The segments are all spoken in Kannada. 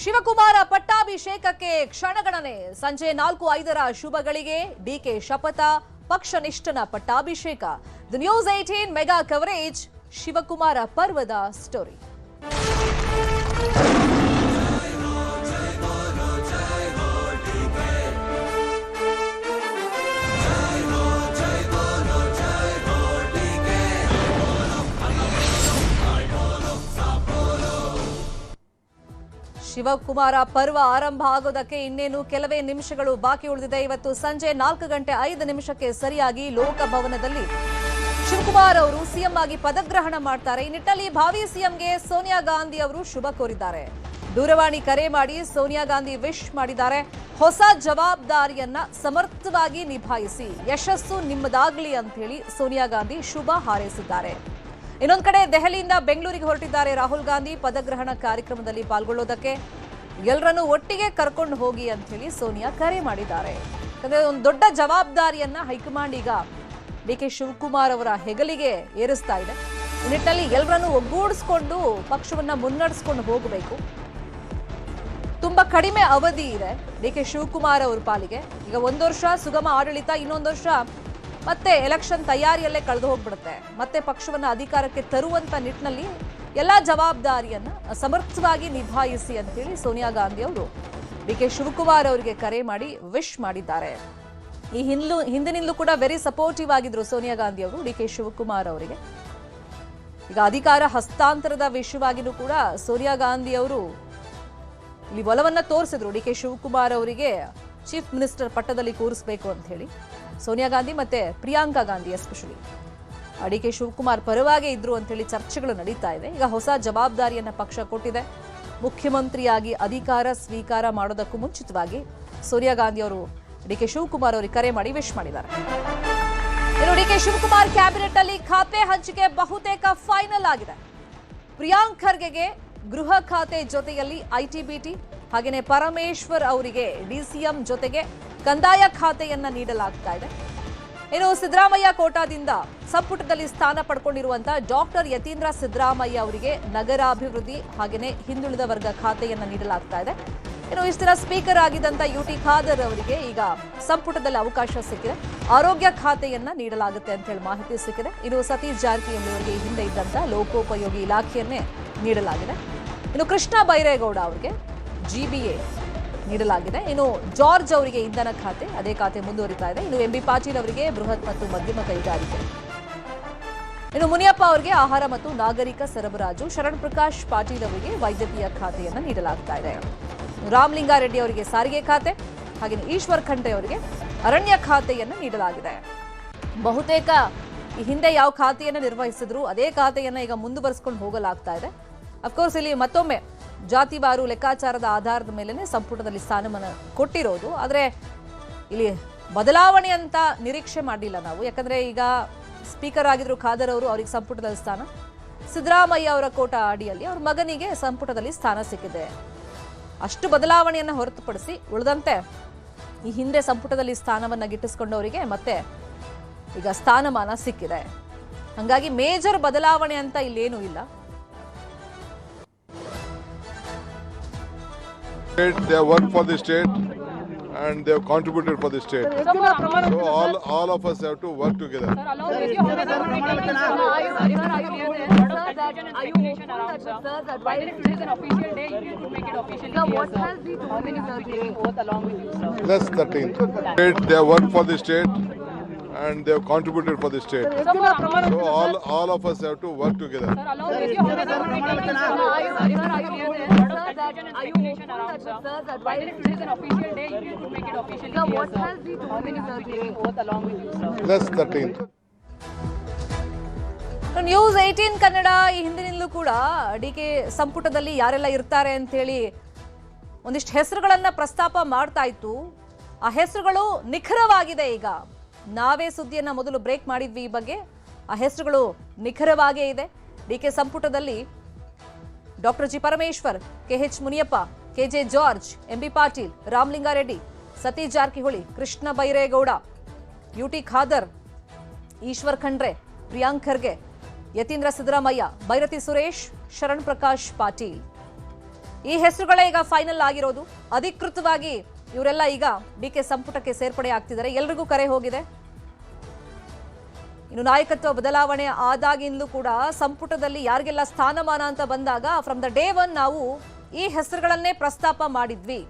ಶಿವಕುಮಾರ ಪಟ್ಟಾಭಿಷೇಕಕ್ಕೆ ಕ್ಷಣಗಣನೆ. ಸಂಜೆ 4:05ರ ಶುಭಗಳಿಗೆ ಡಿಕೆ ಶಪಥ, ಪಕ್ಷನಿಷ್ಠನ ಪಟ್ಟಾಭಿಷೇಕ. The news 18 mega coverage Shivakumara ಪರ್ವದ ಸ್ಟೋರಿ. ಶಿವಕುಮಾರ ಪರ್ವ ಆರಂಭ ಆಗೋದಕ್ಕೆ ಇನ್ನೇನು ಕೆಲವೇ ನಿಮಿಷಗಳು ಬಾಕಿ ಉಳಿದಿದೆ. ಇವತ್ತು ಸಂಜೆ 4:05 ಸರಿಯಾಗಿ ಲೋಕಭವನದಲ್ಲಿ ಶಿವಕುಮಾರ್ ಅವರು ಸಿಎಂ ಆಗಿ ಪದಗ್ರಹಣ ಮಾಡ್ತಾರೆ. ಈ ನಿಟ್ಟಿನಲ್ಲಿ ಭಾವಿ ಸಿಎಂಗೆ ಸೋನಿಯಾ ಗಾಂಧಿ ಅವರು ಶುಭ ಕೋರಿದ್ದಾರೆ. ದೂರವಾಣಿ ಕರೆ ಮಾಡಿ ಸೋನಿಯಾ ಗಾಂಧಿ ವಿಶ್ ಮಾಡಿದ್ದಾರೆ. ಹೊಸ ಜವಾಬ್ದಾರಿಯನ್ನ ಸಮರ್ಥವಾಗಿ ನಿಭಾಯಿಸಿ, ಯಶಸ್ಸು ನಿಮ್ಮದಾಗ್ಲಿ ಅಂತ ಹೇಳಿ ಸೋನಿಯಾ ಗಾಂಧಿ ಶುಭ ಹಾರೈಸಿದ್ದಾರೆ. ಇನ್ನೊಂದು ಕಡೆ ದೆಹಲಿಯಿಂದ ಬೆಂಗಳೂರಿಗೆ ಹೊರಟಿದ್ದಾರೆ ರಾಹುಲ್ ಗಾಂಧಿ ಪದಗ್ರಹಣ ಕಾರ್ಯಕ್ರಮದಲ್ಲಿ ಪಾಲ್ಗೊಳ್ಳೋದಕ್ಕೆ. ಎಲ್ಲರನ್ನೂ ಒಟ್ಟಿಗೆ ಕರ್ಕೊಂಡು ಹೋಗಿ ಅಂತ ಹೇಳಿ ಸೋನಿಯಾ ಕರೆ ಮಾಡಿದ್ದಾರೆ. ಯಾಕಂದ್ರೆ ಒಂದು ದೊಡ್ಡ ಜವಾಬ್ದಾರಿಯನ್ನ ಹೈಕಮಾಂಡ್ ಈಗ ಡಿಕೆ ಶಿವಕುಮಾರ್ ಅವರ ಹೆಗಲಿಗೆ ಏರಿಸ್ತಾ ಇದೆ. ಈ ನಿಟ್ಟಿನಲ್ಲಿ ಎಲ್ಲರನ್ನೂ ಒಗ್ಗೂಡಿಸ್ಕೊಂಡು ಪಕ್ಷವನ್ನ ಮುನ್ನಡೆಸ್ಕೊಂಡು ಹೋಗಬೇಕು. ತುಂಬಾ ಕಡಿಮೆ ಅವಧಿ ಇದೆ ಡಿಕೆ ಶಿವಕುಮಾರ್ ಅವರ ಪಾಲಿಗೆ. ಈಗ 1 ವರ್ಷ ಸುಗಮ ಆಡಳಿತ, ಇನ್ನೊಂದು ವರ್ಷ ಮತ್ತೆ ಎಲೆಕ್ಷನ್ ತಯಾರಿಯಲ್ಲೇ ಕಳೆದು ಹೋಗ್ಬಿಡುತ್ತೆ. ಮತ್ತೆ ಪಕ್ಷವನ್ನ ಅಧಿಕಾರಕ್ಕೆ ತರುವಂತ ನಿಟ್ಟಿನಲ್ಲಿ ಎಲ್ಲಾ ಜವಾಬ್ದಾರಿಯನ್ನ ಸಮರ್ಥವಾಗಿ ನಿಭಾಯಿಸಿ ಅಂತ ಹೇಳಿ ಸೋನಿಯಾ ಗಾಂಧಿ ಅವರು ಡಿಕೆ ಶಿವಕುಮಾರ್ ಅವರಿಗೆ ಕರೆ ಮಾಡಿ ವಿಶ್ ಮಾಡಿದ್ದಾರೆ. ಈ ಹಿಂದಿನಿಂದಲೂ ಕೂಡ ವೆರಿ ಸಪೋರ್ಟಿವ್ ಆಗಿದ್ರು ಸೋನಿಯಾ ಗಾಂಧಿ ಅವರು ಡಿಕೆ ಶಿವಕುಮಾರ್ ಅವರಿಗೆ. ಈಗ ಅಧಿಕಾರ ಹಸ್ತಾಂತರದ ವಿಷಯವಾಗಿನೂ ಕೂಡ ಸೋನಿಯಾ ಗಾಂಧಿ ಅವರು ಇಲ್ಲಿ ಒಲವನ್ನ ತೋರಿಸಿದ್ರು. ಡಿಕೆ ಶಿವಕುಮಾರ್ ಅವರಿಗೆ ಚೀಫ್ ಮಿನಿಸ್ಟರ್ ಪಟ್ಟದಲ್ಲಿ ಕೂರಿಸಬೇಕು ಅಂತ ಹೇಳಿ ಸೋನಿಯಾ ಗಾಂಧಿ ಮತ್ತೆ ಪ್ರಿಯಾಂಕಾ ಗಾಂಧಿ ಎಸ್ಪೆಷಲಿ ಡಿಕೆ ಶಿವಕುಮಾರ್ ಪರವಾಗೇ ಇದ್ರು ಅಂತ ಹೇಳಿ ಚರ್ಚೆಗಳು ನಡೀತಾ ಇದೆ. ಈಗ ಹೊಸ ಜವಾಬ್ದಾರಿಯನ್ನ ಪಕ್ಷ ಕೊಟ್ಟಿದೆ. ಮುಖ್ಯಮಂತ್ರಿಯಾಗಿ ಅಧಿಕಾರ ಸ್ವೀಕಾರ ಮಾಡೋದಕ್ಕೂ ಮುಂಚಿತವಾಗಿ ಸೋನಿಯಾ ಗಾಂಧಿ ಅವರು ಡಿಕೆ ಶಿವಕುಮಾರ್ ಅವರಿಗೆ ಕರೆ ಮಾಡಿ ವಿಶ್ ಮಾಡಿದ್ದಾರೆ. ಇನ್ನು ಡಿಕೆ ಶಿವಕುಮಾರ್ ಕ್ಯಾಬಿನೆಟ್ ಅಲ್ಲಿ ಖಾತೆ ಹಂಚಿಕೆ ಬಹುತೇಕ ಫೈನಲ್ ಆಗಿದೆ. ಪ್ರಿಯಾಂಕ್ ಖರ್ಗೆಗೆ ಗೃಹ ಖಾತೆ ಜೊತೆಯಲ್ಲಿ ಐಟಿ-ಬಿಟಿ, ಹಾಗೆಯೇ ಪರಮೇಶ್ವರ್ ಅವರಿಗೆ ಡಿಸಿಎಂ ಜೊತೆಗೆ ಕಂದಾಯ ಖಾತೆಯನ್ನ ನೀಡಲಾಗ್ತಾ ಇದೆ. ಇನ್ನು ಸಿದ್ದರಾಮಯ್ಯ ಕೋಟಾದಿಂದ ಸಂಪುಟದಲ್ಲಿ ಸ್ಥಾನ ಪಡ್ಕೊಂಡಿರುವಂತಹ ಡಾಕ್ಟರ್ ಯತೀಂದ್ರ ಸಿದ್ದರಾಮಯ್ಯ ಅವರಿಗೆ ನಗರಾಭಿವೃದ್ಧಿ ಹಾಗೆಯೇ ಹಿಂದುಳಿದ ವರ್ಗ ಖಾತೆಯನ್ನ ನೀಡಲಾಗ್ತಾ ಇದೆ. ಇನ್ನು ಇಷ್ಟು ದಿನ ಸ್ಪೀಕರ್ ಆಗಿದ್ದಂತ ಯುಟಿ ಖಾದರ್ ಅವರಿಗೆ ಈಗ ಸಂಪುಟದಲ್ಲಿ ಅವಕಾಶ ಸಿಕ್ಕಿದೆ. ಆರೋಗ್ಯ ಖಾತೆಯನ್ನ ನೀಡಲಾಗುತ್ತೆ ಅಂತ ಹೇಳಿ ಮಾಹಿತಿ ಸಿಕ್ಕಿದೆ. ಇನ್ನು ಸತೀಶ್ ಜಾರಕಿಹೊಳಿ ಅವರಿಗೆ ಹಿಂದೆ ಇದ್ದಂತ ಲೋಕೋಪಯೋಗಿ ಇಲಾಖೆಯನ್ನೇ ನೀಡಲಾಗಿದೆ. ಇನ್ನು ಕೃಷ್ಣ ಬೈರೇಗೌಡ ಅವರಿಗೆ ಜಿಬಿಎ ನೀಡಲಾಗಿದೆ. ಇನ್ನು ಜಾರ್ಜ್ ಅವರಿಗೆ ಇಂಧನ ಖಾತೆ, ಅದೇ ಖಾತೆ ಮುಂದುವರಿತಾ ಇದೆ. ಇನ್ನು ಎಂಬಿ ಪಾಟೀಲ್ ಅವರಿಗೆ ಬೃಹತ್ ಮತ್ತು ಮಧ್ಯಮ ಕೈಗಾರಿಕೆ, ಇನ್ನು ಮುನಿಯಪ್ಪ ಅವರಿಗೆ ಆಹಾರ ಮತ್ತು ನಾಗರಿಕ ಸರಬರಾಜು, ಶರಣ್ ಪ್ರಕಾಶ್ ಪಾಟೀಲ್ ಅವರಿಗೆ ವೈದ್ಯಕೀಯ ಖಾತೆಯನ್ನು ನೀಡಲಾಗ್ತಾ ಇದೆ. ರಾಮಲಿಂಗಾರೆಡ್ಡಿ ಅವರಿಗೆ ಸಾರಿಗೆ ಖಾತೆ, ಹಾಗೆಯೇ ಈಶ್ವರ್ ಖಂಡ್ರೆ ಅವರಿಗೆ ಅರಣ್ಯ ಖಾತೆಯನ್ನು ನೀಡಲಾಗಿದೆ. ಬಹುತೇಕ ಈ ಹಿಂದೆ ಯಾವ ಖಾತೆಯನ್ನು ನಿರ್ವಹಿಸಿದ್ರು ಅದೇ ಖಾತೆಯನ್ನು ಈಗ ಮುಂದುವರಿಸಿಕೊಂಡು ಹೋಗಲಾಗ್ತಾ ಇದೆ. ಅಫ್ಕೋರ್ಸ್ ಇಲ್ಲಿ ಮತ್ತೊಮ್ಮೆ ಜಾತಿವಾರು ಲೆಕ್ಕಾಚಾರದ ಆಧಾರದ ಮೇಲೆನೆ ಸಂಪುಟದಲ್ಲಿ ಸ್ಥಾನಮಾನ ಕೊಟ್ಟಿರೋದು. ಆದರೆ ಇಲ್ಲಿ ಬದಲಾವಣೆ ಅಂತ ನಿರೀಕ್ಷೆ ಮಾಡಲಿಲ್ಲ ನಾವು. ಯಾಕಂದ್ರೆ ಈಗ ಸ್ಪೀಕರ್ ಆಗಿದ್ರು ಖಾದರ್ ಅವರು, ಅವರಿಗೆ ಸಂಪುಟದಲ್ಲಿ ಸ್ಥಾನ. ಸಿದ್ದರಾಮಯ್ಯ ಅವರ ಕೋಟಾ ಅಡಿಯಲ್ಲಿ ಅವ್ರ ಮಗನಿಗೆ ಸಂಪುಟದಲ್ಲಿ ಸ್ಥಾನ ಸಿಕ್ಕಿದೆ. ಅಷ್ಟು ಬದಲಾವಣೆಯನ್ನು ಹೊರತುಪಡಿಸಿ ಉಳಿದಂತೆ ಈ ಹಿಂದೆ ಸಂಪುಟದಲ್ಲಿ ಸ್ಥಾನವನ್ನ ಗಿಟ್ಟಿಸಿಕೊಂಡವರಿಗೆ ಮತ್ತೆ ಈಗ ಸ್ಥಾನಮಾನ ಸಿಕ್ಕಿದೆ. ಹಾಗಾಗಿ ಮೇಜರ್ ಬದಲಾವಣೆ ಅಂತ ಇಲ್ಲೇನೂ ಇಲ್ಲ. They have worked for the state and they have contributed for the state. So all of us have to work together. Plus 13th. They have worked for the state and they have contributed for the state. So all of us have to work together. Plus 13th. News 18 Kannada ಈ ಹಿಂದಿನಿಂದಲೂ ಕೂಡ ಡಿಕೆ ಸಂಪುಟದಲ್ಲಿ ಯಾರೆಲ್ಲ ಇರ್ತಾರೆ ಅಂತ ಹೇಳಿ ಒಂದಿಷ್ಟು ಹೆಸರುಗಳನ್ನ ಪ್ರಸ್ತಾಪ ಮಾಡ್ತಾ ಇತ್ತು. ಆ ಹೆಸರುಗಳು ನಿಖರವಾಗಿದೆ. ಈಗ ನಾವೇ ಸುದ್ದಿಯನ್ನ ಮೊದಲು ಬ್ರೇಕ್ ಮಾಡಿದ್ವಿ. ಈ ಬಗ್ಗೆ ಆ ಹೆಸರುಗಳು ನಿಖರವಾಗೇ ಇದೆ. ಡಿಕೆ ಸಂಪುಟದಲ್ಲಿ doctor G Parameshwar, KH Muniyappa, KJ George, MB Patil, Ramalinga Reddy, Satish Jarkiholi, Krishna Byre Gowda, UT Khader, Eshwar Khandre, Priyank Kharge, Yathindra Siddaramaiah, Byrathi Suresh, Sharan Prakash Patil. ಈ ಹೆಸರುಗಳೇ ಈಗ ಫೈನಲ್ ಆಗಿರೋದು. ಅಧಿಕೃತವಾಗಿ ಇವರೆಲ್ಲ ಈಗ ಡಿಕೆ ಸಂಪುಟಕ್ಕೆ ಸೇರ್ಪಡೆ ಆಗ್ತಿದ್ದಾರೆ. ಎಲ್ರಿಗೂ ಕರೆ ಹೋಗಿದೆ. ಇನ್ನು ನಾಯಕತ್ವ ಬದಲಾವಣೆ ಆದಾಗಿಂದಲೂ ಕೂಡ ಸಂಪುಟದಲ್ಲಿ ಯಾರಿಗೆಲ್ಲ ಸ್ಥಾನಮಾನ ಅಂತ ಬಂದಾಗ ಫ್ರಮ್ ದ ಡೇ ಒನ್ ನಾವು ಈ ಹೆಸರುಗಳನ್ನೇ ಪ್ರಸ್ತಾಪ ಮಾಡಿದ್ವಿ.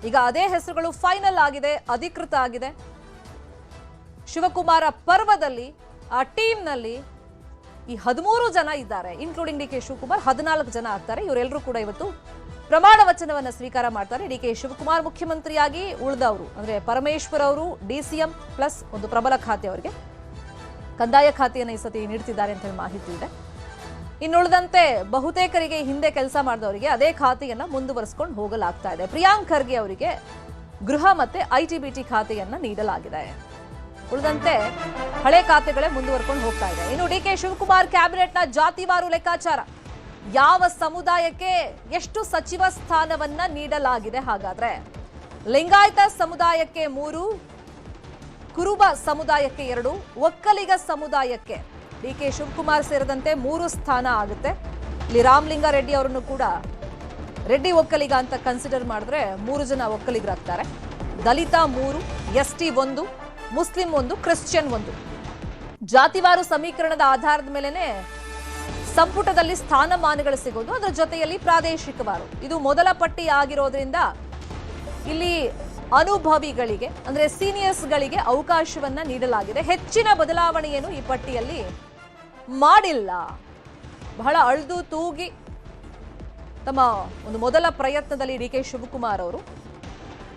ಈಗ ಅದೇ ಹೆಸರುಗಳು ಫೈನಲ್ ಆಗಿದೆ, ಅಧಿಕೃತ ಆಗಿದೆ. ಶಿವಕುಮಾರ ಪರ್ವದಲ್ಲಿ ಆ ಟೀಮ್ನಲ್ಲಿ ಈ 13 ಜನ ಇದ್ದಾರೆ, ಇನ್ಕ್ಲೂಡಿಂಗ್ ಡಿ ಕೆ ಶಿವಕುಮಾರ್ 14 ಜನ ಆಗ್ತಾರೆ. ಇವರೆಲ್ಲರೂ ಕೂಡ ಇವತ್ತು ಪ್ರಮಾಣ ವಚನವನ್ನ ಸ್ವೀಕಾರ ಮಾಡ್ತಾರೆ. ಡಿ ಕೆ ಶಿವಕುಮಾರ್ ಮುಖ್ಯಮಂತ್ರಿಯಾಗಿ, ಉಳಿದವರು ಅಂದ್ರೆ ಪರಮೇಶ್ವರ್ ಅವರು ಡಿಸಿಎಂ ಪ್ಲಸ್ ಒಂದು ಪ್ರಬಲ ಖಾತೆ, ಅವರಿಗೆ ಕಂದಾಯ ಖಾತೆಯನ್ನು ಈ ಸತಿ ನೀಡ್ತಿದ್ದಾರೆ ಅಂತ ಹೇಳಿ ಮಾಹಿತಿ ಇದೆ. ಇನ್ನುಳಿದಂತೆ ಬಹುತೇಕರಿಗೆ ಹಿಂದೆ ಕೆಲಸ ಮಾಡಿದವರಿಗೆ ಅದೇ ಖಾತೆಯನ್ನ ಮುಂದುವರಿಸಿಕೊಂಡು ಹೋಗಲಾಗ್ತಾ ಇದೆ. ಪ್ರಿಯಾಂಕ್ ಖರ್ಗೆ ಅವರಿಗೆ ಗೃಹ ಮತ್ತೆ ಐಟಿಬಿಟಿ ಖಾತೆಯನ್ನ ನೀಡಲಾಗಿದೆ. ಉಳಿದಂತೆ ಹಳೆ ಖಾತೆಗಳೇ ಮುಂದುವರ್ಕೊಂಡು ಹೋಗ್ತಾ ಇದೆ. ಇನ್ನು ಡಿ ಕೆ ಶಿವಕುಮಾರ್ ಕ್ಯಾಬಿನೆಟ್ನ ಜಾತಿವಾರು ಲೆಕ್ಕಾಚಾರ, ಯಾವ ಸಮುದಾಯಕ್ಕೆ ಎಷ್ಟು ಸಚಿವ ಸ್ಥಾನವನ್ನ ನೀಡಲಾಗಿದೆ? ಹಾಗಾದ್ರೆ ಲಿಂಗಾಯತ ಸಮುದಾಯಕ್ಕೆ 3, ಕುರುಬ ಸಮುದಾಯಕ್ಕೆ 2, ಒಕ್ಕಲಿಗ ಸಮುದಾಯಕ್ಕೆ ಡಿ ಕೆ ಶಿವಕುಮಾರ್ ಸೇರಿದಂತೆ 3 ಸ್ಥಾನ ಆಗುತ್ತೆ. ಇಲ್ಲಿ ರಾಮಲಿಂಗಾರೆಡ್ಡಿ ಅವರನ್ನು ಕೂಡ ರೆಡ್ಡಿ ಒಕ್ಕಲಿಗ ಅಂತ ಕನ್ಸಿಡರ್ ಮಾಡಿದ್ರೆ 3 ಜನ ಒಕ್ಕಲಿಗರಾಗ್ತಾರೆ. ದಲಿತ 3, ST 1, ಮುಸ್ಲಿಂ 1, ಕ್ರಿಶ್ಚಿಯನ್ 1. ಜಾತಿವಾರು ಸಮೀಕರಣದ ಆಧಾರದ ಮೇಲೆನೆ ಸಂಪುಟದಲ್ಲಿ ಸ್ಥಾನಮಾನಗಳು ಸಿಗೋದು. ಅದರ ಜೊತೆಯಲ್ಲಿ ಪ್ರಾದೇಶಿಕವಾರು. ಇದು ಮೊದಲ ಪಟ್ಟಿ ಆಗಿರೋದ್ರಿಂದ ಇಲ್ಲಿ ಅನುಭವಿಗಳಿಗೆ ಅಂದ್ರೆ ಸೀನಿಯರ್ಸ್ಗಳಿಗೆ ಅವಕಾಶವನ್ನ ನೀಡಲಾಗಿದೆ. ಹೆಚ್ಚಿನ ಬದಲಾವಣೆಯನ್ನು ಈ ಪಟ್ಟಿಯಲ್ಲಿ ಮಾಡಿಲ್ಲ. ಬಹಳ ಅಳ್ದು ತೂಗಿ ತಮ್ಮ ಒಂದು ಮೊದಲ ಪ್ರಯತ್ನದಲ್ಲಿ ಡಿ ಕೆ ಶಿವಕುಮಾರ್ ಅವರು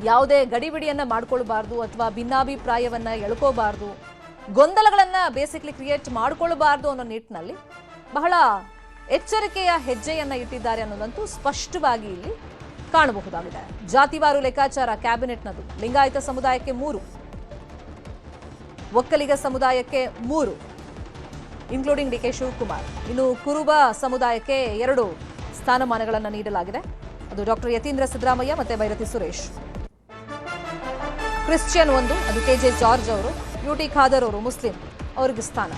ಯಾವುದೇ ಗಡಿಬಿಡಿಯನ್ನ ಮಾಡ್ಕೊಳ್ಬಾರ್ದು ಅಥವಾ ಭಿನ್ನಾಭಿಪ್ರಾಯವನ್ನ ಎಳ್ಕೋಬಾರ್ದು, ಗೊಂದಲಗಳನ್ನ ಬೇಸಿಕ್ಲಿ ಕ್ರಿಯೇಟ್ ಮಾಡ್ಕೊಳ್ಬಾರ್ದು ಅನ್ನೋ ನಿಟ್ಟಿನಲ್ಲಿ ಬಹಳ ಎಚ್ಚರಿಕೆಯ ಹೆಜ್ಜೆಯನ್ನ ಇಟ್ಟಿದ್ದಾರೆ ಅನ್ನೋದಂತೂ ಸ್ಪಷ್ಟವಾಗಿ ಇಲ್ಲಿ ಕಾಣಬಹುದಾಗಿದೆ. ಜಾತಿವಾರು ಲೆಕ್ಕಾಚಾರ ಕ್ಯಾಬಿನೆಟ್ನದು. ಲಿಂಗಾಯತ ಸಮುದಾಯಕ್ಕೆ 3, ಒಕ್ಕಲಿಗ ಸಮುದಾಯಕ್ಕೆ 3, ಇನ್ಕ್ಲೂಡಿಂಗ್ ಡಿ ಕೆ ಶಿವಕುಮಾರ್. ಇನ್ನು ಕುರುಬ ಸಮುದಾಯಕ್ಕೆ 2 ಸ್ಥಾನಮಾನಗಳನ್ನು ನೀಡಲಾಗಿದೆ. ಅದು ಡಾಕ್ಟರ್ ಯತೀಂದ್ರ ಸಿದ್ದರಾಮಯ್ಯ ಮತ್ತೆ ಭೈರತಿ ಸುರೇಶ್. ಕ್ರಿಶ್ಚಿಯನ್ 1, ಅದು KJ ಜಾರ್ಜ್ ಅವರು. UT ಖಾದರ್ ಅವರು ಮುಸ್ಲಿಂ, ಅವರಿಗೆ ಸ್ಥಾನ.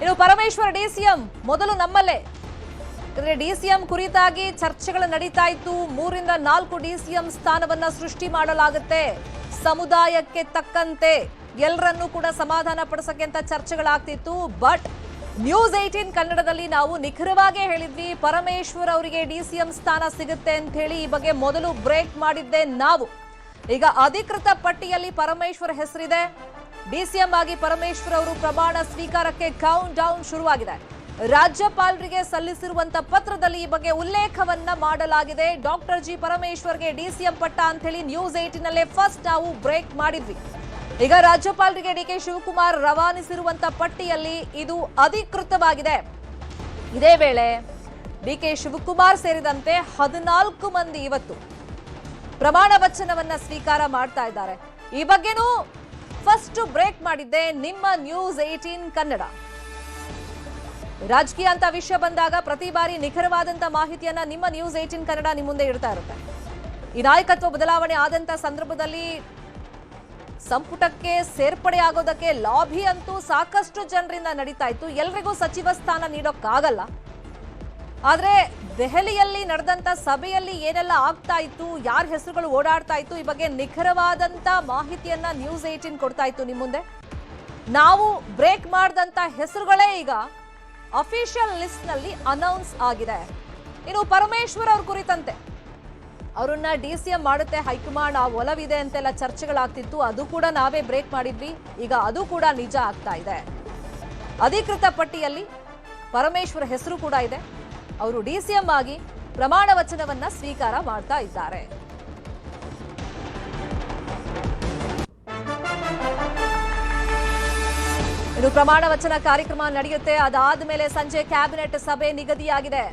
ಇನ್ನು ಪರಮೇಶ್ವರ್ ಡಿಸಿಎಂ ಮೊದಲು ನಮ್ಮಲ್ಲೇ, ಡಿಸಿಎಂ ಕುರಿತಾಗಿ ಚರ್ಚೆಗಳು ನಡೀತಾ ಇತ್ತು. 3 ರಿಂದ 4 ಡಿಸಿಎಂ ಸ್ಥಾನವನ್ನ ಸೃಷ್ಟಿ ಮಾಡಲಾಗುತ್ತೆ. ಸಮುದಾಯಕ್ಕೆ ತಕ್ಕಂತೆ ಎಲ್ಲರನ್ನೂ ಕೂಡ ಸಮಾಧಾನ ಪಡಿಸಕ್ಕೆ ಅಂತ ಚರ್ಚೆಗಳಾಗ್ತಿತ್ತು. ಬಟ್ ನ್ಯೂಸ್ 18 ಕನ್ನಡದಲ್ಲಿ ನಾವು ನಿಖರವಾಗಿ ಹೇಳಿದ್ವಿ, ಪರಮೇಶ್ವರ್ ಅವರಿಗೆ ಡಿಸಿಎಂ ಸ್ಥಾನ ಸಿಗುತ್ತೆ ಅಂತ ಹೇಳಿ. ಈ ಬಗ್ಗೆ ಮೊದಲು ಬ್ರೇಕ್ ಮಾಡಿದ್ದೆ ನಾವು. ಈಗ ಅಧಿಕೃತ ಪಟ್ಟಿಯಲ್ಲಿ ಪರಮೇಶ್ವರ್ ಹೆಸರಿದೆ. ಡಿಸಿಎಂ ಆಗಿ ಪರಮೇಶ್ವರ್ ಅವರು ಪ್ರಮಾಣ ಸ್ವೀಕಾರಕ್ಕೆ ಕೌಂಟ್ ಡೌನ್ ಶುರುವಾಗಿದೆ. ರಾಜ್ಯಪಾಲರಿಗೆ ಸಲ್ಲಿಸಿರುವಂತ ಪತ್ರದಲ್ಲಿ ಈ ಬಗ್ಗೆ ಉಲ್ಲೇಖವನ್ನ ಮಾಡಲಾಗಿದೆ. ಡಾಕ್ಟರ್ ಜಿ ಪರಮೇಶ್ವರ್ಗೆ ಡಿಸಿಎಂ ಪಟ್ಟ ಅಂತ ಹೇಳಿ ನ್ಯೂಸ್ 18 ನಲ್ಲೇ ಫಸ್ಟ್ ನಾವು ಬ್ರೇಕ್ ಮಾಡಿದ್ವಿ. ಈಗ ರಾಜ್ಯಪಾಲರಿಗೆ ಡಿ ಕೆ ಶಿವಕುಮಾರ್ ರವಾನಿಸಿರುವಂತ ಪಟ್ಟಿಯಲ್ಲಿ ಇದು ಅಧಿಕೃತವಾಗಿದೆ. ಇದೇ ವೇಳೆ ಡಿ ಕೆ ಶಿವಕುಮಾರ್ ಸೇರಿದಂತೆ 14 ಮಂದಿ ಇವತ್ತು ಪ್ರಮಾಣ ವಚನವನ್ನ ಸ್ವೀಕಾರ ಮಾಡ್ತಾ ಇದ್ದಾರೆ. ಈ ಬಗ್ಗೆನೂ ಫಸ್ಟ್ ಬ್ರೇಕ್ ಮಾಡಿದ್ದೆ ನಿಮ್ಮ ನ್ಯೂಸ್ 18 ಕನ್ನಡ. ರಾಜಕೀಯ ಅಂತ ವಿಷಯ ಬಂದಾಗ ಪ್ರತಿ ಬಾರಿ ನಿಖರವಾದಂತ ಮಾಹಿತಿಯನ್ನ ನಿಮ್ಮ ನ್ಯೂಸ್ 18 ಕನ್ನಡ ನಿಮ್ಮ ಮುಂದೆ ಇಡ್ತಾ ಇರುತ್ತೆ. ಈ ನಾಯಕತ್ವ ಬದಲಾವಣೆ ಆದಂತ ಸಂದರ್ಭದಲ್ಲಿ ಸಂಪುಟಕ್ಕೆ ಸೇರ್ಪಡೆ ಆಗೋದಕ್ಕೆ ಲಾಬಿ ಅಂತೂ ಸಾಕಷ್ಟು ಜನರಿಂದ ನಡೀತಾ ಇತ್ತು. ಎಲ್ರಿಗೂ ಸಚಿವ ಸ್ಥಾನ ನೀಡೋಕ್ಕಾಗಲ್ಲ. ಆದ್ರೆ ದೆಹಲಿಯಲ್ಲಿ ನಡೆದಂತ ಸಭೆಯಲ್ಲಿ ಏನೆಲ್ಲ ಆಗ್ತಾ ಇತ್ತು, ಯಾರ ಹೆಸರುಗಳು ಓಡಾಡ್ತಾ ಇತ್ತು, ಈ ಬಗ್ಗೆ ನಿಖರವಾದಂತ ಮಾಹಿತಿಯನ್ನ ನ್ಯೂಸ್ 18 ಕೊಡ್ತಾ ಇತ್ತು ನಿಮ್ಮ ಮುಂದೆ. ನಾವು ಬ್ರೇಕ್ ಮಾಡಿದಂತ ಹೆಸರುಗಳೇ ಈಗ ಅಫಿಷಿಯಲ್ ಲಿಸ್ಟ್ ನಲ್ಲಿ ಅನೌನ್ಸ್ ಆಗಿದೆ. ಇನ್ನು ಪರಮೇಶ್ವರ್ ಅವ್ರ ಕುರಿತಂತೆ ಅವರನ್ನ ಡಿಸಿಎಂ ಮಾಡುತ್ತೆ ಹೈಕಮಾಂಡ್, ಆ ಒಲವಿದೆ ಅಂತೆಲ್ಲ ಚರ್ಚೆಗಳಾಗ್ತಿತ್ತು. ಅದು ಕೂಡ ನಾವೇ ಬ್ರೇಕ್ ಮಾಡಿದ್ವಿ. ಈಗ ಅದು ಕೂಡ ನಿಜ ಆಗ್ತಾ ಇದೆ. ಅಧಿಕೃತ ಪಟ್ಟಿಯಲ್ಲಿ ಪರಮೇಶ್ವರ್ ಹೆಸರು ಕೂಡ ಇದೆ. ಅವರು ಡಿಸಿಎಂ ಆಗಿ ಪ್ರಮಾಣ ವಚನವನ್ನ ಸ್ವೀಕಾರ ಮಾಡ್ತಾ ಇದ್ದಾರೆ. ಇನ್ನು ಪ್ರಮಾಣ ವಚನ ಕಾರ್ಯಕ್ರಮ ನಡೆಯುತ್ತೆ. ಅದಾದ ಮೇಲೆ ಸಂಜೆ ಕ್ಯಾಬಿನೆಟ್ ಸಭೆ ನಿಗದಿಯಾಗಿದೆ.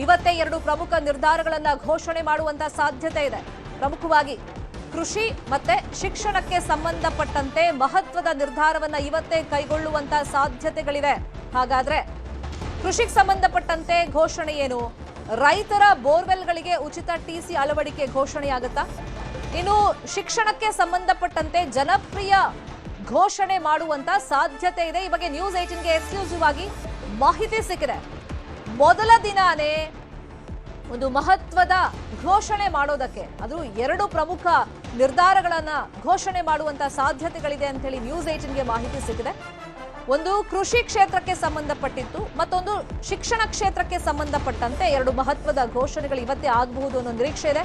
ಇವತ್ತೇ 2 ಪ್ರಮುಖ ನಿರ್ಧಾರಗಳನ್ನ ಘೋಷಣೆ ಮಾಡುವಂತ ಸಾಧ್ಯತೆ ಇದೆ. ಪ್ರಮುಖವಾಗಿ ಕೃಷಿ ಮತ್ತೆ ಶಿಕ್ಷಣಕ್ಕೆ ಸಂಬಂಧಪಟ್ಟಂತೆ ಮಹತ್ವದ ನಿರ್ಧಾರವನ್ನ ಇವತ್ತೇ ಕೈಗೊಳ್ಳುವಂತ ಸಾಧ್ಯತೆಗಳಿದೆ. ಹಾಗಾದ್ರೆ ಕೃಷಿಗೆ ಸಂಬಂಧಪಟ್ಟಂತೆ ಘೋಷಣೆ ಏನು? ರೈತರ ಬೋರ್ವೆಲ್ಗಳಿಗೆ ಉಚಿತ ಟಿಸಿ ಅಳವಡಿಕೆ ಘೋಷಣೆಯಾಗುತ್ತಾ? ಇನ್ನು ಶಿಕ್ಷಣಕ್ಕೆ ಸಂಬಂಧಪಟ್ಟಂತೆ ಜನಪ್ರಿಯ ಘೋಷಣೆ ಮಾಡುವಂತ ಸಾಧ್ಯತೆ ಇದೆ. ಈ ಬಗ್ಗೆ ನ್ಯೂಸ್ 18ಗೆ ಎಕ್ಸ್ಕ್ಲೂಸಿವ್ ಆಗಿ ಮಾಹಿತಿ ಸಿಕ್ಕಿದೆ. ಮೊದಲ ದಿನಾನೇ ಒಂದು ಮಹತ್ವದ ಘೋಷಣೆ ಮಾಡೋದಕ್ಕೆ, ಅದು 2 ಪ್ರಮುಖ ನಿರ್ಧಾರಗಳನ್ನ ಘೋಷಣೆ ಮಾಡುವಂತ ಸಾಧ್ಯತೆಗಳಿದೆ ಅಂತ ಹೇಳಿ ನ್ಯೂಸ್ 18ಗೆ ಮಾಹಿತಿ ಸಿಕ್ಕಿದೆ. ಒಂದು ಕೃಷಿ ಕ್ಷೇತ್ರಕ್ಕೆ ಸಂಬಂಧಪಟ್ಟಿದ್ದು, ಮತ್ತೊಂದು ಶಿಕ್ಷಣ ಕ್ಷೇತ್ರಕ್ಕೆ ಸಂಬಂಧಪಟ್ಟಂತೆ 2 ಮಹತ್ವದ ಘೋಷಣೆಗಳು ಇವತ್ತೇ ಆಗಬಹುದು ಅನ್ನೋ ನಿರೀಕ್ಷೆ ಇದೆ.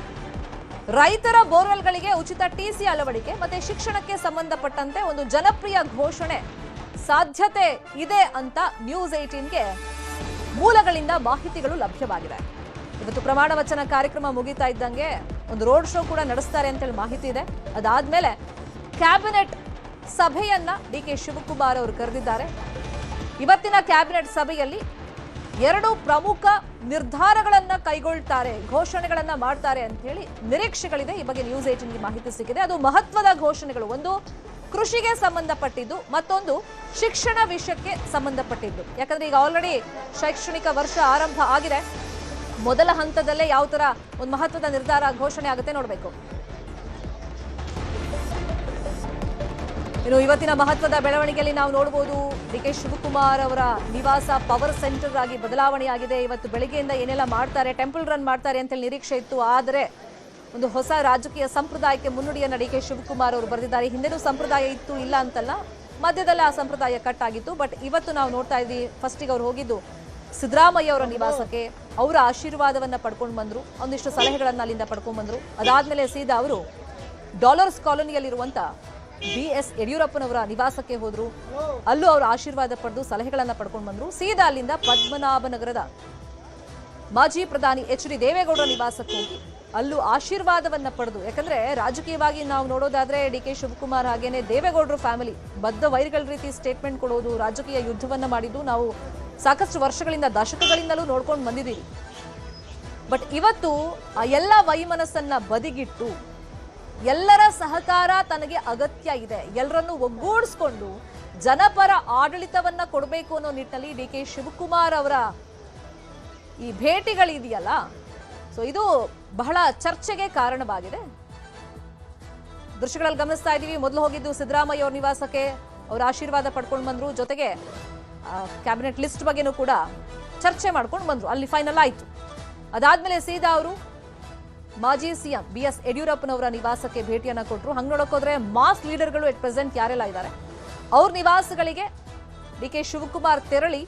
ರೈತರ ಬೋರ್ವೆಲ್ಗಳಿಗೆ ಉಚಿತ ಟಿಸಿ ಅಳವಡಿಕೆ ಮತ್ತೆ ಶಿಕ್ಷಣಕ್ಕೆ ಸಂಬಂಧಪಟ್ಟಂತೆ ಒಂದು ಜನಪ್ರಿಯ ಘೋಷಣೆ ಸಾಧ್ಯತೆ ಇದೆ ಅಂತ ನ್ಯೂಸ್ 18ಗೆ ಮೂಲಗಳಿಂದ ಮಾಹಿತಿಗಳು ಲಭ್ಯವಾಗಿದೆ. ಇವತ್ತು ಪ್ರಮಾಣ ವಚನ ಕಾರ್ಯಕ್ರಮ ಮುಗಿತಾ ಇದ್ದಂಗೆ ಒಂದು ರೋಡ್ ಶೋ ಕೂಡ ನಡೆಸ್ತಾರೆ ಅಂತೇಳಿ ಮಾಹಿತಿ ಇದೆ. ಅದಾದ್ಮೇಲೆ ಕ್ಯಾಬಿನೆಟ್ ಸಭೆಯನ್ನ ಡಿಕೆ ಶಿವಕುಮಾರ್ ಅವರು ಕರೆದಿದ್ದಾರೆ. ಇವತ್ತಿನ ಕ್ಯಾಬಿನೆಟ್ ಸಭೆಯಲ್ಲಿ 2 ಪ್ರಮುಖ ನಿರ್ಧಾರಗಳನ್ನ ಕೈಗೊಳ್ತಾರೆ, ಘೋಷಣೆಗಳನ್ನ ಮಾಡ್ತಾರೆ ಅಂತ ಹೇಳಿ ನಿರೀಕ್ಷೆಗಳಿದೆ. ಈ ಬಗ್ಗೆ ನ್ಯೂಸ್ 18ಗೆ ಮಾಹಿತಿ ಸಿಕ್ಕಿದೆ. ಅದು ಮಹತ್ವದ ಘೋಷಣೆಗಳು. ಒಂದು ಕೃಷಿಗೆ ಸಂಬಂಧಪಟ್ಟಿದ್ದು, ಮತ್ತೊಂದು ಶಿಕ್ಷಣ ವಿಷಯಕ್ಕೆ ಸಂಬಂಧಪಟ್ಟಿದ್ದು. ಯಾಕಂದ್ರೆ ಈಗ ಆಲ್ರೆಡಿ ಶೈಕ್ಷಣಿಕ ವರ್ಷ ಆರಂಭ ಆಗಿದೆ. ಮೊದಲ ಹಂತದಲ್ಲೇ ಯಾವ ತರ ಒಂದು ಮಹತ್ವದ ನಿರ್ಧಾರ ಘೋಷಣೆ ಆಗುತ್ತೆ ನೋಡಬೇಕು. ಇನ್ನು ಇವತ್ತಿನ ಮಹತ್ವದ ಬೆಳವಣಿಗೆಯಲ್ಲಿ ನಾವು ನೋಡಬಹುದು, ಡಿಕೆ ಶಿವಕುಮಾರ್ ಅವರ ನಿವಾಸ ಪವರ್ ಸೆಂಟರ್ ಆಗಿ ಬದಲಾವಣೆಯಾಗಿದೆ. ಇವತ್ತು ಬೆಳಗ್ಗೆಯಿಂದ ಏನೆಲ್ಲ ಮಾಡ್ತಾರೆ, ಟೆಂಪಲ್ ರನ್ ಮಾಡ್ತಾರೆ ಅಂತೇಳಿ ನಿರೀಕ್ಷೆ ಇತ್ತು. ಆದರೆ ಒಂದು ಹೊಸ ರಾಜಕೀಯ ಸಂಪ್ರದಾಯಕ್ಕೆ ಮುನ್ನುಡಿಯನ್ನು ಡಿಕೆ ಶಿವಕುಮಾರ್ ಅವರು ಬರೆದಿದ್ದಾರೆ. ಹಿಂದೆನೂ ಸಂಪ್ರದಾಯ ಇತ್ತು, ಇಲ್ಲ ಅಂತಲ್ಲ, ಮಧ್ಯದಲ್ಲಿ ಆ ಸಂಪ್ರದಾಯ ಕಟ್ ಆಗಿತ್ತು. ಬಟ್ ಇವತ್ತು ನಾವು ನೋಡ್ತಾ ಇದ್ದೀವಿ, ಫಸ್ಟಿಗೆ ಅವ್ರು ಹೋಗಿದ್ದು ಸಿದ್ದರಾಮಯ್ಯ ಅವರ ನಿವಾಸಕ್ಕೆ, ಅವರ ಆಶೀರ್ವಾದವನ್ನ ಪಡ್ಕೊಂಡು ಬಂದ್ರು, ಒಂದಿಷ್ಟು ಸಲಹೆಗಳನ್ನ ಅಲ್ಲಿಂದ ಪಡ್ಕೊಂಡು ಬಂದ್ರು. ಅದಾದ್ಮೇಲೆ ಸೀದಾ ಅವರು ಡಾಲರ್ಸ್ ಕಾಲೋನಿಯಲ್ಲಿರುವಂತ BS ಯಡಿಯೂರಪ್ಪನವರ ನಿವಾಸಕ್ಕೆ ಹೋದ್ರು. ಅಲ್ಲೂ ಅವರ ಆಶೀರ್ವಾದ ಪಡೆದು ಸಲಹೆಗಳನ್ನ ಪಡ್ಕೊಂಡು ಬಂದ್ರು. ಸೀದಾ ಅಲ್ಲಿಂದ ಪದ್ಮನಾಭನಗರದ ಮಾಜಿ ಪ್ರಧಾನಿ HD ದೇವೇಗೌಡರ ನಿವಾಸಕ್ಕೆ ಹೋಗಿ ಅಲ್ಲೂ ಆಶೀರ್ವಾದವನ್ನ ಪಡೆದು, ಯಾಕಂದ್ರೆ ರಾಜಕೀಯವಾಗಿ ನಾವು ನೋಡೋದಾದ್ರೆ ಡಿಕೆ ಶಿವಕುಮಾರ್ ಹಾಗೇನೆ ದೇವೇಗೌಡರ ಫ್ಯಾಮಿಲಿ ಬದ್ಧ ವೈರಿಗಳ ರೀತಿ ಸ್ಟೇಟ್ಮೆಂಟ್ ಕೊಡೋದು, ರಾಜಕೀಯ ಯುದ್ಧವನ್ನ ಮಾಡಿದ್ದು ನಾವು ಸಾಕಷ್ಟು ವರ್ಷಗಳಿಂದ, ದಶಕಗಳಿಂದಲೂ ನೋಡ್ಕೊಂಡು ಬಂದಿದ್ದೀವಿ. ಬಟ್ ಇವತ್ತು ಆ ಎಲ್ಲ ವೈಮನಸ್ಸನ್ನ ಬದಿಗಿಟ್ಟು ಎಲ್ಲರ ಸಹಕಾರ ತನಗೆ ಅಗತ್ಯ ಇದೆ, ಎಲ್ಲರನ್ನೂ ಒಗ್ಗೂಡಿಸ್ಕೊಂಡು ಜನಪರ ಆಡಳಿತವನ್ನ ಕೊಡಬೇಕು ಅನ್ನೋ ನಿಟ್ಟಿನಲ್ಲಿ ಡಿಕೆ ಶಿವಕುಮಾರ್ ಅವರ ಈ ಭೇಟಿಗಳಿದೆಯಲ್ಲ, ಸೊ ಇದು ಬಹಳ ಚರ್ಚೆಗೆ ಕಾರಣವಾಗಿದೆ. ದೃಶ್ಯಗಳಲ್ಲಿ ಗಮನಿಸ್ತಾ ಇದ್ದೀವಿ. ಮೊದಲು ಹೋಗಿದ್ದು ಸಿದ್ದರಾಮಯ್ಯ ಅವ್ರ ನಿವಾಸಕ್ಕೆ, ಅವರ ಆಶೀರ್ವಾದ ಪಡ್ಕೊಂಡು ಬಂದ್ರು. ಜೊತೆಗೆ ಕ್ಯಾಬಿನೆಟ್ ಲಿಸ್ಟ್ ಬಗ್ಗೆನೂ ಕೂಡ ಚರ್ಚೆ ಮಾಡ್ಕೊಂಡು ಬಂದ್ರು. ಅಲ್ಲಿ ಫೈನಲ್ ಆಯ್ತು. ಅದಾದ್ಮೇಲೆ ಸೀದಾ ಅವರು ಮಾಜಿ ಸಿಎಂ BS ಯಡಿಯೂರಪ್ಪನವರ ನಿವಾಸಕ್ಕೆ ಭೇಟಿಯನ್ನ ಕೊಟ್ಟರು. ಹಂಗ್ ನೋಡೋಕೋದ್ರೆ ಮಾಸ್ ಲೀಡರ್ಗಳು ಎಟ್ ಪ್ರೆಸೆಂಟ್ ಯಾರೆಲ್ಲ ಇದ್ದಾರೆ ಅವ್ರ ನಿವಾಸಗಳಿಗೆ ಡಿಕೆ ಶಿವಕುಮಾರ್ ತೆರಳಿ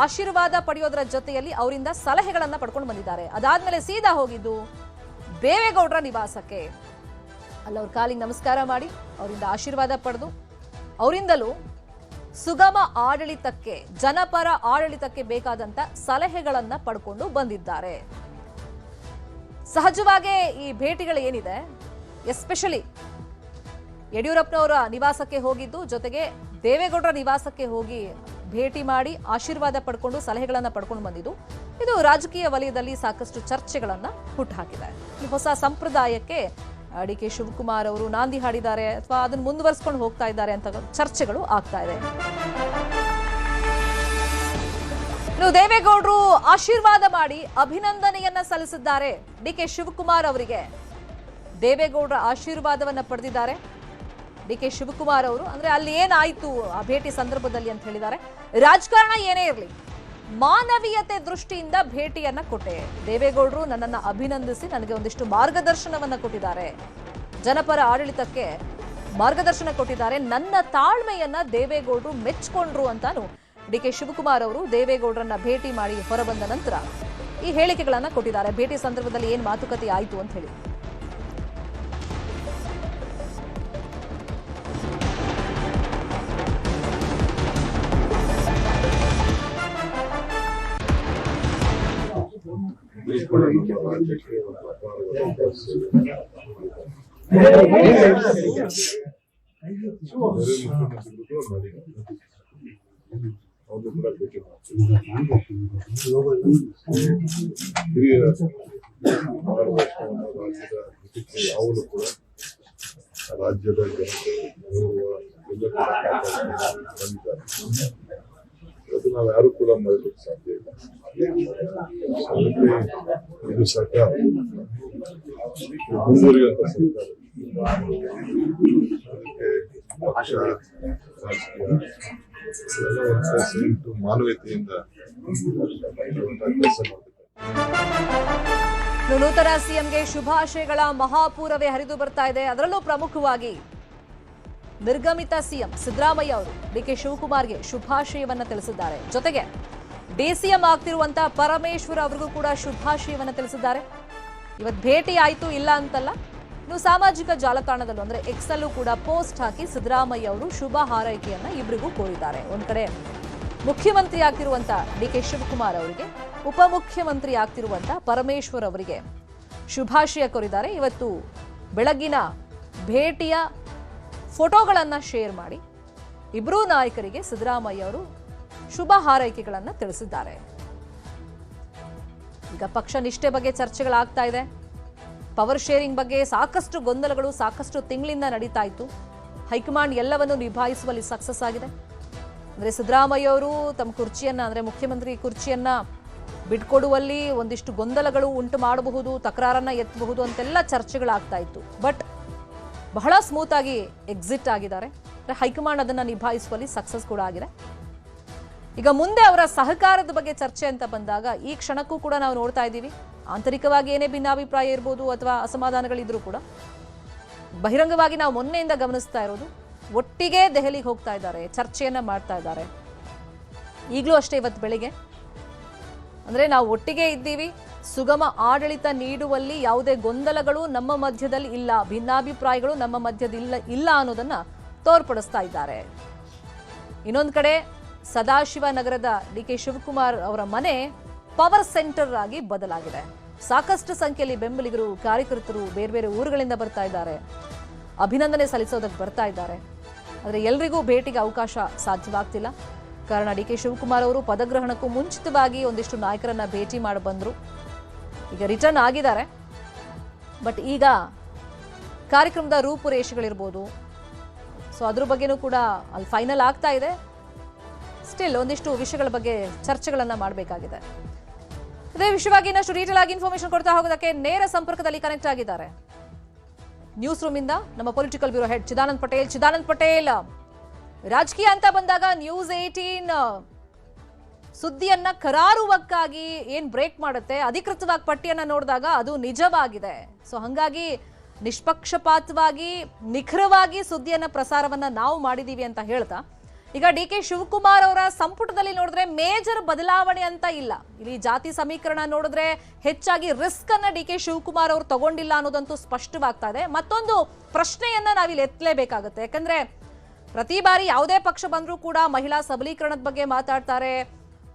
ಆಶೀರ್ವಾದ ಪಡೆಯೋದರ ಜೊತೆಯಲ್ಲಿ ಅವರಿಂದ ಸಲಹೆಗಳನ್ನ ಪಡ್ಕೊಂಡು ಬಂದಿದ್ದಾರೆ. ಅದಾದ್ಮೇಲೆ ಸೀದಾ ಹೋಗಿದ್ದು ದೇವೇಗೌಡರ ನಿವಾಸಕ್ಕೆ, ಅಲ್ಲಿ ಅವ್ರ ಕಾಲಿಗೆ ನಮಸ್ಕಾರ ಮಾಡಿ ಅವರಿಂದ ಆಶೀರ್ವಾದ ಪಡೆದು ಅವರಿಂದಲೂ ಸುಗಮ ಆಡಳಿತಕ್ಕೆ, ಜನಪರ ಆಡಳಿತಕ್ಕೆ ಬೇಕಾದಂತ ಸಲಹೆಗಳನ್ನ ಪಡ್ಕೊಂಡು ಬಂದಿದ್ದಾರೆ. ಸಹಜವಾಗಿ ಈ ಭೇಟಿಗಳು ಏನಿದೆ, ಎಸ್ಪೆಷಲಿ ಯಡಿಯೂರಪ್ಪನವರ ನಿವಾಸಕ್ಕೆ ಹೋಗಿದ್ದು, ಜೊತೆಗೆ ದೇವೇಗೌಡರ ನಿವಾಸಕ್ಕೆ ಹೋಗಿ ಭೇಟಿ ಮಾಡಿ ಆಶೀರ್ವಾದ ಪಡ್ಕೊಂಡು ಸಲಹೆಗಳನ್ನ ಪಡ್ಕೊಂಡು ಬಂದಿದ್ದು, ಇದು ರಾಜಕೀಯ ವಲಯದಲ್ಲಿ ಸಾಕಷ್ಟು ಚರ್ಚೆಗಳನ್ನ ಹುಟ್ಟುಹಾಕಿದೆ. ಈ ಹೊಸ ಸಂಪ್ರದಾಯಕ್ಕೆ ಡಿಕೆ ಶಿವಕುಮಾರ್ ಅವರು ನಾಂದಿ ಹಾಡಿದ್ದಾರೆ ಅಥವಾ ಅದನ್ನು ಮುಂದುವರಿಸಿಕೊಂಡು ಹೋಗ್ತಾ ಇದ್ದಾರೆ ಅಂತ ಚರ್ಚೆಗಳು ಆಗ್ತಾ ಇದೆ. ಇನ್ನು ದೇವೇಗೌಡರು ಆಶೀರ್ವಾದ ಮಾಡಿ ಅಭಿನಂದನೆಯನ್ನ ಸಲ್ಲಿಸಿದ್ದಾರೆ ಡಿಕೆ ಶಿವಕುಮಾರ್ ಅವರಿಗೆ. ದೇವೇಗೌಡರ ಆಶೀರ್ವಾದವನ್ನ ಪಡೆದಿದ್ದಾರೆ ಡಿಕೆ ಶಿವಕುಮಾರ್ ಅವರು. ಅಂದ್ರೆ ಅಲ್ಲಿ ಏನಾಯ್ತು ಆ ಭೇಟಿ ಸಂದರ್ಭದಲ್ಲಿ ಅಂತ ಹೇಳಿದ್ದಾರೆ. ರಾಜಕಾರಣ ಏನೇ ಇರಲಿ, ಮಾನವೀಯತೆ ದೃಷ್ಟಿಯಿಂದ ಭೇಟಿಯನ್ನ ಕೊಟ್ಟೆ. ದೇವೇಗೌಡರು ನನ್ನನ್ನು ಅಭಿನಂದಿಸಿ ನನಗೆ ಒಂದಿಷ್ಟು ಮಾರ್ಗದರ್ಶನವನ್ನ ಕೊಟ್ಟಿದ್ದಾರೆ, ಜನಪರ ಆಡಳಿತಕ್ಕೆ ಮಾರ್ಗದರ್ಶನ ಕೊಟ್ಟಿದ್ದಾರೆ. ನನ್ನ ತಾಳ್ಮೆಯನ್ನ ದೇವೇಗೌಡರು ಮೆಚ್ಚಿಕೊಂಡ್ರು ಅಂತಾನು ಡಿಕೆ ಶಿವಕುಮಾರ್ ಅವರು ದೇವೇಗೌಡರನ್ನ ಭೇಟಿ ಮಾಡಿ ಹೊರಬಂದ ನಂತರ ಈ ಹೇಳಿಕೆಗಳನ್ನ ಕೊಟ್ಟಿದ್ದಾರೆ. ಭೇಟಿ ಸಂದರ್ಭದಲ್ಲಿ ಏನ್ ಮಾತುಕತೆ ಆಯಿತು ಅಂತ ಹೇಳಿ. ಹಿರಿಯ ಅವರು ಕೂಡ ರಾಜ್ಯದ ಜನತೆ ಅದು ನಾವು ಯಾರು ಕೂಡ ಮರೆಯಲಿಕ್ಕೆ ಸಾಧ್ಯ ಇಲ್ಲ. ಇದು ಸರ್ಕಾರ ಮುಂದುವರಿಯುವಂತ ಸರ್ಕಾರ, ಅದಕ್ಕೆ ಪಕ್ಷ ರಾಜಕೀಯ ಎಲ್ಲ ಒಂದು ಸೇರಿಟ್ಟು ಮಾನವೀಯತೆಯಿಂದ ಕೆಲಸ ಮಾಡ್ತಾರೆ. ನೂತನ ಸಿಎಂಗೆ ಶುಭಾಶಯಗಳ ಮಹಾಪೂರವೇ ಹರಿದು ಬರ್ತಾ ಇದೆ. ಅದರಲ್ಲೂ ಪ್ರಮುಖವಾಗಿ ನಿರ್ಗಮಿತ ಸಿಎಂ ಸಿದ್ದರಾಮಯ್ಯ ಅವರು ಡಿಕೆ ಶಿವಕುಮಾರ್ಗೆ ಶುಭಾಶಯವನ್ನ ತಿಳಿಸಿದ್ದಾರೆ. ಜೊತೆಗೆ ಡಿಸಿಎಂ ಆಗ್ತಿರುವಂತಹ ಪರಮೇಶ್ವರ್ ಅವರಿಗೂ ಕೂಡ ಶುಭಾಶಯವನ್ನ ತಿಳಿಸಿದ್ದಾರೆ. ಇವತ್ತು ಭೇಟಿ ಆಯ್ತು ಇಲ್ಲ ಅಂತಲ್ಲ, ಇನ್ನು ಸಾಮಾಜಿಕ ಜಾಲತಾಣದಲ್ಲೂ ಅಂದ್ರೆ ಎಕ್ಸ್ ಅಲ್ಲೂ ಕೂಡ ಪೋಸ್ಟ್ ಹಾಕಿ ಸಿದ್ದರಾಮಯ್ಯ ಅವರು ಶುಭ ಹಾರೈಕೆಯನ್ನ ಇಬ್ಬರಿಗೂ ಕೋರಿದ್ದಾರೆ. ಒಂದ್ ಕಡೆ ಮುಖ್ಯಮಂತ್ರಿ ಆಗ್ತಿರುವಂತ ಡಿಕೆ ಶಿವಕುಮಾರ್ ಅವರಿಗೆ, ಉಪಮುಖ್ಯಮಂತ್ರಿ ಆಗ್ತಿರುವಂತ ಪರಮೇಶ್ವರ್ ಅವರಿಗೆ ಶುಭಾಶಯ ಕೋರಿದ್ದಾರೆ. ಇವತ್ತು ಬೆಳಗಿನ ಭೇಟಿಯ ಫೋಟೋಗಳನ್ನ ಶೇರ್ ಮಾಡಿ ಇಬ್ಬರೂ ನಾಯಕರಿಗೆ ಸಿದ್ದರಾಮಯ್ಯ ಅವರು ಶುಭ ಹಾರೈಕೆಗಳನ್ನ ತಿಳಿಸಿದ್ದಾರೆ. ಈಗ ಪಕ್ಷ ನಿಷ್ಠೆ ಬಗ್ಗೆ ಚರ್ಚೆಗಳಾಗ್ತಾ ಇದೆ. ಪವರ್ ಶೇರಿಂಗ್ ಬಗ್ಗೆ ಸಾಕಷ್ಟು ಗೊಂದಲಗಳು ಸಾಕಷ್ಟು ತಿಂಗಳಿಂದ ನಡೀತಾ ಇತ್ತು. ಹೈಕಮಾಂಡ್ ಎಲ್ಲವನ್ನು ನಿಭಾಯಿಸುವಲ್ಲಿ ಸಕ್ಸಸ್ ಆಗಿದೆ. ಅಂದ್ರೆ ಸಿದ್ದರಾಮಯ್ಯ ಅವರು ತಮ್ಮ ಕುರ್ಚಿಯನ್ನ ಅಂದ್ರೆ ಮುಖ್ಯಮಂತ್ರಿ ಕುರ್ಚಿಯನ್ನ ಬಿಟ್ಕೊಡುವಲ್ಲಿ ಒಂದಿಷ್ಟು ಗೊಂದಲಗಳು ಉಂಟು ಮಾಡಬಹುದು, ತಕರಾರನ್ನ ಎತ್ತಬಹುದು ಅಂತೆಲ್ಲ ಚರ್ಚೆಗಳಾಗ್ತಾ ಇತ್ತು. ಬಟ್ ಬಹಳ ಸ್ಮೂತ್ ಆಗಿ ಎಕ್ಸಿಟ್ ಆಗಿದ್ದಾರೆ. ಹೈಕಮಾಂಡ್ ಅದನ್ನ ನಿಭಾಯಿಸುವಲ್ಲಿ ಸಕ್ಸಸ್ ಕೂಡ ಆಗಿದೆ. ಈಗ ಮುಂದೆ ಅವರ ಸಹಕಾರದ ಬಗ್ಗೆ ಚರ್ಚೆ ಅಂತ ಬಂದಾಗ ಈ ಕ್ಷಣಕ್ಕೂ ಕೂಡ ನಾವು ನೋಡ್ತಾ ಇದ್ದೀವಿ, ಆಂತರಿಕವಾಗಿ ಏನೇ ಭಿನ್ನಾಭಿಪ್ರಾಯ ಇರ್ಬೋದು ಅಥವಾ ಅಸಮಾಧಾನಗಳಿದ್ರೂ ಕೂಡ ಬಹಿರಂಗವಾಗಿ ನಾವು ಮೊನ್ನೆಯಿಂದ ಗಮನಿಸ್ತಾ ಇರೋದು ಒಟ್ಟಿಗೆ ದೆಹಲಿಗೆ ಹೋಗ್ತಾ ಇದ್ದಾರೆ, ಚರ್ಚೆಯನ್ನ ಮಾಡ್ತಾ ಇದ್ದಾರೆ. ಈಗಲೂ ಅಷ್ಟೇ ಇವತ್ತು ಬೆಳಿಗ್ಗೆ ಅಂದ್ರೆ ನಾವು ಒಟ್ಟಿಗೆ ಇದ್ದೀವಿ, ಸುಗಮ ಆಡಳಿತ ನೀಡುವಲ್ಲಿ ಯಾವುದೇ ಗೊಂದಲಗಳು ನಮ್ಮ ಮಧ್ಯದಲ್ಲಿ ಇಲ್ಲ, ಭಿನ್ನಾಭಿಪ್ರಾಯಗಳು ನಮ್ಮ ಮಧ್ಯದಲ್ಲಿ ಇಲ್ಲ ಅನ್ನೋದನ್ನ ತೋರ್ಪಡಿಸ್ತಾ ಇದ್ದಾರೆ. ಇನ್ನೊಂದು ಕಡೆ ಸದಾಶಿವ ನಗರದ ಡಿಕೆ ಶಿವಕುಮಾರ್ ಅವರ ಮನೆ ಪವರ್ ಸೆಂಟರ್ ಆಗಿ ಬದಲಾಗಿದೆ. ಸಾಕಷ್ಟು ಸಂಖ್ಯೆಯಲ್ಲಿ ಬೆಂಬಲಿಗರು, ಕಾರ್ಯಕರ್ತರು ಬೇರೆ ಬೇರೆ ಊರುಗಳಿಂದ ಬರ್ತಾ ಇದ್ದಾರೆ, ಅಭಿನಂದನೆ ಸಲ್ಲಿಸೋದಕ್ಕೆ ಬರ್ತಾ ಇದ್ದಾರೆ. ಆದರೆ ಎಲ್ರಿಗೂ ಭೇಟಿಗೆ ಅವಕಾಶ ಸಾಧ್ಯವಾಗ್ತಿಲ್ಲ. ಕಾರಣ ಡಿಕೆ ಶಿವಕುಮಾರ್ ಅವರು ಪದಗ್ರಹಣಕ್ಕೂ ಮುಂಚಿತವಾಗಿ ಒಂದಿಷ್ಟು ನಾಯಕರನ್ನ ಭೇಟಿ ಮಾಡಿ ಬಂದ್ರು. ಈಗ ರಿಟರ್ನ್ ಆಗಿದ್ದಾರೆ. ಬಟ್ ಈಗ ಕಾರ್ಯಕ್ರಮದ ರೂಪುರೇಷೆಗಳಿರ್ಬೋದು, ಸೊ ಅದ್ರ ಬಗ್ಗೆನೂ ಕೂಡ ಅಲ್ಲಿ ಫೈನಲ್ ಆಗ್ತಾ ಇದೆ. ಸ್ಟಿಲ್ ಒಂದಿಷ್ಟು ವಿಷಯಗಳ ಬಗ್ಗೆ ಚರ್ಚೆಗಳನ್ನ ಮಾಡಬೇಕಾಗಿದೆ. ಇದೇ ವಿಷಯವಾಗಿ ಇನ್ನಷ್ಟು ಡೀಟೇಲ್ ಆಗಿ ಇನ್ಫಾರ್ಮೇಶನ್ ಕೊಡ್ತಾ ಹೋಗೋದಕ್ಕೆ ನೇರ ಸಂಪರ್ಕದಲ್ಲಿ ಕನೆಕ್ಟ್ ಆಗಿದ್ದಾರೆ ನ್ಯೂಸ್ ರೂಮ್ ಇಂದ ನಮ್ಮ political bureau head Chidanand Patel. Chidanand Patel, ರಾಜಕೀಯ ಅಂತ ಬಂದಾಗ ನ್ಯೂಸ್ 18 ಸುದ್ದಿಯನ್ನ ಕರಾರುವಕ್ಕಾಗಿ ಏನ್ ಬ್ರೇಕ್ ಮಾಡುತ್ತೆ, ಅಧಿಕೃತವಾಗಿ ಪಟ್ಟಿಯನ್ನ ನೋಡಿದಾಗ ಅದು ನಿಜವಾಗಿದೆ. ಸೊ ಹಂಗಾಗಿ ನಿಷ್ಪಕ್ಷಪಾತವಾಗಿ ನಿಖರವಾಗಿ ಸುದ್ದಿಯನ್ನ ಪ್ರಸಾರವನ್ನ ನಾವು ಮಾಡಿದೀವಿ ಅಂತ ಹೇಳ್ತಾ, ಈಗ ಡಿ ಕೆ ಶಿವಕುಮಾರ್ ಅವರ ಸಂಪುಟದಲ್ಲಿ ನೋಡಿದ್ರೆ ಮೇಜರ್ ಬದಲಾವಣೆ ಅಂತ ಇಲ್ಲ. ಇಲ್ಲಿ ಜಾತಿ ಸಮೀಕರಣ ನೋಡಿದ್ರೆ ಹೆಚ್ಚಾಗಿ ರಿಸ್ಕ್ ಅನ್ನ ಡಿ ಕೆ ಶಿವಕುಮಾರ್ ಅವರು ತಗೊಂಡಿಲ್ಲ ಅನ್ನೋದಂತೂ ಸ್ಪಷ್ಟವಾಗ್ತಾ ಇದೆ. ಮತ್ತೊಂದು ಪ್ರಶ್ನೆಯನ್ನ ನಾವಿಲ್ಲಿ ಎತ್ತಲೇಬೇಕಾಗುತ್ತೆ. ಯಾಕಂದ್ರೆ ಪ್ರತಿ ಬಾರಿ ಯಾವುದೇ ಪಕ್ಷ ಬಂದ್ರೂ ಕೂಡ ಮಹಿಳಾ ಸಬಲೀಕರಣದ ಬಗ್ಗೆ ಮಾತಾಡ್ತಾರೆ.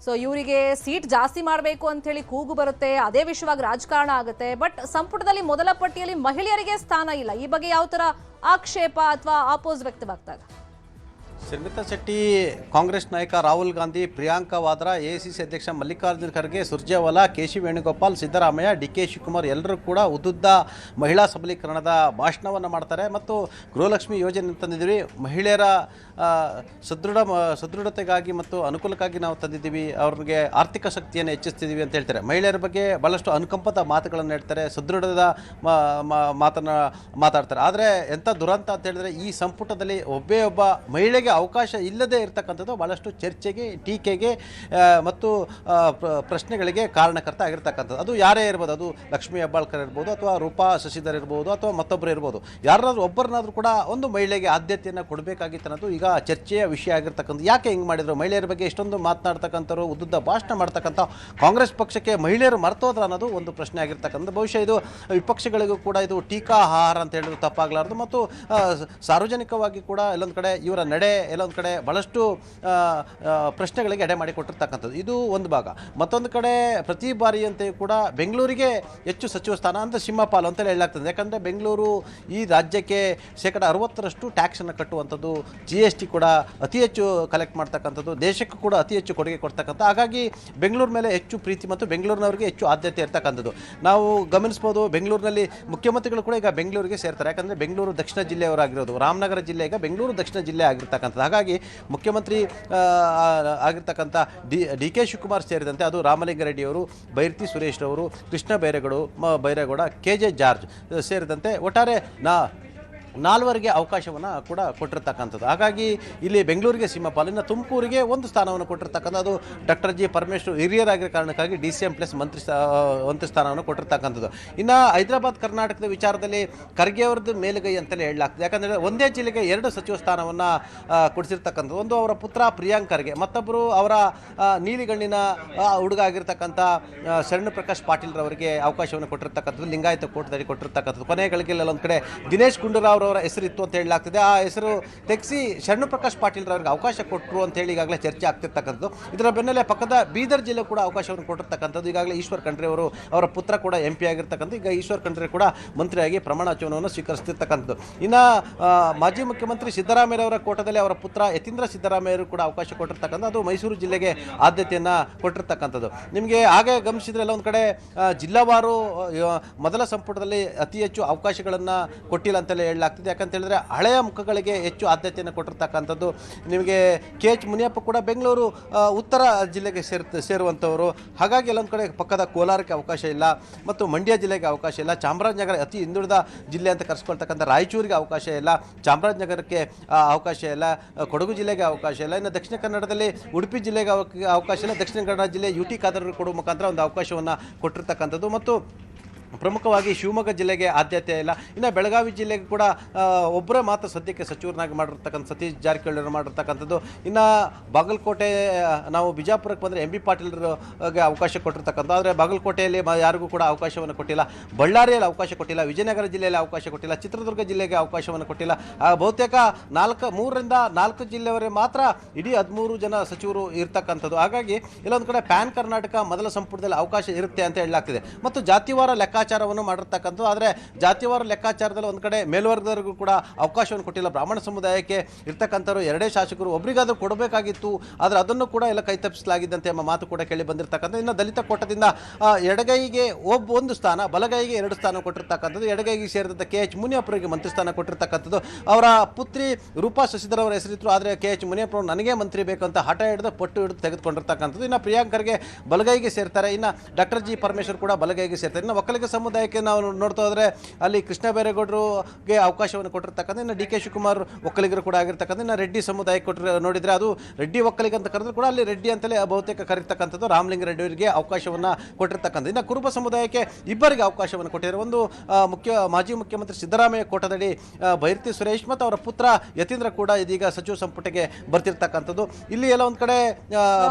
ಸೊ ಇವರಿಗೆ ಸೀಟ್ ಜಾಸ್ತಿ ಮಾಡಬೇಕು ಅಂತ ಹೇಳಿ ಕೂಗು ಬರುತ್ತೆ, ಅದೇ ವಿಷಯವಾಗಿ ರಾಜಕಾರಣ ಆಗುತ್ತೆ. ಬಟ್ ಸಂಪುಟದಲ್ಲಿ ಮೊದಲ ಪಟ್ಟಿಯಲ್ಲಿ ಮಹಿಳೆಯರಿಗೆ ಸ್ಥಾನ ಇಲ್ಲ. ಈ ಬಗ್ಗೆ ಯಾವ ತರ ಆಕ್ಷೇಪ ಅಥವಾ ಆಪೋಸ್ ವ್ಯಕ್ತವಾಗ್ತಾ ಇದೆ? ಶರ್ಮಿತಾ ಶೆಟ್ಟಿ, ಕಾಂಗ್ರೆಸ್ ನಾಯಕ ರಾಹುಲ್ ಗಾಂಧಿ, ಪ್ರಿಯಾಂಕಾ ವಾದ್ರಾ, ಎಐಸಿಸಿ ಅಧ್ಯಕ್ಷ ಮಲ್ಲಿಕಾರ್ಜುನ ಖರ್ಗೆ, ಸುರ್ಜೇವಾಲಾ, ಕೆ.ಸಿ. ವೇಣುಗೋಪಾಲ್, ಸಿದ್ದರಾಮಯ್ಯ, ಡಿ ಕೆ ಶಿವಕುಮಾರ್ ಎಲ್ಲರೂ ಕೂಡ ಉದ್ದುದ್ದ ಮಹಿಳಾ ಸಬಲೀಕರಣದ ಭಾಷಣವನ್ನು ಮಾಡ್ತಾರೆ. ಮತ್ತು ಗೃಹಲಕ್ಷ್ಮಿ ಯೋಜನೆ ತಂದಿದ್ದೀವಿ, ಮಹಿಳೆಯರ ಸದೃಢತೆಗಾಗಿ ಮತ್ತು ಅನುಕೂಲಕ್ಕಾಗಿ ನಾವು ತಂದಿದ್ದೀವಿ, ಅವ್ರಿಗೆ ಆರ್ಥಿಕ ಶಕ್ತಿಯನ್ನು ಹೆಚ್ಚಿಸ್ತಿದ್ದೀವಿ ಅಂತ ಹೇಳ್ತಾರೆ. ಮಹಿಳೆಯರ ಬಗ್ಗೆ ಭಾಳಷ್ಟು ಅನುಕಂಪದ ಮಾತುಗಳನ್ನು ಹೇಳ್ತಾರೆ, ಸದೃಢದ ಮಾತಾಡ್ತಾರೆ. ಆದರೆ ಎಂಥ ದುರಂತ ಅಂತ ಹೇಳಿದ್ರೆ ಈ ಸಂಪುಟದಲ್ಲಿ ಒಬ್ಬ ಮಹಿಳೆಗೆ ಅವಕಾಶ ಇಲ್ಲದೆ ಇರತಕ್ಕಂಥದ್ದು ಭಾಳಷ್ಟು ಚರ್ಚೆಗೆ, ಟೀಕೆಗೆ ಮತ್ತು ಪ್ರಶ್ನೆಗಳಿಗೆ ಕಾರಣಕರ್ತ ಆಗಿರ್ತಕ್ಕಂಥದ್ದು. ಅದು ಯಾರೇ ಇರ್ಬೋದು, ಅದು ಲಕ್ಷ್ಮೀ ಹೆಬ್ಬಾಳ್ಕರ್ ಇರ್ಬೋದು ಅಥವಾ ರೂಪಾ ಶಶಿಧರ್ ಇರ್ಬೋದು ಅಥವಾ ಮತ್ತೊಬ್ಬರು ಇರ್ಬೋದು, ಯಾರಾದ್ರೂ ಒಬ್ಬರನ್ನಾದ್ರೂ ಕೂಡ ಒಂದು ಮಹಿಳೆಗೆ ಆದ್ಯತೆಯನ್ನು ಕೊಡಬೇಕಾಗಿತ್ತು ಅನ್ನೋದು ಈಗ ಚರ್ಚೆಯ ವಿಷಯ ಆಗಿರ್ತಕ್ಕಂಥ. ಯಾಕೆ ಹಿಂಗೆ ಮಾಡಿದ್ರು, ಮಹಿಳೆಯರ ಬಗ್ಗೆ ಇಷ್ಟೊಂದು ಮಾತನಾಡ್ತಕ್ಕಂಥವ್ರು, ಉದ್ದುದ್ದ ಭಾಷಣ ಮಾಡ್ತಕ್ಕಂಥ ಕಾಂಗ್ರೆಸ್ ಪಕ್ಷಕ್ಕೆ ಮಹಿಳೆಯರು ಮರ್ತೋದ್ರ ಅನ್ನೋದು ಒಂದು ಪ್ರಶ್ನೆ ಆಗಿರ್ತಕ್ಕಂಥ. ಬಹುಶಃ ಇದು ವಿಪಕ್ಷಗಳಿಗೂ ಕೂಡ ಇದು ಟೀಕಾಹಾರ ಅಂತ ಹೇಳಿದ್ರು ತಪ್ಪಾಗಲಾರದು. ಮತ್ತು ಸಾರ್ವಜನಿಕವಾಗಿ ಕೂಡ ಎಲ್ಲೊಂದು ಕಡೆ ಇವರ ನಡೆ ಎಲ್ಲೊಂದು ಕಡೆ ಭಾಳಷ್ಟು ಪ್ರಶ್ನೆಗಳಿಗೆ ಎಡೆ ಮಾಡಿಕೊಟ್ಟಿರ್ತಕ್ಕಂಥದ್ದು. ಇದು ಒಂದು ಭಾಗ. ಮತ್ತೊಂದು ಕಡೆ ಪ್ರತಿ ಬಾರಿಯಂತೆಯೂ ಕೂಡ ಬೆಂಗಳೂರಿಗೆ ಹೆಚ್ಚು ಸಚಿವ ಸ್ಥಾನ ಅಂತ ಸಿಂಹಪಾಲು ಅಂತಲೇ ಹೇಳಲಾಗ್ತದೆ. ಯಾಕಂದರೆ ಬೆಂಗಳೂರು ಈ ರಾಜ್ಯಕ್ಕೆ 60% ಟ್ಯಾಕ್ಸನ್ನು ಕಟ್ಟುವಂಥದ್ದು, GST ಕೂಡ ಅತಿ ಹೆಚ್ಚು ಕಲೆಕ್ಟ್ ಮಾಡ್ತಕ್ಕಂಥದ್ದು, ದೇಶಕ್ಕೂ ಕೂಡ ಅತಿ ಹೆಚ್ಚು ಕೊಡುಗೆ ಕೊಡ್ತಕ್ಕಂಥ. ಹಾಗಾಗಿ ಬೆಂಗಳೂರು ಮೇಲೆ ಹೆಚ್ಚು ಪ್ರೀತಿ ಮತ್ತು ಬೆಂಗಳೂರಿನವರಿಗೆ ಹೆಚ್ಚು ಆದ್ಯತೆ ಇರ್ತಕ್ಕಂಥದ್ದು ನಾವು ಗಮನಿಸ್ಬೋದು. ಬೆಂಗಳೂರಿನಲ್ಲಿ ಮುಖ್ಯಮಂತ್ರಿಗಳು ಕೂಡ ಈಗ ಬೆಂಗಳೂರಿಗೆ ಸೇರ್ತಾರೆ. ಯಾಕಂದರೆ ಬೆಂಗಳೂರು ದಕ್ಷಿಣ ಜಿಲ್ಲೆಯವರಾಗಿರೋದು, ರಾಮನಗರ ಜಿಲ್ಲೆ ಈಗ ಬೆಂಗಳೂರು ದಕ್ಷಿಣ ಜಿಲ್ಲೆ ಆಗಿರ್ತಕ್ಕಂಥದ್ದು. ಹಾಗಾಗಿ ಮುಖ್ಯಮಂತ್ರಿ ಆಗಿರ್ತಕ್ಕಂಥ ಡಿ ಕೆ ಶಿವಕುಮಾರ್ ಸೇರಿದಂತೆ ಅದು ರಾಮಲಿಂಗಾರೆಡ್ಡಿಯವರು, ಬೈರತಿ ಸುರೇಶ್ ಅವರು, ಕೃಷ್ಣ ಬೈರೇಗೌಡ, KJ ಜಾರ್ಜ್ ಸೇರಿದಂತೆ ಒಟ್ಟಾರೆ 4ವರಿಗೆ ಅವಕಾಶವನ್ನು ಕೂಡ ಕೊಟ್ಟಿರ್ತಕ್ಕಂಥದ್ದು. ಹಾಗಾಗಿ ಇಲ್ಲಿ ಬೆಂಗಳೂರಿಗೆ ಸಿಂಹಪಾಲು, ಇನ್ನು ತುಮಕೂರಿಗೆ ಒಂದು ಸ್ಥಾನವನ್ನು ಕೊಟ್ಟಿರ್ತಕ್ಕಂಥದ್ದು ಡಾಕ್ಟರ್ ಜಿ ಪರಮೇಶ್ವರ್ ಹಿರಿಯರಾಗಿರೋ ಕಾರಣಕ್ಕಾಗಿ DCM ಪ್ಲಸ್ ಮಂತ್ರಿ ಸ್ಥಾನವನ್ನು ಕೊಟ್ಟಿರ್ತಕ್ಕಂಥದ್ದು. ಇನ್ನು ಹೈದರಾಬಾದ್ ಕರ್ನಾಟಕದ ವಿಚಾರದಲ್ಲಿ ಖರ್ಗೆ ಅವರದ್ದು ಮೇಲುಗೈ ಅಂತಲೇ ಹೇಳಲಾಗ್ತದೆ. ಯಾಕಂದರೆ ಒಂದೇ ಜಿಲ್ಲೆಗೆ 2 ಸಚಿವ ಸ್ಥಾನವನ್ನು ಕೊಡಿಸಿರ್ತಕ್ಕಂಥದ್ದು. ಒಂದು ಅವರ ಪುತ್ರ ಪ್ರಿಯಾಂಕ್ ಖರ್ಗೆ, ಮತ್ತೊಬ್ಬರು ಅವರ ನೀಲಿಗಣ್ಣಿನ ಹುಡುಗ ಆಗಿರ್ತಕ್ಕಂಥ ಶರಣ್ ಪ್ರಕಾಶ್ ಪಾಟೀಲ್ರವರಿಗೆ ಅವಕಾಶವನ್ನು ಕೊಟ್ಟಿರ್ತಕ್ಕಂಥದ್ದು, ಲಿಂಗಾಯತ ಕೋಟದಲ್ಲಿ ಕೊಟ್ಟಿರ್ತಕ್ಕಂಥದ್ದು. ಕೊನೆಗಳಿಗೆಲ್ಲ ಒಂದು ಕಡೆ ದಿನೇಶ್ ಗುಂಡೂರಾವ್ ಅವರ ಹೆಸರು ಇತ್ತು ಅಂತ ಹೇಳಲಾಗ್ತದೆ. ಆ ಹೆಸರು ತೆಗೆಸಿ ಶರಣ್ ಪ್ರಕಾಶ್ ಪಾಟೀಲ್ರವರಿಗೆ ಅವಕಾಶ ಕೊಟ್ಟರು ಅಂತ ಹೇಳಿ ಈಗಾಗಲೇ ಚರ್ಚೆ ಆಗ್ತಿರ್ತಕ್ಕಂಥದ್ದು. ಇದರ ಬೆನ್ನಲ್ಲೇ ಪಕ್ಕದ ಬೀದರ್ ಜಿಲ್ಲೆ ಕೂಡ ಅವಕಾಶವನ್ನು ಕೊಟ್ಟಿರ್ತಕ್ಕಂಥದ್ದು. ಈಗಾಗಲೇ ಈಶ್ವರ್ ಖಂಡ್ರೆ ಅವರು, ಅವರ ಪುತ್ರ ಕೂಡ MP ಆಗಿರ್ತಕ್ಕಂಥ, ಈಗ ಈಶ್ವರ್ ಖಂಡ್ರೆ ಕೂಡ ಮಂತ್ರಿಯಾಗಿ ಪ್ರಮಾಣ ವಚನವನ್ನು ಸ್ವೀಕರಿಸ್ತಿರ್ತಕ್ಕಂಥದ್ದು. ಇನ್ನು ಮಾಜಿ ಮುಖ್ಯಮಂತ್ರಿ ಸಿದ್ದರಾಮಯ್ಯವರ ಕೋಟದಲ್ಲಿ ಅವರ ಪುತ್ರ ಯತೀಂದ್ರ ಸಿದ್ದರಾಮಯ್ಯರು ಕೂಡ ಅವಕಾಶ ಕೊಟ್ಟಿರ್ತಕ್ಕಂಥ, ಅದು ಮೈಸೂರು ಜಿಲ್ಲೆಗೆ ಆದ್ಯತೆಯನ್ನು ಕೊಟ್ಟಿರ್ತಕ್ಕಂಥದ್ದು. ನಿಮಗೆ ಹಾಗೆ ಗಮನಿಸಿದ್ರೆಲ್ಲ ಒಂದು ಕಡೆ ಜಿಲ್ಲಾವಾರು ಮೊದಲ ಸಂಪುಟದಲ್ಲಿ ಅತಿ ಹೆಚ್ಚು ಅವಕಾಶಗಳನ್ನು ಕೊಟ್ಟಿಲ್ಲ ಅಂತಲೇ ಹೇಳಲಾಗ್ತದೆ. ಯಾಕಂತ ಹೇಳಿದ್ರೆ ಹಳೆಯ ಮುಖಗಳಿಗೆ ಹೆಚ್ಚು ಆದ್ಯತೆಯನ್ನು ಕೊಟ್ಟಿರ್ತಕ್ಕಂಥದ್ದು. ನಿಮಗೆ KH ಮುನಿಯಪ್ಪ ಕೂಡ ಬೆಂಗಳೂರು ಉತ್ತರ ಜಿಲ್ಲೆಗೆ ಸೇರುವಂಥವರು. ಹಾಗಾಗಿ ಎಲ್ಲೊಂದು ಕಡೆ ಪಕ್ಕದ ಕೋಲಾರಕ್ಕೆ ಅವಕಾಶ ಇಲ್ಲ, ಮತ್ತು ಮಂಡ್ಯ ಜಿಲ್ಲೆಗೆ ಅವಕಾಶ ಇಲ್ಲ. ಚಾಮರಾಜನಗರ ಅತಿ ಹಿಂದುಳಿದ ಜಿಲ್ಲೆ ಅಂತ ಕರೆಸ್ಕೊಳ್ತಕ್ಕಂಥ ರಾಯಚೂರಿಗೆ ಅವಕಾಶ ಇಲ್ಲ, ಚಾಮರಾಜನಗರಕ್ಕೆ ಅವಕಾಶ ಇಲ್ಲ, ಕೊಡಗು ಜಿಲ್ಲೆಗೆ ಅವಕಾಶ ಇಲ್ಲ. ಇನ್ನು ದಕ್ಷಿಣ ಕನ್ನಡದಲ್ಲಿ ಉಡುಪಿ ಜಿಲ್ಲೆಗೆ ಅವಕಾಶ ಇಲ್ಲ. ದಕ್ಷಿಣ ಕನ್ನಡ ಜಿಲ್ಲೆ UT ಖಾದರ್ ಕೊಡುವ ಮುಖಾಂತರ ಒಂದು ಅವಕಾಶವನ್ನು ಕೊಟ್ಟಿರ್ತಕ್ಕಂಥದ್ದು. ಮತ್ತು ಪ್ರಮುಖವಾಗಿ ಶಿವಮೊಗ್ಗ ಜಿಲ್ಲೆಗೆ ಆದ್ಯತೆ ಇಲ್ಲ. ಇನ್ನು ಬೆಳಗಾವಿ ಜಿಲ್ಲೆಗೆ ಕೂಡ ಒಬ್ಬರೇ ಮಾತ್ರ ಸದ್ಯಕ್ಕೆ ಸಚಿವರನ್ನಾಗಿ ಮಾಡಿರ್ತಕ್ಕಂಥ ಸತೀಶ್ ಜಾರಕಿಹೊಳಿ ಮಾಡಿರ್ತಕ್ಕಂಥದ್ದು. ಇನ್ನು ಬಾಗಲಕೋಟೆ, ನಾವು ಬಿಜಾಪುರಕ್ಕೆ ಬಂದರೆ MB ಪಾಟೀಲ್ಗೆ ಅವಕಾಶ ಕೊಟ್ಟಿರ್ತಕ್ಕಂಥ, ಆದರೆ ಬಾಗಲಕೋಟೆಯಲ್ಲಿ ಯಾರಿಗೂ ಕೂಡ ಅವಕಾಶವನ್ನು ಕೊಟ್ಟಿಲ್ಲ. ಬಳ್ಳಾರಿಯಲ್ಲಿ ಅವಕಾಶ ಕೊಟ್ಟಿಲ್ಲ, ವಿಜಯನಗರ ಜಿಲ್ಲೆಯಲ್ಲಿ ಅವಕಾಶ ಕೊಟ್ಟಿಲ್ಲ, ಚಿತ್ರದುರ್ಗ ಜಿಲ್ಲೆಗೆ ಅವಕಾಶವನ್ನು ಕೊಟ್ಟಿಲ್ಲ. ಬಹುತೇಕ 3 ರಿಂದ 4 ಜಿಲ್ಲೆಯವರೆಗೆ ಮಾತ್ರ ಇಡೀ 13 ಜನ ಸಚಿವರು ಇರ್ತಕ್ಕಂಥದ್ದು. ಹಾಗಾಗಿ ಇಲ್ಲೊಂದು ಕಡೆ ಪ್ಯಾನ್ ಕರ್ನಾಟಕ ಮೊದಲ ಸಂಪುಟದಲ್ಲಿ ಅವಕಾಶ ಇರುತ್ತೆ ಅಂತ ಹೇಳಲಾಗ್ತಿದೆ. ಮತ್ತು ಜಾತಿವಾರ ಲೆಕ್ಕಾಚಾರವನ್ನು ಮಾಡಿರ್ತಕ್ಕಂಥದ್ದು. ಆದರೆ ಜಾತಿವಾರ ಲೆಕ್ಕಾಚಾರದಲ್ಲಿ ಒಂದು ಕಡೆ ಮೇಲ್ವರ್ಗದವರಿಗೂ ಕೂಡ ಅವಕಾಶವನ್ನು ಕೊಟ್ಟಿಲ್ಲ. ಬ್ರಾಹ್ಮಣ ಸಮುದಾಯಕ್ಕೆ ಇರ್ತಕ್ಕಂಥವ್ರು 2 ಶಾಸಕರು, ಒಬ್ಬರಿಗಾದರೂ ಕೊಡಬೇಕಾಗಿತ್ತು, ಆದರೆ ಅದನ್ನು ಕೂಡ ಎಲ್ಲ ಕೈತಪ್ಪಿಸಲಾಗಿದ್ದಂತೆ ಎಂಬ ಮಾತು ಕೂಡ ಕೇಳಿ ಬಂದಿರತಕ್ಕಂಥ. ಇನ್ನು ದಲಿತ ಕೋಟದಿಂದ ಎಡಗೈಗೆ ಒಂದು ಸ್ಥಾನ, ಬಲಗೈಗೆ 2 ಸ್ಥಾನ ಕೊಟ್ಟಿರ್ತಕ್ಕಂಥದ್ದು. ಎಡಗೈಗೆ ಸೇರಿದಂಥ KH ಮುನಿಯಪ್ಪರಿಗೆ ಮಂತ್ರಿ ಸ್ಥಾನ ಕೊಟ್ಟಿರ್ತಕ್ಕಂಥದ್ದು. ಅವರ ಪುತ್ರಿ ರೂಪಾ ಶಶಿಧರ್ ಅವರ ಹೆಸರಿತ್ತು, ಆದರೆ KH ಮುನಿಯಪ್ಪರು ನನಗೆ ಮಂತ್ರಿ ಬೇಕು ಅಂತ ಹಠ ಹಿಡಿದು ಪಟ್ಟು ಹಿಡಿದು ತೆಗೆದುಕೊಂಡಿರ್ತಕ್ಕಂಥದ್ದು. ಇನ್ನು ಪ್ರಿಯಾಂಕ್ ಖರ್ಗೆ ಬಲಗೈಗೆ ಸೇರ್ತಾರೆ, ಇನ್ನು ಡಾಕ್ಟರ್ ಜಿ ಪರಮೇಶ್ವರ್ ಕೂಡ ಬಲಗೈಗೆ ಸೇರ್ತಾರೆ. ಇನ್ನು ಒಕ್ಕಲಿಗ ಸಮುದಾಯಕ್ಕೆ ನಾವು ನೋಡ್ತಾ ಹೋದರೆ ಅಲ್ಲಿ ಕೃಷ್ಣ ಬೈರೇಗೌಡರಿಗೆ ಅವಕಾಶವನ್ನು ಕೊಟ್ಟಿರ್ತಕ್ಕಂಥ, ಇನ್ನು DK ಶಿವಕುಮಾರ್ ಒಕ್ಕಲಿಗರು ಕೂಡ ಆಗಿರ್ತಕ್ಕಂಥ. ಇನ್ನು ರೆಡ್ಡಿ ಸಮುದಾಯಕ್ಕೆ ನೋಡಿದರೆ ಅದು ರೆಡ್ಡಿ ಒಕ್ಕಲಿಗ ಅಂತ ಕರೆದ್ರು ಕೂಡ ಅಲ್ಲಿ ರೆಡ್ಡಿ ಅಂತಲೇ ಬಹುತೇಕ ಕರೀತಕ್ಕಂಥದ್ದು. ರಾಮಲಿಂಗ ರೆಡ್ಡಿ ಅವರಿಗೆ ಅವಕಾಶವನ್ನು ಕೊಟ್ಟಿರ್ತಕ್ಕಂಥ. ಇನ್ನು ಕುರುಬ ಸಮುದಾಯಕ್ಕೆ ಇಬ್ಬರಿಗೆ ಅವಕಾಶವನ್ನು ಕೊಟ್ಟಿದ್ದಾರೆ. ಒಂದು ಮಾಜಿ ಮುಖ್ಯಮಂತ್ರಿ ಸಿದ್ದರಾಮಯ್ಯ ಕೋಟದಡಿ ಬೈರತಿ ಸುರೇಶ್ ಮತ್ತು ಅವರ ಪುತ್ರ ಯತೀಂದ್ರ ಕೂಡ ಇದೀಗ ಸಚಿವ ಸಂಪುಟಕ್ಕೆ ಬರ್ತಿರ್ತಕ್ಕಂಥದ್ದು. ಇಲ್ಲಿ ಎಲ್ಲ ಒಂದು ಕಡೆ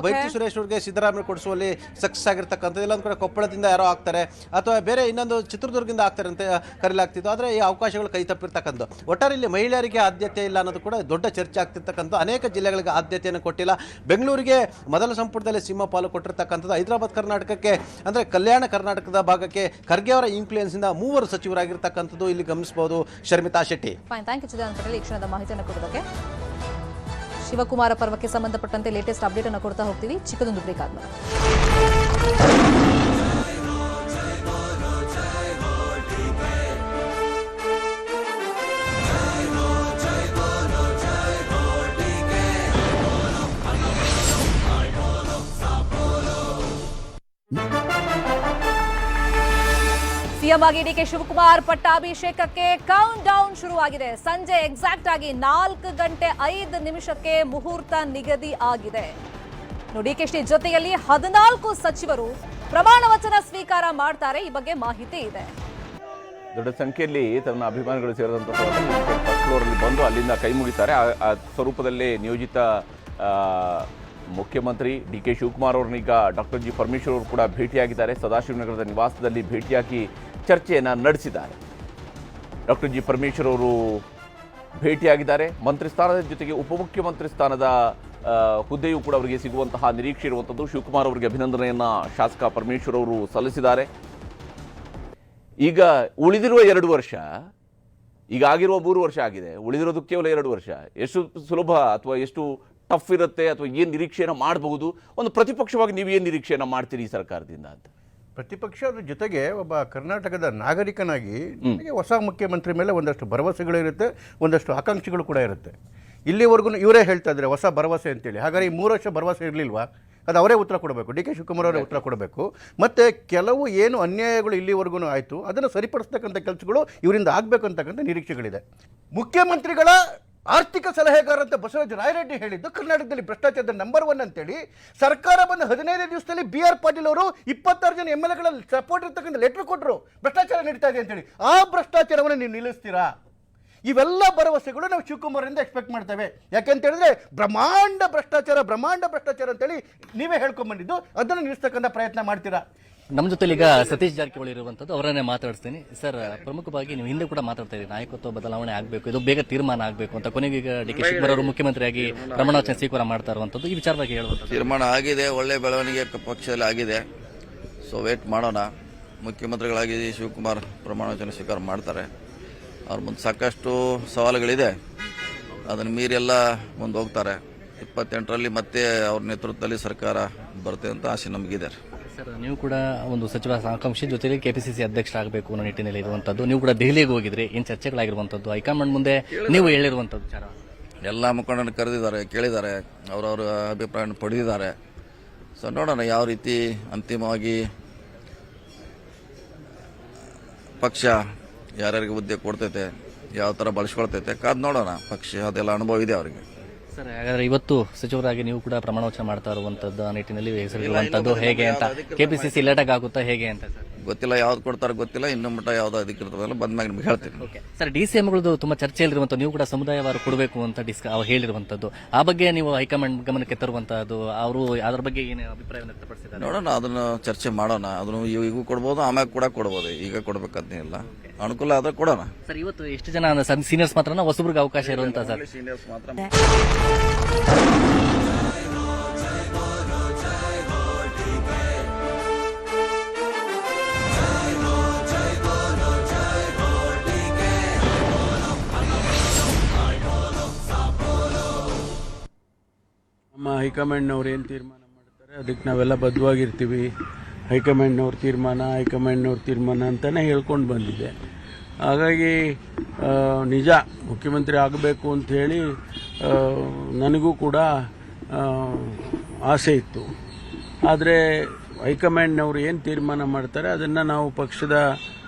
ಬೈರತಿ ಸುರೇಶ್ ಅವರಿಗೆ ಸಿದ್ದರಾಮಯ್ಯ ಕೊಡಿಸುವಲ್ಲಿ ಸಕ್ಸಸ್ ಆಗಿರ್ತಕ್ಕಂಥದ್ದು. ಇಲ್ಲ ಒಂದು ಕಡೆ ಕೊಪ್ಪಳದಿಂದ ಯಾರೋ ಆಗ್ತಾರೆ, ಅಥವಾ ಬೇರೆ ಇನ್ನೊಂದು ಚಿತ್ರದುರ್ಗದಿಂದ ಆಗ್ತಾರೆ ಅಂತ ಕರೆಯಲಾಗ್ತಿತ್ತು. ಆದರೆ ಈ ಅವಕಾಶಗಳು ಕೈ ತಪ್ಪಿರ್ತಕ್ಕಂಥ. ಒಟ್ಟಾರೆ ಇಲ್ಲಿ ಮಹಿಳೆಯರಿಗೆ ಆದ್ಯತೆ ಇಲ್ಲ ಅನ್ನೋದು ಕೂಡ ದೊಡ್ಡ ಚರ್ಚೆ ಆಗ್ತಿರ್ತಕ್ಕಂಥ. ಅನೇಕ ಜಿಲ್ಲೆಗಳಿಗೆ ಆದ್ಯತೆಯನ್ನು ಕೊಟ್ಟಿಲ್ಲ. ಬೆಂಗಳೂರಿಗೆ ಮೊದಲ ಸಂಪುಟದಲ್ಲಿ ಸಿಂಹಪಾಲು ಕೊಟ್ಟಿರ್ತಕ್ಕಂಥದ್ದು. ಹೈದರಾಬಾದ್ ಕರ್ನಾಟಕಕ್ಕೆ ಅಂದರೆ ಕಲ್ಯಾಣ ಕರ್ನಾಟಕದ ಭಾಗಕ್ಕೆ ಖರ್ಗೆ ಅವರ ಇನ್ಫ್ಲೂಯೆನ್ಸ್ ಇಂದ 3 ಸಚಿವರಾಗಿರ್ತಕ್ಕಂಥದ್ದು ಇಲ್ಲಿ ಗಮನಿಸಬಹುದು. ಶರ್ಮಿತಾ ಶೆಟ್ಟಿ. ಥ್ಯಾಂಕ್ ಯು ಚಿದಾನಂದ ಪಟೇಲ್ ಈ ಕ್ಷಣದ ಮಾಹಿತಿಯನ್ನು ಕೊಡೋದಕ್ಕೆ. ಶಿವಕುಮಾರ ಪರ್ವಕ್ಕೆ ಸಂಬಂಧಪಟ್ಟಂತೆ ಲೇಟೆಸ್ಟ್ ಅಪ್ಡೇಟ್ ಅನ್ನು ಕೊಡ್ತಾ ಹೋಗ್ತೀವಿ. ಚಿಕ್ಕದೊಂದು ಬ್ರೇಕ್ ಆದ್ಮೇಲೆ ಸಿಎಂ ಆಗಿ DK ಶಿವಕುಮಾರ್ ಪಟ್ಟಾಭಿಷೇಕಕ್ಕೆ ಕೌಂಟ್ ಡೌನ್ ಶುರುವಾಗಿದೆ. ಸಂಜೆ ಎಕ್ಸಾಕ್ಟ್ ಆಗಿ 4:05 ಮುಹೂರ್ತ ನಿಗದಿ ಆಗಿದೆ. DK ಜೊತೆಯಲ್ಲಿ 14 ಸಚಿವರು ಪ್ರಮಾಣ ವಚನ ಸ್ವೀಕಾರ ಮಾಡ್ತಾರೆ. ಈ ಬಗ್ಗೆ ಮಾಹಿತಿ ಇದೆ. ದೊಡ್ಡ ಸಂಖ್ಯೆಯಲ್ಲಿ ತನ್ನ ಅಭಿಮಾನಿಗಳು ಸೇರಿದಂಥ ಫಸ್ಟ್ ಫ್ಲೋರಲ್ಲಿ ಬಂದು ಅಲ್ಲಿಂದ ಕೈ ಮುಗಿತಾರೆ. ಆ ಸ್ವರೂಪದಲ್ಲೇ ನಿಯೋಜಿತ ಮುಖ್ಯಮಂತ್ರಿ DK ಶಿವಕುಮಾರ್ ಅವ್ರನ್ನೀಗ ಡಾಕ್ಟರ್ ಜಿ ಪರಮೇಶ್ವರ್ ಅವರು ಕೂಡ ಭೇಟಿಯಾಗಿದ್ದಾರೆ. ಸದಾಶಿವನಗರದ ನಿವಾಸದಲ್ಲಿ ಭೇಟಿಯಾಗಿ ಚರ್ಚೆಯನ್ನು ನಡೆಸಿದ್ದಾರೆ. ಡಾಕ್ಟರ್ ಜಿ ಪರಮೇಶ್ವರ್ ಅವರು ಭೇಟಿಯಾಗಿದ್ದಾರೆ. ಮಂತ್ರಿ ಸ್ಥಾನದ ಜೊತೆಗೆ ಉಪಮುಖ್ಯಮಂತ್ರಿ ಸ್ಥಾನದ ಹುದ್ದೆಯೂ ಕೂಡ ಅವರಿಗೆ ಸಿಗುವಂತಹ ನಿರೀಕ್ಷೆ ಇರುವಂಥದ್ದು. ಶಿವಕುಮಾರ್ ಅವರಿಗೆ ಅಭಿನಂದನೆಯನ್ನು ಶಾಸಕ ಪರಮೇಶ್ವರ್ ಅವರು ಸಲ್ಲಿಸಿದ್ದಾರೆ. ಈಗ ಉಳಿದಿರುವ 2 ವರ್ಷ, ಈಗ ಆಗಿರುವ 3 ವರ್ಷ ಆಗಿದೆ, ಉಳಿದಿರೋದು ಕೇವಲ 2 ವರ್ಷ. ಎಷ್ಟು ಸುಲಭ ಅಥವಾ ಎಷ್ಟು ಟಫ್ ಇರುತ್ತೆ ಅಥವಾ ಏನು ನಿರೀಕ್ಷೆಯನ್ನು ಮಾಡಬಹುದು? ಒಂದು ಪ್ರತಿಪಕ್ಷವಾಗಿ ನೀವು ಏನು ನಿರೀಕ್ಷೆಯನ್ನು ಮಾಡ್ತೀರಿ ಈ ಸರ್ಕಾರದಿಂದ ಅಂತ? ಪ್ರತಿಪಕ್ಷದ ಜೊತೆಗೆ ಒಬ್ಬ ಕರ್ನಾಟಕದ ನಾಗರಿಕನಾಗಿ ನನಗೆ ಹೊಸ ಮುಖ್ಯಮಂತ್ರಿ ಮೇಲೆ ಒಂದಷ್ಟು ಭರವಸೆಗಳಿರುತ್ತೆ, ಒಂದಷ್ಟು ಆಕಾಂಕ್ಷೆಗಳು ಕೂಡ ಇರುತ್ತೆ. ಇಲ್ಲಿವರೆಗೂ ಇವರೇ ಹೇಳ್ತಾ ಇದ್ದಾರೆ ಹೊಸ ಭರವಸೆ ಅಂತೇಳಿ. ಹಾಗಾದ್ರೆ ಈ 3 ವರ್ಷ ಭರವಸೆ ಇರಲಿಲ್ವಾ? ಅದು ಅವರೇ ಉತ್ತರ ಕೊಡಬೇಕು, DK ಶಿವಕುಮಾರ್ ಅವರೇ ಉತ್ತರ ಕೊಡಬೇಕು. ಮತ್ತು ಕೆಲವು ಏನು ಅನ್ಯಾಯಗಳು ಇಲ್ಲಿವರೆಗೂ ಆಯಿತು ಅದನ್ನು ಸರಿಪಡಿಸ್ತಕ್ಕಂಥ ಕೆಲಸಗಳು ಇವರಿಂದ ಆಗಬೇಕು ಅಂತಕ್ಕಂಥ ನಿರೀಕ್ಷೆಗಳಿದೆ. ಮುಖ್ಯಮಂತ್ರಿಗಳ ಆರ್ಥಿಕ ಸಲಹೆಗಾರ ಅಂತ ಬಸವರಾಜ ರಾಯರೆಡ್ಡಿ ಹೇಳಿದ್ದು ಕರ್ನಾಟಕದಲ್ಲಿ ಭ್ರಷ್ಟಾಚಾರದ ನಂಬರ್ 1 ಅಂತೇಳಿ. ಸರ್ಕಾರ ಬಂದು 15 ದಿವಸದಲ್ಲಿ BR ಪಾಟೀಲ್ ಅವರು 26 ಜನ MLAಗಳ ಸಪೋರ್ಟ್ ಇರ್ತಕ್ಕಂಥ ಲೆಟರ್ ಕೊಟ್ಟರು, ಭ್ರಷ್ಟಾಚಾರ ನಡೀತಾ ಇದೆ ಅಂತೇಳಿ. ಆ ಭ್ರಷ್ಟಾಚಾರವನ್ನು ನೀವು ನಿಲ್ಲಿಸ್ತೀರಾ? ಇವೆಲ್ಲ ಭರವಸೆಗಳು ನಾವು ಶಿವಕುಮಾರಿಂದ ಎಕ್ಸ್ಪೆಕ್ಟ್ ಮಾಡ್ತೇವೆ. ಯಾಕೆಂತ ಹೇಳಿದ್ರೆ ಬ್ರಹ್ಮಾಂಡ ಭ್ರಷ್ಟಾಚಾರ ಅಂತೇಳಿ ನೀವೇ ಹೇಳ್ಕೊಂಡ್ಬಂದಿದ್ದು, ಅದನ್ನು ನಿಲ್ಲಿಸ್ತಕ್ಕಂಥ ಪ್ರಯತ್ನ ಮಾಡ್ತೀರಾ? ನಮ್ಮ ಜೊತೆ ಈಗ ಸತೀಶ್ ಜಾರಕಿಹೊಳಿ ಇರುವಂತದ್ದು, ಅವರನ್ನೇ ಮಾತಾಡಿಸ್ತೀನಿ. ಸರ್, ಪ್ರಮುಖವಾಗಿ ನೀವು ಹಿಂದೆ ಕೂಡ ಮಾತಾಡ್ತಾ ಇದ್ದೀರಿ, ನಾಯಕತ್ವ ಬದಲಾವಣೆ ಆಗಬೇಕು, ಇದು ಬೇಗ ತೀರ್ಮಾನ ಆಗಬೇಕು ಅಂತ. ಕೊನೆಗೆ ಈಗ ಡಿ.ಕೆ. ಶಿವಕುಮಾರ್ ಅವರು ಮುಖ್ಯಮಂತ್ರಿಯಾಗಿ ಪ್ರಮಾಣವಚನ ಸ್ವೀಕಾರ ಮಾಡ್ತಾ ಇರುವಂತದ್ದು, ಈ ವಿಚಾರವಾಗಿ ಹೇಳುವಂಥದ್ದು. ತೀರ್ಮಾನ ಆಗಿದೆ, ಒಳ್ಳೆ ಬೆಳವಣಿಗೆ ಪಕ್ಷದಲ್ಲಿ ಆಗಿದೆ. ಸೊ ವೇಟ್ ಮಾಡೋಣ. ಮುಖ್ಯಮಂತ್ರಿಗಳಾಗಿ ಶಿವಕುಮಾರ್ ಪ್ರಮಾಣವಚನ ಸ್ವೀಕಾರ ಮಾಡ್ತಾರೆ. ಅವ್ರ ಮುಂದೆ ಸಾಕಷ್ಟು ಸವಾಲುಗಳಿದೆ, ಅದನ್ನು ಮೀರೆಲ್ಲ ಮುಂದೆ ಹೋಗ್ತಾರೆ. 28ರಲ್ಲಿ ಮತ್ತೆ ಅವ್ರ ನೇತೃತ್ವದಲ್ಲಿ ಸರ್ಕಾರ ಬರುತ್ತೆ ಅಂತ ಆಸೆ ನಮಗಿದೆ. ಸರ್, ನೀವು ಕೂಡ ಒಂದು ಸಚಿವ ಆಕಾಂಕ್ಷಿ, ಜೊತೆಗೆ KPCC ಅಧ್ಯಕ್ಷರಾಗಬೇಕು ಅನ್ನೋ ನಿಟ್ಟಿನಲ್ಲಿ ಇರುವಂತದ್ದು. ನೀವು ಕೂಡ ದೆಹಲಿಗೆ ಹೋಗಿದ್ರಿ, ಏನು ಚರ್ಚೆಗಳಾಗಿರುವಂತದ್ದು, ಹೈಕಮಾಂಡ್ ಮುಂದೆ ನೀವು ಹೇಳಿರುವಂತದ್ದು ವಿಚಾರ? ಎಲ್ಲ ಮುಖಂಡರನ್ನು ಕರೆದಿದ್ದಾರೆ, ಕೇಳಿದ್ದಾರೆ, ಅವರವರ ಅಭಿಪ್ರಾಯ ಪಡೆದಿದ್ದಾರೆ. ಸೊ ನೋಡೋಣ ಯಾವ ರೀತಿ ಅಂತಿಮವಾಗಿ ಪಕ್ಷ ಯಾರ್ಯಾರಿಗೆ ಹುದ್ದೆ ಕೊಡ್ತೈತೆ, ಯಾವ ಥರ ಬಳಸ್ಕೊಳ್ತೈತೆ ಕಾದ್ ನೋಡೋಣ. ಪಕ್ಷ ಅದೆಲ್ಲ ಅನುಭವ ಇದೆ ಅವರಿಗೆ. ಸರ್, ಹಾಗಾದ್ರೆ ಇವತ್ತು ಸಚಿವರಾಗಿ ನೀವು ಕೂಡ ಪ್ರಮಾಣವಚನ ಮಾಡ್ತಾ ಇರುವಂತದ್ದು ನಿಟ್ಟಿನಲ್ಲಿ ಹೆಸರಿರುವಂತದ್ದು ಹೇಗೆ ಅಂತ, KPCC ಲೇಟಾಗಿ ಆಗುತ್ತಾ ಹೇಗೆ ಅಂತ? ಸರ್ ಗೊತ್ತಿಲ್ಲ, ಯಾವ್ದು ಕೊಡ್ತಾರೋ ಗೊತ್ತಿಲ್ಲ. ಇನ್ನು ಮಟ್ಟ ಯಾವ್ದು ಅಧಿಕೃತವಲ್ಲ, ಬಂದ್ಮ್ಯಾಗ ನಿಮ್ಗೆ ಹೇಳ್ತೀನಿ. ಸರ್, DCMಗಳದ್ದು ತುಂಬಾ ಚರ್ಚೆಯಲ್ಲಿರುವಂತ, ನೀವು ಕೂಡ ಸಮುದಾಯವಾರು ಕೊಡಬೇಕು ಅಂತ ಅವ್ರು ಹೇಳಿರುವಂತದ್ದು, ಆ ಬಗ್ಗೆ ನೀವು ಹೈಕಮಾಂಡ್ ಗಮನಕ್ಕೆ ತರುವಂತದ್ದು, ಅವರು ಅದರ ಬಗ್ಗೆ ಏನು ಅಭಿಪ್ರಾಯವನ್ನು ವ್ಯಕ್ತಪಡಿಸಿದ್ದಾರೆ? ನೋಡೋಣ, ಅದನ್ನು ಚರ್ಚೆ ಮಾಡೋಣ. ಅದನ್ನು ಈಗೂ ಕೊಡ್ಬೋದು, ಆಮ್ಯಾಗ ಕೂಡ ಕೊಡ್ಬೋದು. ಈಗ ಕೊಡ್ಬೇಕಂತೇನಿಲ್ಲ, ಅನುಕೂಲ ಆದ್ರೆ ಕೊಡೋಣ. ಸರ್, ಇವತ್ತು ಎಷ್ಟು ಜನ ಸೀನಿಯರ್ಸ್ ಮಾತ್ರ, ಹೊಸಬ್ರಿಗೆ ಅವಕಾಶ ಇರುವಂತ? ಸರ್, ಸೀನಿಯರ್ಸ್ ಮಾತ್ರ. ನಮ್ಮ ಹೈಕಮಾಂಡ್ನವ್ರು ಏನು ತೀರ್ಮಾನ ಮಾಡ್ತಾರೆ ಅದಕ್ಕೆ ನಾವೆಲ್ಲ ಬದ್ಧವಾಗಿರ್ತೀವಿ. ಹೈಕಮಾಂಡ್ನವ್ರ ತೀರ್ಮಾನ ಅಂತಲೇ ಹೇಳ್ಕೊಂಡು ಬಂದಿದೆ. ಹಾಗಾಗಿ ನಿಜ ಮುಖ್ಯಮಂತ್ರಿ ಆಗಬೇಕು ಅಂಥೇಳಿ ನನಗೂ ಕೂಡ ಆಸೆ ಇತ್ತು. ಆದರೆ ಹೈಕಮಾಂಡ್ನವರು ಏನು ತೀರ್ಮಾನ ಮಾಡ್ತಾರೆ ಅದನ್ನು ನಾವು ಪಕ್ಷದ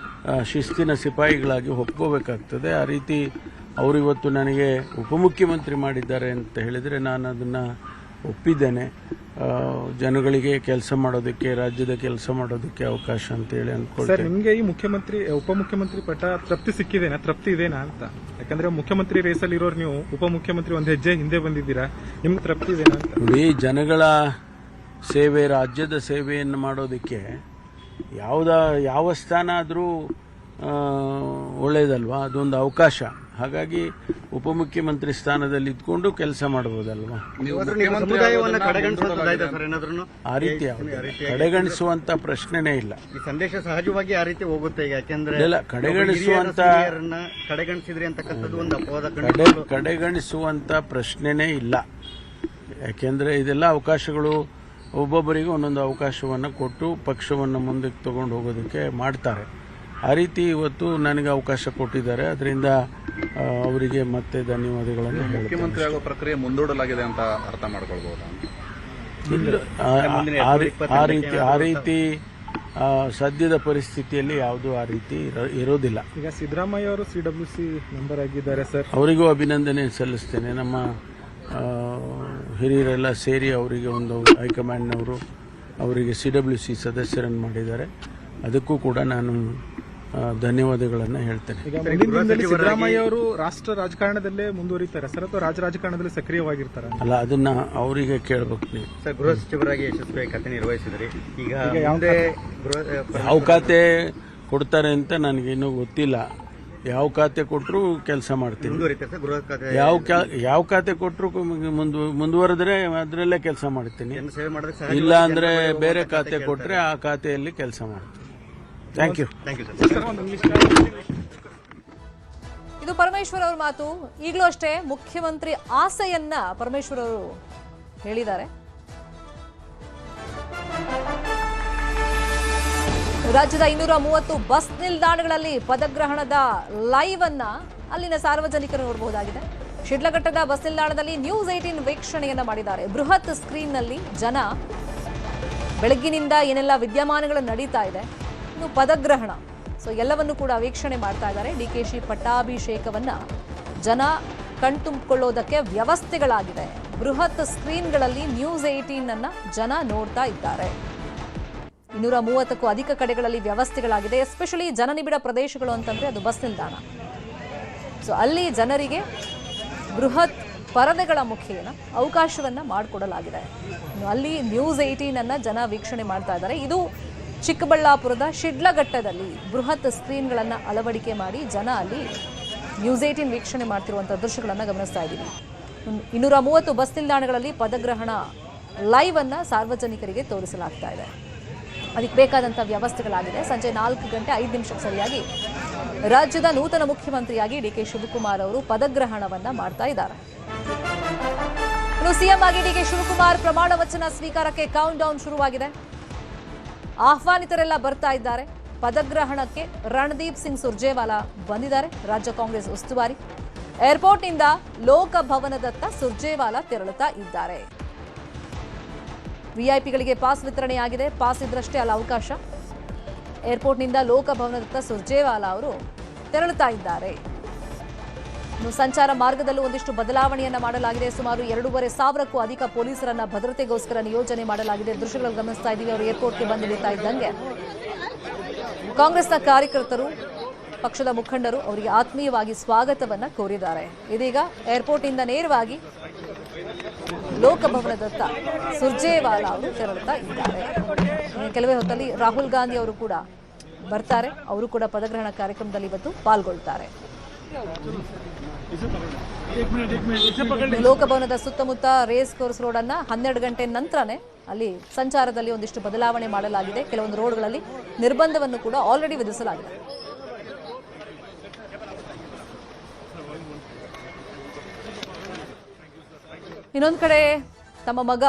ಶಿಸ್ತಿನ ಸಿಪಾಯಿಗಳಾಗಿ ಒಪ್ಕೋಬೇಕಾಗ್ತದೆ. ಆ ರೀತಿ ಅವರಿವತ್ತು ನನಗೆ ಉಪಮುಖ್ಯಮಂತ್ರಿ ಮಾಡಿದ್ದಾರೆ ಅಂತ ಹೇಳಿದರೆ ನಾನು ಅದನ್ನು ಒಪ್ಪಿದ್ದೇನೆ. ಜನಗಳಿಗೆ ಕೆಲಸ ಮಾಡೋದಕ್ಕೆ, ರಾಜ್ಯದ ಕೆಲಸ ಮಾಡೋದಕ್ಕೆ ಅವಕಾಶ ಅಂತೇಳಿ ಅನ್ಕೊಳ್ತೇನೆ. ಸರ್, ನಿಮಗೆ ಈ ಉಪಮುಖ್ಯಮಂತ್ರಿ ಪಟ್ಟ ತೃಪ್ತಿ ಇದೆನಾ ಅಂತ? ಯಾಕಂದ್ರೆ ಮುಖ್ಯಮಂತ್ರಿ ರೇಸಲ್ಲಿ ಇರೋರು ನೀವು, ಉಪಮುಖ್ಯಮಂತ್ರಿ ಒಂದು ಹೆಜ್ಜೆ ಹಿಂದೆ ಬಂದಿದ್ದೀರಾ, ನಿಮ್ಗೆ ತೃಪ್ತಿ ಇದೆನಾ ಅಂತ? ನೋಡಿ, ಜನಗಳ ಸೇವೆ, ರಾಜ್ಯದ ಸೇವೆಯನ್ನು ಮಾಡೋದಕ್ಕೆ ಯಾವ ಸ್ಥಾನ ಆದರೂ ಒಳ್ಳೇದಲ್ವಾ, ಅದೊಂದು ಅವಕಾಶ. ಹಾಗಾಗಿ ಉಪಮುಖ್ಯಮಂತ್ರಿ ಸ್ಥಾನದಲ್ಲಿ ಇದ್ಕೊಂಡು ಕೆಲಸ ಮಾಡಬಹುದಲ್ವಾ. ಆ ರೀತಿ ಕಡೆಗಣಿಸುವಂತ ಪ್ರಶ್ನೆನೇ ಇಲ್ಲ. ಸಂದೇಶ ಸಹಜವಾಗಿ ಆ ರೀತಿ ಹೋಗುತ್ತೆ. ಯಾಕೆಂದ್ರೆ ಇಲ್ಲ, ಕಡೆಗಣಿಸಿದ್ರಿ ಅಂತಕ್ಕಂಥದ್ದು ಒಂದು ಅಪವಾದ. ಕಡೆಗಣಿಸುವಂತ ಪ್ರಶ್ನೆನೇ ಇಲ್ಲ. ಯಾಕೆಂದ್ರೆ ಇದೆಲ್ಲ ಅವಕಾಶಗಳು ಒಬ್ಬೊಬ್ಬರಿಗೆ ಒಂದೊಂದು ಅವಕಾಶವನ್ನು ಕೊಟ್ಟು ಪಕ್ಷವನ್ನು ಮುಂದಕ್ಕೆ ತಗೊಂಡು ಹೋಗೋದಕ್ಕೆ ಮಾಡ್ತಾರೆ. ಆ ರೀತಿ ಇವತ್ತು ನನಗೆ ಅವಕಾಶ ಕೊಟ್ಟಿದ್ದಾರೆ. ಅದರಿಂದ ಅವರಿಗೆ ಮತ್ತೆ ಧನ್ಯವಾದಗಳನ್ನು. ಮುಖ್ಯಮಂತ್ರಿ ಆಗೋ ಪ್ರಕ್ರಿಯೆ ಮುಂದೂಡಲಾಗಿದೆ ಅಂತ ಅರ್ಥ ಮಾಡ್ಕೊಳ್ಬಹುದಾ? ಆ ರೀತಿ ಸದ್ಯದ ಪರಿಸ್ಥಿತಿಯಲ್ಲಿ ಯಾವುದು ಆ ರೀತಿ ಇರೋದಿಲ್ಲ. ಈಗ ಸಿದ್ದರಾಮಯ್ಯ ಅವರು CWC ಮೆಂಬರ್ ಆಗಿದ್ದಾರೆ ಸರ್, ಅವರಿಗೂ ಅಭಿನಂದನೆ ಸಲ್ಲಿಸ್ತೇನೆ. ನಮ್ಮ ಹಿರಿಯರೆಲ್ಲ ಸೇರಿ ಅವರಿಗೆ ಒಂದು ಹೈಕಮಾಂಡ್ನವರು ಅವರಿಗೆ CWC ಸದಸ್ಯರನ್ನು ಮಾಡಿದ್ದಾರೆ. ಅದಕ್ಕೂ ಕೂಡ ನಾನು ಧನ್ಯವಾದಗಳನ್ನು ಹೇಳ್ತೇನೆ. ಈಗ ಮುಂದಿನ ದಿನದಲ್ಲಿ ಸಿದ್ದರಾಮಯ್ಯ ಅವರು ರಾಷ್ಟ್ರ ರಾಜಕಾರಣದಲ್ಲೇ ಮುಂದುವರಿತಾರೆ ಸರ್, ಅಥವಾ ರಾಜಕಾರಣದಲ್ಲಿ ಸಕ್ರಿಯವಾಗಿರ್ತಾರೆ? ಅಲ್ಲ, ಅದನ್ನ ಅವರಿಗೆ ಕೇಳಬೇಕು ನೀವು. ಸರ್, ಗೃಹ ಸಚಿವರಾಗಿ ಯಶಸ್ವಿಯಾಗಿ ಖಾತೆ ನಿರ್ವಹಿಸಿದ್ರಿ. ಈಗ ಯಾವ ಖಾತೆ ಕೊಡ್ತಾರೆ ಅಂತ ನನಗೆ ಇನ್ನೂ ಗೊತ್ತಿಲ್ಲ. ಯಾವ ಖಾತೆ ಕೊಟ್ಟರು ಕೆಲಸ ಮಾಡ್ತೀನಿ. ಯಾವ ಖಾತೆ ಕೊಟ್ಟರು ಮುಂದುವರೆದ್ರೆ ಅದರಲ್ಲೇ ಕೆಲಸ ಮಾಡ್ತೀನಿ. ಇಲ್ಲ ಅಂದ್ರೆ ಬೇರೆ ಖಾತೆ ಕೊಟ್ಟರೆ ಆ ಖಾತೆಯಲ್ಲಿ ಕೆಲಸ ಮಾಡ್ತೀನಿ. Thank you. ಇದು ಪರಮೇಶ್ವರ್ ಅವರ ಮಾತು. ಈಗಲೂ ಅಷ್ಟೇ ಮುಖ್ಯಮಂತ್ರಿ ಆಸೆಯನ್ನ ಪರಮೇಶ್ವರ್ ಅವರು ಹೇಳಿದ್ದಾರೆ. ರಾಜ್ಯದ 230 ಬಸ್ ನಿಲ್ದಾಣಗಳಲ್ಲಿ ಪದಗ್ರಹಣದ ಲೈವ್ ಅನ್ನ ಅಲ್ಲಿನ ಸಾರ್ವಜನಿಕರು ನೋಡಬಹುದಾಗಿದೆ. ಶಿಡ್ಲಘಟ್ಟದ ಬಸ್ ನಿಲ್ದಾಣದಲ್ಲಿ ನ್ಯೂಸ್ 18 ವೀಕ್ಷಣೆಯನ್ನ ಮಾಡಿದ್ದಾರೆ. ಬೃಹತ್ ಸ್ಕ್ರೀನ್ ನಲ್ಲಿ ಜನ ಬೆಳಗ್ಗಿನಿಂದ ಏನೆಲ್ಲ ವಿದ್ಯಮಾನಗಳು ನಡೀತಾ ಇದೆ, ಪದಗ್ರಹಣ, ಸೊ ಎಲ್ಲವನ್ನು ಕೂಡ ವೀಕ್ಷಣೆ ಮಾಡ್ತಾ ಇದ್ದಾರೆ. DKಶಿ ಪಟ್ಟಾಭಿಷೇಕವನ್ನ ಜನ ಕಣ್ತುಂಬಿಕೊಳ್ಳೋದಕ್ಕೆ ವ್ಯವಸ್ಥೆಗಳಾಗಿದೆ. ಬೃಹತ್ ಸ್ಕ್ರೀನ್ಗಳಲ್ಲಿ ನ್ಯೂಸ್ 18 ಅನ್ನ ಜನ ನೋಡ್ತಾ ಇದ್ದಾರೆ. 230ಕ್ಕೂ ಅಧಿಕ ಕಡೆಗಳಲ್ಲಿ ವ್ಯವಸ್ಥೆಗಳಾಗಿದೆ. ಎಸ್ಪೆಷಲಿ ಜನನಿಬಿಡ ಪ್ರದೇಶಗಳು ಅಂತಂದ್ರೆ ಅದು ಬಸ್ ನಿಲ್ದಾಣ. ಸೊ ಅಲ್ಲಿ ಜನರಿಗೆ ಬೃಹತ್ ಪರದೆಗಳ ಮುಖೇನ ಅವಕಾಶವನ್ನ ಮಾಡಿಕೊಡಲಾಗಿದೆ. ಅಲ್ಲಿ ನ್ಯೂಸ್ 18 ಅನ್ನ ಜನ ವೀಕ್ಷಣೆ ಮಾಡ್ತಾ ಇದ್ದಾರೆ. ಇದು ಚಿಕ್ಕಬಳ್ಳಾಪುರದ ಶಿಡ್ಲಘಟ್ಟದಲ್ಲಿ ಬೃಹತ್ ಸ್ಕ್ರೀನ್ಗಳನ್ನು ಅಳವಡಿಕೆ ಮಾಡಿ ಜನ ಅಲ್ಲಿ ನ್ಯೂಸ್ 18 ವೀಕ್ಷಣೆ ಮಾಡ್ತಿರುವಂಥ ದೃಶ್ಯಗಳನ್ನು ಗಮನಿಸ್ತಾ ಇದ್ದೀವಿ. 230 ಬಸ್ ನಿಲ್ದಾಣಗಳಲ್ಲಿ ಪದಗ್ರಹಣ ಲೈವ್ ಅನ್ನ ಸಾರ್ವಜನಿಕರಿಗೆ ತೋರಿಸಲಾಗ್ತಾ ಇದೆ. ಅದಕ್ಕೆ ಬೇಕಾದಂಥ ವ್ಯವಸ್ಥೆಗಳಾಗಿದೆ. ಸಂಜೆ 4:05 ಸರಿಯಾಗಿ ರಾಜ್ಯದ ನೂತನ ಮುಖ್ಯಮಂತ್ರಿಯಾಗಿ ಡಿಕೆ ಶಿವಕುಮಾರ್ ಅವರು ಪದಗ್ರಹಣವನ್ನ ಮಾಡ್ತಾ ಇದ್ದಾರೆ. ಇನ್ನು ಸಿಎಂ ಆಗಿ ಡಿಕೆ ಶಿವಕುಮಾರ್ ಪ್ರಮಾಣ ವಚನ ಸ್ವೀಕಾರಕ್ಕೆ ಕೌಂಟ್ ಡೌನ್ ಶುರುವಾಗಿದೆ. ಆಹ್ವಾನಿತರೆಲ್ಲ ಬರ್ತಾ ಇದ್ದಾರೆ. ಪದಗ್ರಹಣಕ್ಕೆ ರಣದೀಪ್ ಸಿಂಗ್ ಸುರ್ಜೇವಾಲಾ ಬಂದಿದ್ದಾರೆ, ರಾಜ್ಯ ಕಾಂಗ್ರೆಸ್ ಉಸ್ತುವಾರಿ. ಏರ್ಪೋರ್ಟ್ನಿಂದ ಲೋಕಭವನದತ್ತ ಸುರ್ಜೇವಾಲಾ ತೆರಳುತ್ತಾ ಇದ್ದಾರೆ. ವಿಐಪಿಗಳಿಗೆ ಪಾಸ್ ವಿತರಣೆಯಾಗಿದೆ. ಪಾಸ್ ಇದ್ರಷ್ಟೇ ಅಲ್ಲ ಅವಕಾಶ. ಏರ್ಪೋರ್ಟ್ನಿಂದ ಲೋಕಭವನದತ್ತ ಸುರ್ಜೇವಾಲಾ ಅವರು ತೆರಳುತ್ತಾ ಇದ್ದಾರೆ. ಇನ್ನು ಸಂಚಾರ ಮಾರ್ಗದಲ್ಲೂ ಒಂದಿಷ್ಟು ಬದಲಾವಣೆಯನ್ನ ಮಾಡಲಾಗಿದೆ. ಸುಮಾರು 2,500ಕ್ಕೂ ಅಧಿಕ ಪೊಲೀಸರನ್ನ ಭದ್ರತೆಗೋಸ್ಕರ ನಿಯೋಜನೆ ಮಾಡಲಾಗಿದೆ. ದೃಶ್ಯಗಳು ಗಮನಿಸ್ತಾ ಇದ್ದೀವಿ. ಅವರು ಏರ್ಪೋರ್ಟ್ಗೆ ಬಂದಿಳಿತಾ ಇದ್ದಂಗೆ ಕಾಂಗ್ರೆಸ್ನ ಕಾರ್ಯಕರ್ತರು, ಪಕ್ಷದ ಮುಖಂಡರು ಅವರಿಗೆ ಆತ್ಮೀಯವಾಗಿ ಸ್ವಾಗತವನ್ನ ಕೋರಿದ್ದಾರೆ. ಇದೀಗ ಏರ್ಪೋರ್ಟ್ನಿಂದ ನೇರವಾಗಿ ಲೋಕಭವನದತ್ತ ಸುರ್ಜೇವಾಲಾ ಅವರು ತೆರಳುತ್ತಾ ಇದ್ದಾರೆ. ಕೆಲವೇ ಹೊತ್ತಲ್ಲಿ ರಾಹುಲ್ ಗಾಂಧಿ ಅವರು ಕೂಡ ಬರ್ತಾರೆ. ಅವರು ಕೂಡ ಪದಗ್ರಹಣ ಕಾರ್ಯಕ್ರಮದಲ್ಲಿ ಇವತ್ತು ಪಾಲ್ಗೊಳ್ತಾರೆ. ಲೋಕಭವನದ ಸುತ್ತಮುತ್ತ ರೇಸ್ ಕೋರ್ಸ್ ರೋಡ್ ಅನ್ನ 12 ಗಂಟೆ ನಂತರನೇ ಅಲ್ಲಿ ಸಂಚಾರದಲ್ಲಿ ಒಂದಿಷ್ಟು ಬದಲಾವಣೆ ಮಾಡಲಾಗಿದೆ. ಕೆಲವೊಂದು ರೋಡ್ಗಳಲ್ಲಿ ನಿರ್ಬಂಧವನ್ನು ಕೂಡ ಆಲ್ರೆಡಿ ವಿಧಿಸಲಾಗಿದೆ. ಇನ್ನೊಂದು ಕಡೆ ತಮ್ಮ ಮಗ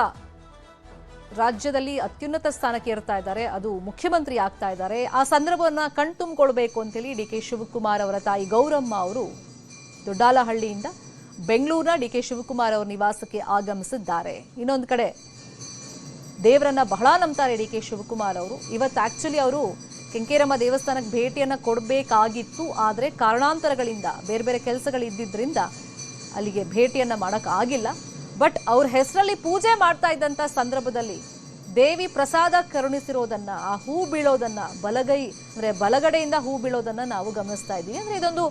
ರಾಜ್ಯದಲ್ಲಿ ಅತ್ಯುನ್ನತ ಸ್ಥಾನಕ್ಕೆ ಏರ್ತಾ ಇದ್ದಾರೆ, ಅದು ಮುಖ್ಯಮಂತ್ರಿ ಆಗ್ತಾ ಇದ್ದಾರೆ. ಆ ಸಂದರ್ಭವನ್ನ ಕಣ್ತುಂಬಿಕೊಳ್ಬೇಕು ಅಂತೇಳಿ ಡಿಕೆ ಶಿವಕುಮಾರ್ ಅವರ ತಾಯಿ ಗೌರಮ್ಮ ಅವರು ದೊಡ್ಡಾಲಹಳ್ಳಿಯಿಂದ ಬೆಂಗಳೂರಿನ ಡಿಕೆ ಶಿವಕುಮಾರ್ ಅವರ ನಿವಾಸಕ್ಕೆ ಆಗಮಿಸಿದ್ದಾರೆ. ಇನ್ನೊಂದು ಕಡೆ ದೇವರನ್ನ ಬಹಳ ನಂಬ್ತಾರೆ ಡಿಕೆ ಶಿವಕುಮಾರ್ ಅವರು. ಇವತ್ತು ಆಕ್ಚುಲಿ ಅವರು ಕೆಂಕೇರಮ್ಮ ದೇವಸ್ಥಾನಕ್ಕೆ ಭೇಟಿಯನ್ನ ಕೊಡಬೇಕಾಗಿತ್ತು, ಆದರೆ ಕಾರಣಾಂತರಗಳಿಂದ ಬೇರೆ ಬೇರೆ ಕೆಲಸಗಳಿದ್ದಿದ್ರಿಂದ ಅಲ್ಲಿಗೆ ಭೇಟಿಯನ್ನ ಮಾಡಕ್ ಆಗಿಲ್ಲ. ಬಟ್ ಅವ್ರ ಹೆಸರಲ್ಲಿ ಪೂಜೆ ಮಾಡ್ತಾ ಇದ್ದಂಥ ಸಂದರ್ಭದಲ್ಲಿ ದೇವಿ ಪ್ರಸಾದ ಕರುಣಿಸಿರೋದನ್ನ, ಆ ಹೂ ಬೀಳೋದನ್ನ, ಬಲಗಡೆಯಿಂದ ಹೂ ಬೀಳೋದನ್ನ ನಾವು ಗಮನಿಸ್ತಾ ಇದ್ದೀವಿ. ಅಂದ್ರೆ ಇದೊಂದು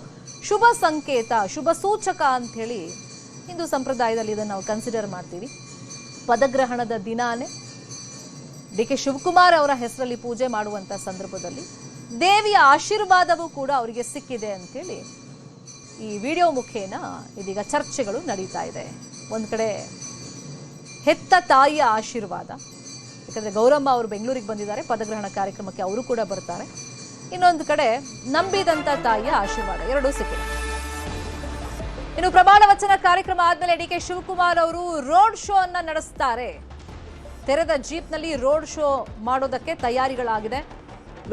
ಶುಭ ಸಂಕೇತ, ಶುಭ ಸೂಚಕ ಅಂತ ಹೇಳಿ ಹಿಂದೂ ಸಂಪ್ರದಾಯದಲ್ಲಿ ಇದನ್ನು ನಾವು ಕನ್ಸಿಡರ್ ಮಾಡ್ತೀವಿ. ಪದಗ್ರಹಣದ ದಿನಾನೇ ಡಿಕೆ ಶಿವಕುಮಾರ್ ಅವರ ಹೆಸರಲ್ಲಿ ಪೂಜೆ ಮಾಡುವಂತ ಸಂದರ್ಭದಲ್ಲಿ ದೇವಿಯ ಆಶೀರ್ವಾದವೂ ಕೂಡ ಅವರಿಗೆ ಸಿಕ್ಕಿದೆ ಅಂತೇಳಿ ಈ ವಿಡಿಯೋ ಮುಖೇನ ಇದೀಗ ಚರ್ಚೆಗಳು ನಡೀತಾ ಇದೆ. ಒಂದು ಕಡೆ ಹೆತ್ತ ತಾಯಿಯ ಆಶೀರ್ವಾದ, ಯಾಕಂದ್ರೆ ಗೌರಮ್ಮ ಅವರು ಬೆಂಗಳೂರಿಗೆ ಬಂದಿದ್ದಾರೆ, ಪದಗ್ರಹಣ ಕಾರ್ಯಕ್ರಮಕ್ಕೆ ಅವರು ಕೂಡ ಬರ್ತಾರೆ. ಇನ್ನೊಂದು ಕಡೆ ನಂಬಿದಂತ ತಾಯಿಯ ಆಶೀರ್ವಾದ, ಎರಡೂ ಸಿಕ್ಕಿದೆ. ಇನ್ನು ಪ್ರಮಾಣ ವಚನ ಕಾರ್ಯಕ್ರಮ ಆದ್ಮೇಲೆ ಡಿಕೆ ಶಿವಕುಮಾರ್ ಅವರು ರೋಡ್ ಶೋ ಅನ್ನ ನಡೆಸ್ತಾರೆ. ತೆರೆದ ಜೀಪ್ನಲ್ಲಿ ರೋಡ್ ಶೋ ಮಾಡೋದಕ್ಕೆ ತಯಾರಿಗಳಾಗಿದೆ.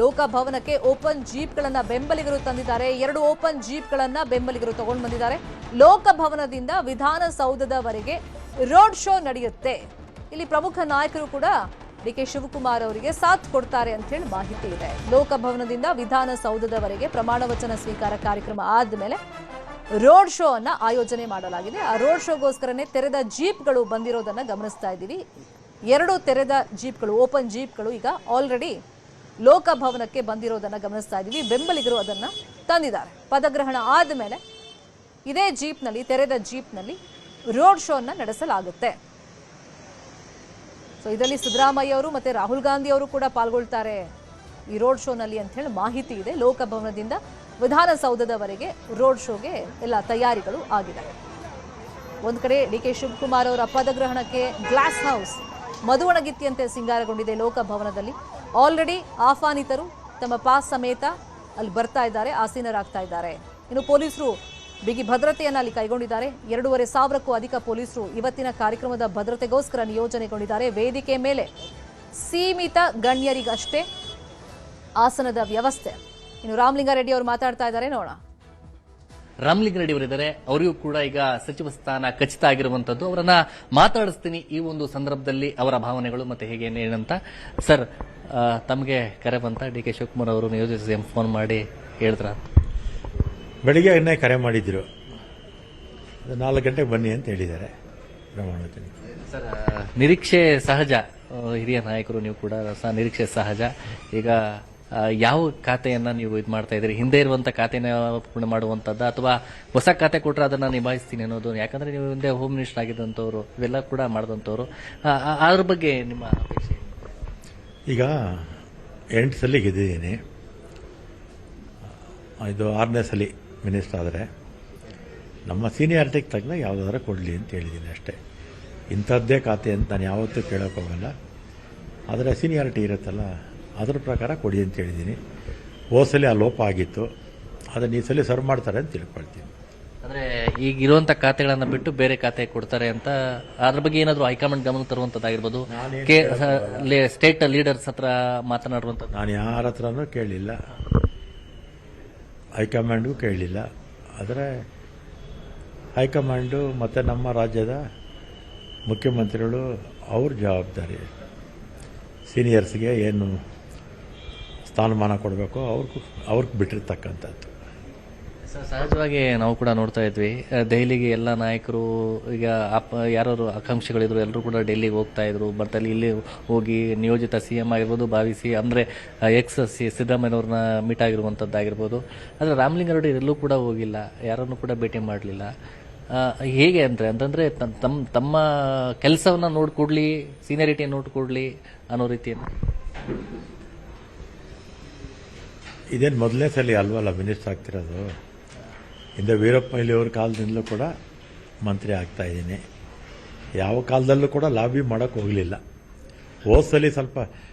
ಲೋಕಭವನಕ್ಕೆ ಓಪನ್ ಜೀಪ್ಗಳನ್ನ ಬೆಂಬಲಿಗರು ತಂದಿದ್ದಾರೆ. 2 ಓಪನ್ ಜೀಪ್ಗಳನ್ನ ಬೆಂಬಲಿಗರು ತಗೊಂಡು ಬಂದಿದ್ದಾರೆ. ಲೋಕಭವನದಿಂದ ವಿಧಾನಸೌಧದವರೆಗೆ ರೋಡ್ ಶೋ ನಡೆಯುತ್ತೆ. ಇಲ್ಲಿ ಪ್ರಮುಖ ನಾಯಕರು ಕೂಡ ಡಿಕೆ ಶಿವಕುಮಾರ್ ಅವರಿಗೆ ಸಾಥ್ ಕೊಡ್ತಾರೆ ಅಂತ ಹೇಳಿ ಮಾಹಿತಿ ಇದೆ. ಲೋಕಭವನದಿಂದ ವಿಧಾನಸೌಧದವರೆಗೆ ಪ್ರಮಾಣ ವಚನ ಸ್ವೀಕಾರ ಕಾರ್ಯಕ್ರಮ ಆದ್ಮೇಲೆ ರೋಡ್ ಶೋ ಅನ್ನ ಆಯೋಜನೆ ಮಾಡಲಾಗಿದೆ. ಆ ರೋಡ್ ಶೋಗೋಸ್ಕರನೇ ತೆರೆದ ಜೀಪ್ಗಳು ಬಂದಿರೋದನ್ನ ಗಮನಿಸ್ತಾ ಇದ್ದೀವಿ. 2 ತೆರೆದ ಜೀಪ್ಗಳು, ಓಪನ್ ಜೀಪ್ಗಳು ಈಗ ಆಲ್ರೆಡಿ ಲೋಕಭವನಕ್ಕೆ ಬಂದಿರೋದನ್ನ ಗಮನಿಸ್ತಾ ಇದ್ದೀವಿ. ಬೆಂಬಲಿಗರು ಅದನ್ನ ತಂದಿದ್ದಾರೆ. ಪದಗ್ರಹಣ ಆದ್ಮೇಲೆ ಇದೇ ಜೀಪ್ನಲ್ಲಿ, ತೆರೆದ ಜೀಪ್ನಲ್ಲಿ ರೋಡ್ ಶೋ ಅನ್ನ ನಡೆಸಲಾಗುತ್ತೆ. ಸೊ ಇದರಲ್ಲಿ ಸಿದ್ದರಾಮಯ್ಯ ಅವರು ಮತ್ತೆ ರಾಹುಲ್ ಗಾಂಧಿ ಅವರು ಕೂಡ ಪಾಲ್ಗೊಳ್ತಾರೆ ಈ ರೋಡ್ ಶೋನಲ್ಲಿ ಅಂತ ಹೇಳಿ ಮಾಹಿತಿ ಇದೆ. ಲೋಕಭವನದಿಂದ ವಿಧಾನಸೌಧದವರೆಗೆ ರೋಡ್ ಶೋಗೆ ಎಲ್ಲ ತಯಾರಿಗಳು ಆಗಿದೆ. ಒಂದು ಕಡೆ ಡಿಕೆ ಶಿವಕುಮಾರ್ ಅವರ ಪದಗ್ರಹಣಕ್ಕೆ ಗ್ಲಾಸ್ ಹೌಸ್ ಮಧುವಣಗಿತ್ತಿಯಂತೆ ಸಿಂಗಾರಗೊಂಡಿದೆ. ಲೋಕಭವನದಲ್ಲಿ ಆಲ್ರೆಡಿ ಆಹ್ವಾನಿತರು ತಮ್ಮ ಪಾಸ್ ಸಮೇತ ಅಲ್ಲಿ ಬರ್ತಾ ಇದ್ದಾರೆ, ಆಸೀನರಾಗ್ತಾ ಇದ್ದಾರೆ. ಇನ್ನು ಪೊಲೀಸರು ಬಿಗಿ ಭದ್ರತೆಯನ್ನು ಅಲ್ಲಿ ಕೈಗೊಂಡಿದ್ದಾರೆ. 2,500ಕ್ಕೂ ಅಧಿಕ ಪೊಲೀಸರು ಇವತ್ತಿನ ಕಾರ್ಯಕ್ರಮದ ಭದ್ರತೆಗೋಸ್ಕರ ನಿಯೋಜನೆಗೊಂಡಿದ್ದಾರೆ. ವೇದಿಕೆ ಮೇಲೆ ಸೀಮಿತ ಗಣ್ಯರಿಗಷ್ಟೇ ಆಸನದ ವ್ಯವಸ್ಥೆ. ಇನ್ನು ರಾಮಲಿಂಗಾರೆಡ್ಡಿ ಅವರು ಮಾತಾಡ್ತಾ ಇದ್ದಾರೆ, ನೋಡೋಣ. ರಾಮಲಿಂಗಾರೆಡ್ಡಿ ಅವರಿದ್ದಾರೆ, ಅವರಿಗೂ ಕೂಡ ಈಗ ಸಚಿವ ಸ್ಥಾನ ಖಚಿತ ಆಗಿರುವಂತದ್ದು. ಅವರನ್ನ ಮಾತಾಡಿಸ್ತೀನಿ ಈ ಒಂದು ಸಂದರ್ಭದಲ್ಲಿ, ಅವರ ಭಾವನೆಗಳು ಮತ್ತೆ ಹೇಗೆ ಏನಂತ. ಸರ್, ತಮಗೆ ಕರೆ ಬಂತ ಡಿ ಕೆ ಶಿವಕುಮಾರ್ ಅವರು ನಿಯೋಜಿಸಿ ಫೋನ್ ಮಾಡಿ ಹೇಳಿದ್ರ? ಬೆಳಿಗ್ಗೆ ಕರೆ ಮಾಡಿದ್ರು. 4 ಗಂಟೆಗೆ ಬನ್ನಿ ಅಂತ ಹೇಳಿದ್ದಾರೆ ಪ್ರಮಾಣವಚನ. ಸರ್, ನಿರೀಕ್ಷೆ ಸಹಜ. ಹಿರಿಯ ನಾಯಕರು ನೀವು ಕೂಡ ನಿರೀಕ್ಷೆ ಸಹಜ. ಈಗ ಯಾವ ಖಾತೆಯನ್ನ ನೀವು ಇದು ಮಾಡ್ತಾ ಇದ್ದೀರಿ? ಹಿಂದೆ ಇರುವಂತ ಖಾತೆನ ಪೂರ್ಣ ಮಾಡುವಂತದ್ದ ಅಥವಾ ಹೊಸ ಖಾತೆ ಕೊಟ್ಟರೆ ಅದನ್ನ ನಿಭಾಯಿಸ್ತೀನಿ ಅನ್ನೋದು? ಯಾಕಂದ್ರೆ ನೀವು ಹಿಂದೆ ಹೋಮ್ ಮಿನಿಸ್ಟರ್ ಆಗಿದ್ದಂಥವ್ರು, ಇವೆಲ್ಲ ಕೂಡ ಮಾಡಿದಂಥವ್ರು. ಅದ್ರ ಬಗ್ಗೆ ನಿಮ್ಮ ಅಪೇಕ್ಷೆ? ಈಗ 8 ಸಲ ಗೆದ್ದಿದ್ದೀನಿ, ಇದು 6ನೇ ಸಲ ಮಿನಿಸ್ಟರ್ ಆದರೆ ನಮ್ಮ ಸೀನಿಯಾರಿಟಿಗೆ ತಗ್ನ ಯಾವುದಾದ್ರೂ ಕೊಡಲಿ ಅಂತ ಹೇಳಿದ್ದೀನಿ ಅಷ್ಟೇ. ಇಂಥದ್ದೇ ಖಾತೆ ಅಂತ ನಾನು ಯಾವತ್ತೂ ಕೇಳೋಕ್ಕೋಗಲ್ಲ. ಆದರೆ ಸೀನಿಯಾರಿಟಿ ಇರುತ್ತಲ್ಲ, ಅದ್ರ ಪ್ರಕಾರ ಕೊಡಿ ಅಂತ ಹೇಳಿದ್ದೀನಿ. ಹೋದ ಸಲ ಆ ಲೋಪ ಆಗಿತ್ತು, ಅದನ್ನು ಈ ಸಲ ಸರ್ವ್ ಮಾಡ್ತಾರೆ ಅಂತ ತಿಳ್ಕೊಳ್ತೀನಿ. ಅಂದ್ರೆ ಈಗ ಇರುವಂತ ಖಾತೆಗಳನ್ನ ಬಿಟ್ಟು ಬೇರೆ ಖಾತೆ ಕೊಡ್ತಾರೆ ಅಂತ, ಅದ್ರ ಬಗ್ಗೆ ಏನಾದ್ರು ಹೈಕಮಾಂಡ್ ಗಮನ ತರುವಂತದ್ದಾಗಿರ್ಬೋದು, ಸ್ಟೇಟ್ ಲೀಡರ್ಸ್ ಹತ್ರ ಮಾತನಾಡುವಂಥದ್ದು? ನಾನು ಯಾರ ಹತ್ರನೂ ಕೇಳಲಿಲ್ಲ, ಹೈಕಮಾಂಡ್ಗೂ ಕೇಳಲಿಲ್ಲ. ಆದರೆ ಹೈಕಮಾಂಡು ಮತ್ತು ನಮ್ಮ ರಾಜ್ಯದ ಮುಖ್ಯಮಂತ್ರಿಗಳು ಅವ್ರ ಜವಾಬ್ದಾರಿ. ಸೀನಿಯರ್ಸ್ಗೆ ಏನು ಸ್ಥಾನಮಾನ ಕೊಡಬೇಕೋ ಅವ್ರಿಗೆ ಬಿಟ್ಟಿರ್ತಕ್ಕಂಥದ್ದು. ಸಹಜವಾಗಿ ನಾವು ಕೂಡ ನೋಡ್ತಾ ಇದ್ವಿ, ದೆಹಲಿಗೆ ಎಲ್ಲ ನಾಯಕರು, ಈಗ ಯಾರು ಆಕಾಂಕ್ಷಿಗಳಿದ್ರು ಎಲ್ಲರೂ ಕೂಡ ಡೆಲ್ಲಿಗೆ ಹೋಗ್ತಾ ಇದ್ರು, ಬರ್ತಾ ಇಲ್ಲಿ ಹೋಗಿ ನಿಯೋಜಿತ CM ಆಗಿರ್ಬೋದು ಭಾವಿಸಿ, ಅಂದರೆ ಸಿದ್ದರಾಮಯ್ಯವ್ರನ್ನ ಮೀಟ್ ಆಗಿರುವಂಥದ್ದಾಗಿರ್ಬೋದು. ಆದರೆ ರಾಮಲಿಂಗಾರೆಡ್ಡಿ ಎಲ್ಲೂ ಕೂಡ ಹೋಗಿಲ್ಲ, ಯಾರನ್ನು ಕೂಡ ಭೇಟಿ ಮಾಡಲಿಲ್ಲ. ಹೇಗೆ ಅಂತಂದ್ರೆ ತಮ್ಮ ಕೆಲಸವನ್ನ ನೋಡ್ಕೊಡ್ಲಿ, ಸೀನಿಯರಿಟಿ ನೋಡ್ಕೊಡ್ಲಿ ಅನ್ನೋ ರೀತಿಯನ್ನು? ಇದೇನು ಮೊದಲನೇ ಸಲ ಅಲ್ವಲ್ಲ ಮಿನಿಸ್ಟರ್ ಆಗ್ತಿರೋದು. ಹಿಂದೆ ವೀರಪ್ಪ ಮೊಯ್ಲಿ ಅವ್ರ ಕಾಲದಿಂದಲೂ ಕೂಡ ಮಂತ್ರಿ ಆಗ್ತಾ ಇದ್ದೀನಿ. ಯಾವ ಕಾಲದಲ್ಲೂ ಕೂಡ ಲಾಬಿ ಮಾಡೋಕ್ಕೆ ಹೋಗಲಿಲ್ಲ. ಹೋದ ಸಲ ಸ್ವಲ್ಪ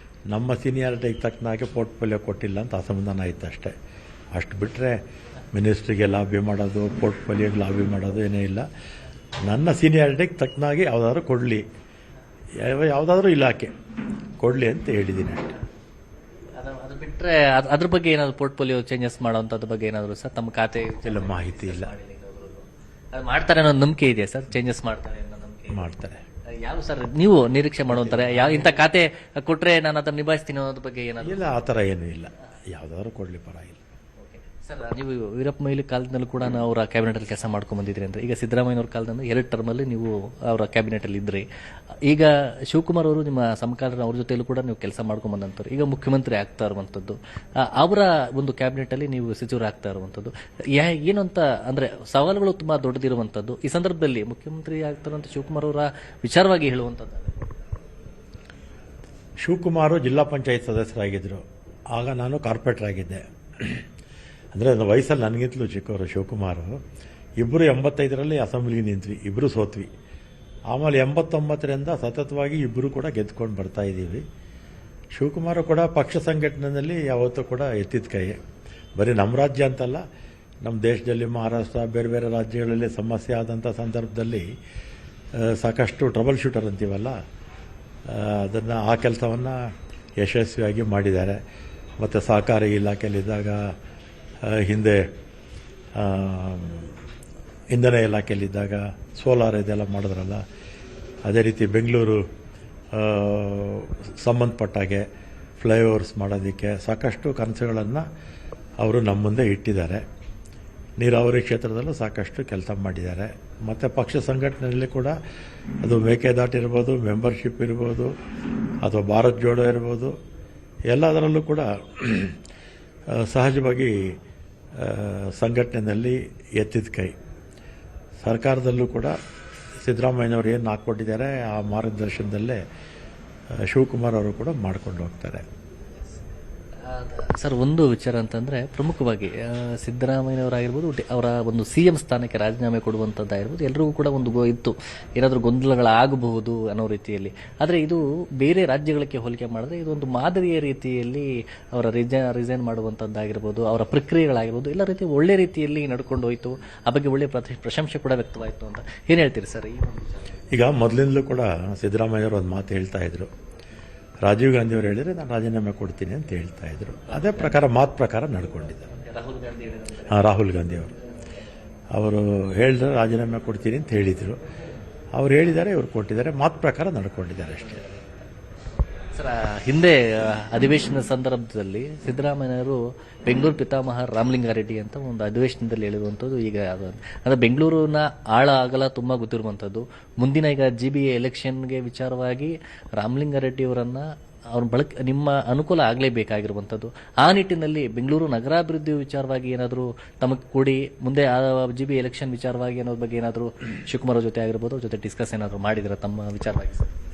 ನಮ್ಮ ಸೀನಿಯಾರಿಟಿಗೆ ತಕ್ಕನಾಗೆ ಪೋರ್ಟ್ಫೋಲಿಯೋ ಕೊಟ್ಟಿಲ್ಲ ಅಂತ ಅಸಮಾಧಾನ ಆಯಿತು ಅಷ್ಟೇ. ಅಷ್ಟು ಬಿಟ್ಟರೆ ಮಿನಿಸ್ಟ್ರಿಗೆ ಲಾಬಿ ಮಾಡೋದು, ಪೋರ್ಟ್ಫೋಲಿಯೋಗೆ ಲಾಬಿ ಮಾಡೋದು ಏನೇ ಇಲ್ಲ. ನನ್ನ ಸೀನಿಯಾರಿಟಿಗೆ ತಕ್ಕನಾಗಿ ಯಾವುದಾದ್ರೂ ಕೊಡಲಿ, ಯಾವುದಾದ್ರೂ ಇಲಾಖೆ ಕೊಡಲಿ ಅಂತ ಹೇಳಿದ್ದೀನಿ ಅಷ್ಟೇ. ಅದು ಬಿಟ್ಟರೆ ಅದ್ರ ಬಗ್ಗೆ ಏನಾದ್ರು ಪೋರ್ಟ್ಫೋಲಿಯೋ ಚೇಂಜಸ್ ಮಾಡೋಂಥದ್ರ ಬಗ್ಗೆ ಏನಾದ್ರು ಸರ್ ತಮ್ಮ ಖಾತೆ ಎಲ್ಲ ಮಾಹಿತಿ ಇಲ್ಲ. ಅದು ಮಾಡ್ತಾರೆ ಅನ್ನೋ ನಂಬಿಕೆ ಇದೆಯಾ ಸರ್? ಚೇಂಜಸ್ ಮಾಡ್ತಾರೆ ಅನ್ನೋ ನಂಬಿಕೆ? ಮಾಡ್ತಾರೆ. ಯಾವ ಸರ್ ನೀವು ನಿರೀಕ್ಷೆ ಮಾಡುವಂತಾರೆ? ಇಂಥ ಖಾತೆ ಕೊಟ್ಟರೆ ನಾನು ಅದನ್ನು ನಿಭಾಯಿಸ್ತೀನಿ ಅನ್ನೋದ್ರ ಬಗ್ಗೆ ಏನಾದ್ರು? ಇಲ್ಲ, ಆ ಥರ ಏನೂ ಇಲ್ಲ. ಯಾವುದಾದ್ರೂ ಕೊಡಲಿ, ಪರವಾಗಿಲ್ಲ. ಸರ್, ನೀವು ವೀರಪ್ಪ ಮೊಯ್ಲಿ ಕಾಲದಲ್ಲೂ ಕೂಡ ಅವರ ಕ್ಯಾಬಿನೆಟಲ್ಲಿ ಕೆಲಸ ಮಾಡ್ಕೊಂಡು ಬಂದಿದ್ರಿ ಅಂದರೆ, ಈಗ ಸಿದ್ದರಾಮಯ್ಯವ್ರ ಕಾಲದಲ್ಲಿ 2 ಟರ್ಮಲ್ಲಿ ನೀವು ಅವರ ಕ್ಯಾಬಿನೆಟಲ್ಲಿ ಇದ್ರಿ. ಈಗ ಶಿವಕುಮಾರ್ ಅವರು ನಿಮ್ಮ ಸಮಕಾಲೀನ ಅವ್ರ ಜೊತೆಯಲ್ಲೂ ಕೂಡ ನೀವು ಕೆಲಸ ಮಾಡ್ಕೊಂಡು ಬಂದಂಥವ್ರು, ಈಗ ಮುಖ್ಯಮಂತ್ರಿ ಆಗ್ತಾ ಇರುವಂಥದ್ದು, ಅವರ ಒಂದು ಕ್ಯಾಬಿನೆಟಲ್ಲಿ ನೀವು ಸಚಿವರಾಗ್ತಾ ಇರುವಂಥದ್ದು ಏನು ಅಂತ ಅಂದರೆ ಸವಾಲುಗಳು ತುಂಬ ದೊಡ್ಡದಿರುವಂಥದ್ದು. ಈ ಸಂದರ್ಭದಲ್ಲಿ ಮುಖ್ಯಮಂತ್ರಿ ಆಗ್ತಾರಂತ ಶಿವಕುಮಾರ್ ಅವರ ವಿಚಾರವಾಗಿ ಹೇಳುವಂಥದ್ದು? ಶಿವಕುಮಾರು ಜಿಲ್ಲಾ ಪಂಚಾಯತ್ ಸದಸ್ಯರಾಗಿದ್ದರು, ಆಗ ನಾನು ಕಾರ್ಪೊರೇಟರ್ ಆಗಿದ್ದೆ. ಅಂದರೆ ವಯಸ್ಸಲ್ಲಿ ನನಗಿಂತಲೂ ಚಿಕ್ಕವರು ಶಿವಕುಮಾರು. ಇಬ್ಬರು 85ರಲ್ಲಿ ಅಸೆಂಬ್ಲಿಗೆ ನಿಂತ್ವಿ, ಇಬ್ಬರು ಸೋತ್ವಿ. ಆಮೇಲೆ 89ರಿಂದ ಸತತವಾಗಿ ಇಬ್ಬರು ಕೂಡ ಗೆದ್ಕೊಂಡು ಬರ್ತಾ ಇದ್ದೀವಿ. ಶಿವಕುಮಾರು ಕೂಡ ಪಕ್ಷ ಸಂಘಟನೆಯಲ್ಲಿ ಯಾವತ್ತೂ ಕೂಡ ಎತ್ತಿದ ಕೈ. ಬರೀ ನಮ್ಮ ರಾಜ್ಯ ಅಂತಲ್ಲ, ನಮ್ಮ ದೇಶದಲ್ಲಿ ಮಹಾರಾಷ್ಟ್ರ, ಬೇರೆ ಬೇರೆ ರಾಜ್ಯಗಳಲ್ಲಿ ಸಮಸ್ಯೆ ಆದಂಥ ಸಂದರ್ಭದಲ್ಲಿ ಸಾಕಷ್ಟು ಟ್ರಬಲ್ ಶೂಟರ್ ಅಂತೀವಲ್ಲ, ಅದನ್ನು ಆ ಕೆಲಸವನ್ನು ಯಶಸ್ವಿಯಾಗಿ ಮಾಡಿದ್ದಾರೆ. ಮತ್ತು ಸಹಕಾರಿ ಇಲಾಖೆಯಲ್ಲಿದ್ದಾಗ, ಹಿಂದೆ ಇಂಧನ ಇಲಾಖೆಯಲ್ಲಿದ್ದಾಗ ಸೋಲಾರ್ ಇದೆಲ್ಲ ಮಾಡಿದ್ರಲ್ಲ, ಅದೇ ರೀತಿ ಬೆಂಗಳೂರು ಸಂಬಂಧಪಟ್ಟಾಗೆ ಫ್ಲೈಓವರ್ಸ್ ಮಾಡೋದಕ್ಕೆ ಸಾಕಷ್ಟು ಕನಸುಗಳನ್ನು ಅವರು ನಮ್ಮ ಮುಂದೆ ಇಟ್ಟಿದ್ದಾರೆ. ನೀರಾವರಿ ಕ್ಷೇತ್ರದಲ್ಲೂ ಸಾಕಷ್ಟು ಕೆಲಸ ಮಾಡಿದ್ದಾರೆ. ಮತ್ತು ಪಕ್ಷ ಸಂಘಟನೆಯಲ್ಲಿ ಕೂಡ ಅದು ಮೇಕೆದಾಟು ಇರ್ಬೋದು, ಮೆಂಬರ್ಶಿಪ್ ಇರ್ಬೋದು, ಅಥವಾ ಭಾರತ್ ಜೋಡೋ ಇರ್ಬೋದು, ಎಲ್ಲದರಲ್ಲೂ ಕೂಡ ಸಹಜವಾಗಿ ಸಂಘಟನೆಯಲ್ಲಿ ಎತ್ತಿದ ಕೈ. ಸರ್ಕಾರದಲ್ಲೂ ಕೂಡ ಸಿದ್ದರಾಮಯ್ಯನವರು ಏನು ಹಾಕ್ಕೊಟ್ಟಿದ್ದಾರೆ ಆ ಮಾರ್ಗದರ್ಶನದಲ್ಲೇ ಶಿವಕುಮಾರ್ ಅವರು ಕೂಡ ಮಾಡ್ಕೊಂಡು ಹೋಗ್ತಾರೆ. ಸರ್, ಒಂದು ವಿಚಾರ ಅಂತಂದ್ರೆ ಪ್ರಮುಖವಾಗಿ ಸಿದ್ದರಾಮಯ್ಯನವರಾಗಿರ್ಬೋದು, ಅವರ ಒಂದು CM ಸ್ಥಾನಕ್ಕೆ ರಾಜೀನಾಮೆ ಕೊಡುವಂಥದ್ದಾಗಿರ್ಬೋದು, ಎಲ್ರಿಗೂ ಕೂಡ ಒಂದು ಇತ್ತು, ಏನಾದರೂ ಗೊಂದಲಗಳಾಗಬಹುದು ಅನ್ನೋ ರೀತಿಯಲ್ಲಿ. ಆದರೆ ಇದು ಬೇರೆ ರಾಜ್ಯಗಳಿಗೆ ಹೋಲಿಕೆ ಮಾಡಿದ್ರೆ ಇದೊಂದು ಮಾದರಿಯ ರೀತಿಯಲ್ಲಿ ಅವರ ರಿಸೈನ್ ಮಾಡುವಂಥದ್ದಾಗಿರ್ಬೋದು, ಅವರ ಪ್ರಕ್ರಿಯೆಗಳಾಗಿರ್ಬೋದು, ಎಲ್ಲ ರೀತಿ ಒಳ್ಳೆ ರೀತಿಯಲ್ಲಿ ನಡ್ಕೊಂಡು ಹೋಯಿತು. ಆ ಬಗ್ಗೆ ಒಳ್ಳೆ ಪ್ರಶಂಸೆ ಕೂಡ ವ್ಯಕ್ತವಾಯಿತು ಅಂತ ಏನು ಹೇಳ್ತೀರಿ ಸರ್? ಈಗ ಮೊದಲಿಂದಲೂ ಕೂಡ ಸಿದ್ದರಾಮಯ್ಯವರು ಒಂದು ಮಾತು ಹೇಳ್ತಾ ಇದ್ರು, ರಾಜೀವ್ ಗಾಂಧಿ ಅವರು ಹೇಳಿದರೆ ನಾನು ರಾಜೀನಾಮೆ ಕೊಡ್ತೀನಿ ಅಂತ ಹೇಳ್ತಾ ಇದ್ರು. ಅದೇ ಪ್ರಕಾರ ಮಾತು ಪ್ರಕಾರ ನಡ್ಕೊಂಡಿದ್ದಾರೆ. ರಾಹುಲ್ ಗಾಂಧಿ ಅವರು ಹೇಳಿದ್ರೆ ರಾಜೀನಾಮೆ ಕೊಡ್ತೀನಿ ಅಂತ ಹೇಳಿದರು. ಅವ್ರು ಹೇಳಿದ್ದಾರೆ, ಇವ್ರು ಕೊಟ್ಟಿದ್ದಾರೆ, ಮಾತು ಪ್ರಕಾರ ನಡ್ಕೊಂಡಿದ್ದಾರೆ ಅಷ್ಟೇ. ಸರ್, ಹಿಂದೆ ಅಧಿವೇಶನದ ಸಂದರ್ಭದಲ್ಲಿ ಸಿದ್ದರಾಮಯ್ಯವರು ಬೆಂಗಳೂರು ಪಿತಾಮಹ ರಾಮಲಿಂಗಾರೆಡ್ಡಿ ಅಂತ ಒಂದು ಅಧಿವೇಶನದಲ್ಲಿ ಹೇಳಿರುವಂಥದ್ದು ಈಗ ಅಂದ್ರೆ ಬೆಂಗಳೂರಿನ ಆಳ ಅಗಲ ತುಂಬಾ ಗೊತ್ತಿರುವಂಥದ್ದು. ಮುಂದಿನ ಈಗ GBA ಎಲೆಕ್ಷನ್ಗೆ ವಿಚಾರವಾಗಿ ರಾಮಲಿಂಗಾರೆಡ್ಡಿ ಅವರನ್ನ ಅವ್ರ ಬಳಕೆ ನಿಮ್ಮ ಅನುಕೂಲ ಆಗಲೇಬೇಕಾಗಿರುವಂಥದ್ದು. ಆ ನಿಟ್ಟಿನಲ್ಲಿ ಬೆಂಗಳೂರು ನಗರಾಭಿವೃದ್ಧಿ ವಿಚಾರವಾಗಿ ಏನಾದರೂ ತಮಗೆ ಕೂಡಿ ಮುಂದೆ GBA ಎಲೆಕ್ಷನ್ ವಿಚಾರವಾಗಿ ಅನ್ನೋದ್ರ ಬಗ್ಗೆ ಏನಾದರೂ ಶಿವಕುಮಾರ್ ಅವ್ರ ಜೊತೆ ಆಗಿರ್ಬೋದು, ಅವ್ರ ಜೊತೆ ಡಿಸ್ಕಸ್ ಏನಾದರೂ ಮಾಡಿದಿರ ತಮ್ಮ ವಿಚಾರವಾಗಿ?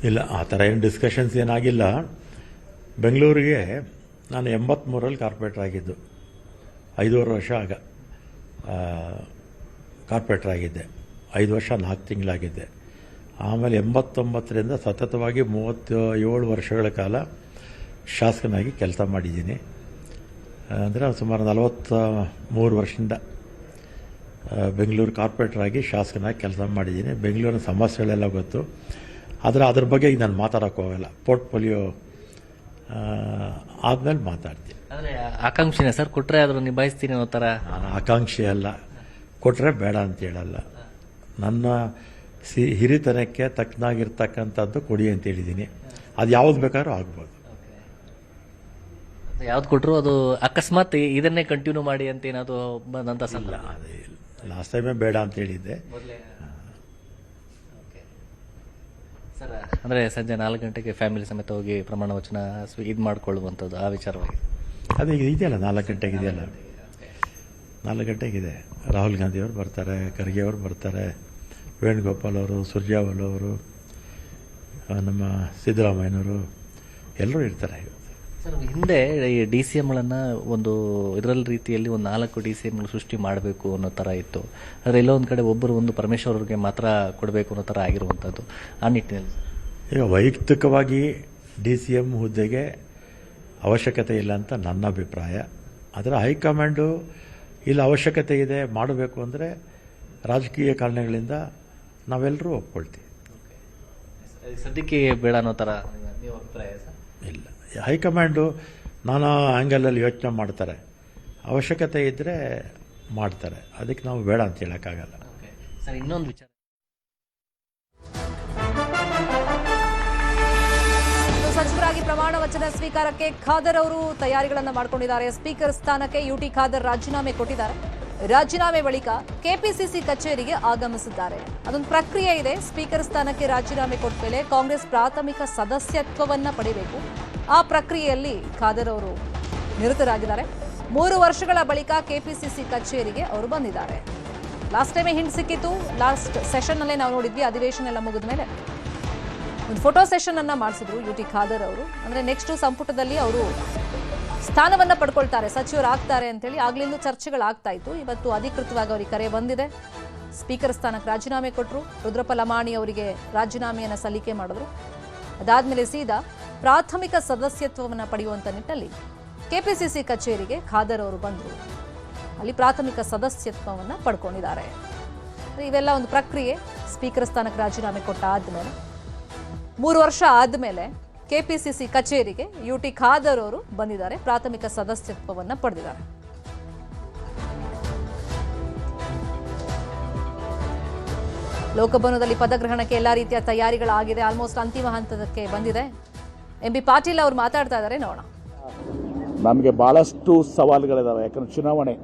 ಇಲ್ಲ, ಆ ಥರ ಏನು ಡಿಸ್ಕಷನ್ಸ್ ಏನಾಗಿಲ್ಲ. ಬೆಂಗಳೂರಿಗೆ ನಾನು 83ರಲ್ಲಿ ಕಾರ್ಪೊರೇಟರ್ ಆಗಿದ್ದು, 5.5 ವರ್ಷ ಆಗ ಕಾರ್ಪೊರೇಟರ್ ಆಗಿದ್ದೆ, 5 ವರ್ಷ 4 ತಿಂಗಳಾಗಿದ್ದೆ. ಆಮೇಲೆ 89ರಿಂದ ಸತತವಾಗಿ 37 ವರ್ಷಗಳ ಕಾಲ ಶಾಸಕನಾಗಿ ಕೆಲಸ ಮಾಡಿದ್ದೀನಿ. ಅಂದರೆ ಸುಮಾರು 43 ವರ್ಷದಿಂದ ಬೆಂಗಳೂರು ಕಾರ್ಪೊರೇಟರ್ ಆಗಿ ಶಾಸಕನಾಗಿ ಕೆಲಸ ಮಾಡಿದ್ದೀನಿ. ಬೆಂಗಳೂರಿನ ಸಮಸ್ಯೆಗಳೆಲ್ಲ ಗೊತ್ತು. ಆದರೆ ಅದ್ರ ಬಗ್ಗೆ ಈಗ ನಾನು ಮಾತಾಡೋಕ್ಕೆ ಹೋಗಲ್ಲ. ಪೋರ್ಟ್ಫೋಲಿಯೋ ಆದಮೇಲೆ ಮಾತಾಡ್ತೀನಿ. ಅಂದರೆ ಆಕಾಂಕ್ಷಿನೇ ಸರ್, ಕೊಟ್ಟರೆ ಆದರೂ ನಿಭಾಯಿಸ್ತೀನಿ ಅನ್ನೋ ಥರ? ನಾನು ಆಕಾಂಕ್ಷಿ ಅಲ್ಲ, ಕೊಟ್ಟರೆ ಬೇಡ ಅಂತ ಹೇಳಲ್ಲ. ನನ್ನ ಹಿರಿತನಕ್ಕೆ ತಕ್ಕನಾಗಿರ್ತಕ್ಕಂಥದ್ದು ಕೊಡಿ ಅಂತ ಹೇಳಿದ್ದೀನಿ. ಅದು ಯಾವ್ದು ಬೇಕಾದ್ರೂ ಆಗ್ಬೋದು. ಯಾವ್ದು ಕೊಟ್ಟರು ಅದು ಅಕಸ್ಮಾತ್ ಇದನ್ನೇ ಕಂಟಿನ್ಯೂ ಮಾಡಿ ಅಂತ ಏನಾದರೂ ಬಂದಂತ ಇಲ್ಲ, ಅದೇ ಲಾಸ್ಟ್ ಟೈಮೇ ಬೇಡ ಅಂತ ಹೇಳಿದ್ದೆ. ಸರ್, ಅಂದರೆ ಸಂಜೆ 4 ಗಂಟೆಗೆ ಫ್ಯಾಮಿಲಿ ಸಮೇತ ಹೋಗಿ ಪ್ರಮಾಣ ವಚನ ಇದು ಮಾಡ್ಕೊಳ್ಳುವಂಥದ್ದು, ಆ ವಿಚಾರವಾಗಿ ಅದೇ ಇದೆಯಲ್ಲ, 4 ಗಂಟೆಗೆ ಇದೆಯಲ್ಲ, 4 ಗಂಟೆಗಿದೆ. ರಾಹುಲ್ ಗಾಂಧಿ ಅವರು ಬರ್ತಾರೆ, ಖರ್ಗೆ ಅವರು ಬರ್ತಾರೆ, ವೇಣುಗೋಪಾಲ್ ಅವರು, ಸುರ್ಜೇವಾಲ ಅವರು, ನಮ್ಮ ಸಿದ್ದರಾಮಯ್ಯನವರು ಎಲ್ಲರೂ ಇರ್ತಾರೆ. ಸರ್, ಹಿಂದೆ ಈ DCMಗಳನ್ನು ಒಂದು ಇದರಲ್ಲಿ ರೀತಿಯಲ್ಲಿ ಒಂದು 4 DCMಗಳು ಸೃಷ್ಟಿ ಮಾಡಬೇಕು ಅನ್ನೋ ಥರ ಇತ್ತು. ಆದರೆ ಎಲ್ಲೋ ಒಂದು ಕಡೆ ಒಬ್ಬರು ಒಂದು ಪರಮೇಶ್ವರ್ ಅವ್ರಿಗೆ ಮಾತ್ರ ಕೊಡಬೇಕು ಅನ್ನೋ ಥರ ಆಗಿರುವಂಥದ್ದು. ಆ ನಿಟ್ಟಿನಲ್ಲಿ ಈಗ ವೈಯಕ್ತಿಕವಾಗಿ DCM ಹುದ್ದೆಗೆ ಅವಶ್ಯಕತೆ ಇಲ್ಲ ಅಂತ ನನ್ನ ಅಭಿಪ್ರಾಯ. ಆದರೆ ಹೈಕಮಾಂಡು ಇಲ್ಲಿ ಅವಶ್ಯಕತೆ ಇದೆ, ಮಾಡಬೇಕು ಅಂದರೆ ರಾಜಕೀಯ ಕಾರಣಗಳಿಂದ ನಾವೆಲ್ಲರೂ ಒಪ್ಕೊಳ್ತೀವಿ. ಸದ್ಯಕ್ಕೆ ಬೇಡ ಅನ್ನೋ ಥರ ನೀವು ಅಭಿಪ್ರಾಯ ಸರ್? ಇಲ್ಲ, ಹೈಕಮಾಂಡು ನಾನಾ ಆ್ಯಂಗಲಲ್ಲಿ ಯೋಚನೆ ಮಾಡ್ತಾರೆ, ಅವಶ್ಯಕತೆ ಇದ್ದರೆ ಮಾಡ್ತಾರೆ. ಅದಕ್ಕೆ ನಾವು ಬೇಡ ಅಂತ ಹೇಳೋಕ್ಕಾಗಲ್ಲ. ಸರ್, ಇನ್ನೊಂದು ವಿಚಾರ, ಸಚಿವರಾಗಿ ಪ್ರಮಾಣ ವಚನ ಸ್ವೀಕಾರಕ್ಕೆ ಖಾದರ್ ಅವರು ತಯಾರಿಗಳನ್ನು ಮಾಡಿಕೊಂಡಿದ್ದಾರೆ. ಸ್ಪೀಕರ್ ಸ್ಥಾನಕ್ಕೆ UT ಖಾದರ್ ರಾಜೀನಾಮೆ ಕೊಟ್ಟಿದ್ದಾರೆ. ರಾಜೀನಾಮೆ ಬಳಿಕ ಕೆಪಿಸಿಸಿ ಕಚೇರಿಗೆ ಆಗಮಿಸಿದ್ದಾರೆ. ಅದೊಂದು ಪ್ರಕ್ರಿಯೆ ಇದೆ. ಸ್ಪೀಕರ್ ಸ್ಥಾನಕ್ಕೆ ರಾಜೀನಾಮೆ ಕೊಟ್ಟ ಮೇಲೆ ಕಾಂಗ್ರೆಸ್ ಪ್ರಾಥಮಿಕ ಸದಸ್ಯತ್ವವನ್ನ ಪಡೆಯಬೇಕು. ಆ ಪ್ರಕ್ರಿಯೆಯಲ್ಲಿ ಖಾದರ್ ಅವರು ನಿರತರಾಗಿದ್ದಾರೆ. 3 ವರ್ಷಗಳ ಬಳಿಕ ಕೆಪಿಸಿಸಿ ಕಚೇರಿಗೆ ಅವರು ಬಂದಿದ್ದಾರೆ. ಲಾಸ್ಟ್ ಟೈಮೇ ಹಿಂಟ್ ಸಿಕ್ಕಿತ್ತು. ಲಾಸ್ಟ್ ಸೆಷನ್ ನಲ್ಲೇ ನಾವು ನೋಡಿದ್ವಿ. ಅಧಿವೇಶನ ಎಲ್ಲ ಮುಗಿದ ಮೇಲೆ ಒಂದು ಫೋಟೋ ಸೆಷನ್ ಅನ್ನ ಮಾಡಿಸಿದ್ರು UT ಖಾದರ್ ಅವರು. ಅಂದ್ರೆ ನೆಕ್ಸ್ಟ್ ಸಂಪುಟದಲ್ಲಿ ಅವರು ಸ್ಥಾನವನ್ನ ಪಡ್ಕೊಳ್ತಾರೆ, ಸಚಿವರಾಗ್ತಾರೆ ಅಂತೇಳಿ ಆಗ್ಲಿಂದ ಚರ್ಚೆಗಳಾಗ್ತಾ ಇತ್ತು. ಇವತ್ತು ಅಧಿಕೃತವಾಗಿ ಅವರಿಗೆ ಕರೆ ಬಂದಿದೆ. ಸ್ಪೀಕರ್ ಸ್ಥಾನಕ್ಕೆ ರಾಜೀನಾಮೆ ಕೊಟ್ಟರು. ರುದ್ರಪ್ಪ ಲಮಾಣಿ ಅವರಿಗೆ ರಾಜೀನಾಮೆಯನ್ನು ಸಲ್ಲಿಕೆ ಮಾಡಿದ್ರು. ಅದಾದ್ಮೇಲೆ ಸೀದಾ ಪ್ರಾಥಮಿಕ ಸದಸ್ಯತ್ವವನ್ನು ಪಡೆಯುವಂತ ನಿಟ್ಟಿನಲ್ಲಿ ಕೆಪಿಸಿಸಿ ಕಚೇರಿಗೆ ಖಾದರ್ ಅವರು ಬಂದರು. ಅಲ್ಲಿ ಪ್ರಾಥಮಿಕ ಸದಸ್ಯತ್ವವನ್ನು ಪಡ್ಕೊಂಡಿದ್ದಾರೆ. ಇವೆಲ್ಲ ಒಂದು ಪ್ರಕ್ರಿಯೆ. ಸ್ಪೀಕರ್ ಸ್ಥಾನಕ್ಕೆ ರಾಜೀನಾಮೆ ಕೊಟ್ಟ ಆದ್ಮೇಲೆ 3 ವರ್ಷ ಆದ್ಮೇಲೆ ಕೆಪಿಸಿಸಿ ಕಚೇರಿಗೆ UT ಖಾದರ್ ಅವರು ಬಂದಿದ್ದಾರೆ. ಪ್ರಾಥಮಿಕ ಸದಸ್ಯತ್ವವನ್ನು ಪಡೆದಿದ್ದಾರೆ. ಲೋಕಭವನದಲ್ಲಿ ಪದಗ್ರಹಣಕ್ಕೆ ಎಲ್ಲಾ ರೀತಿಯ ತಯಾರಿಗಳಾಗಿದೆ. ಆಲ್ಮೋಸ್ಟ್ ಅಂತಿಮ ಹಂತಕ್ಕೆ ಬಂದಿದೆ. MB ಪಾಟೀಲ್ ಅವರು ಮಾತಾಡ್ತಾ ಇದ್ದಾರೆ, ನೋಡೋಣ. ನಮಗೆ ಬಹಳಷ್ಟು ಸವಾಲುಗಳಿದಾವೆ. ಯಾಕಂದ್ರೆ ಚುನಾವಣೆ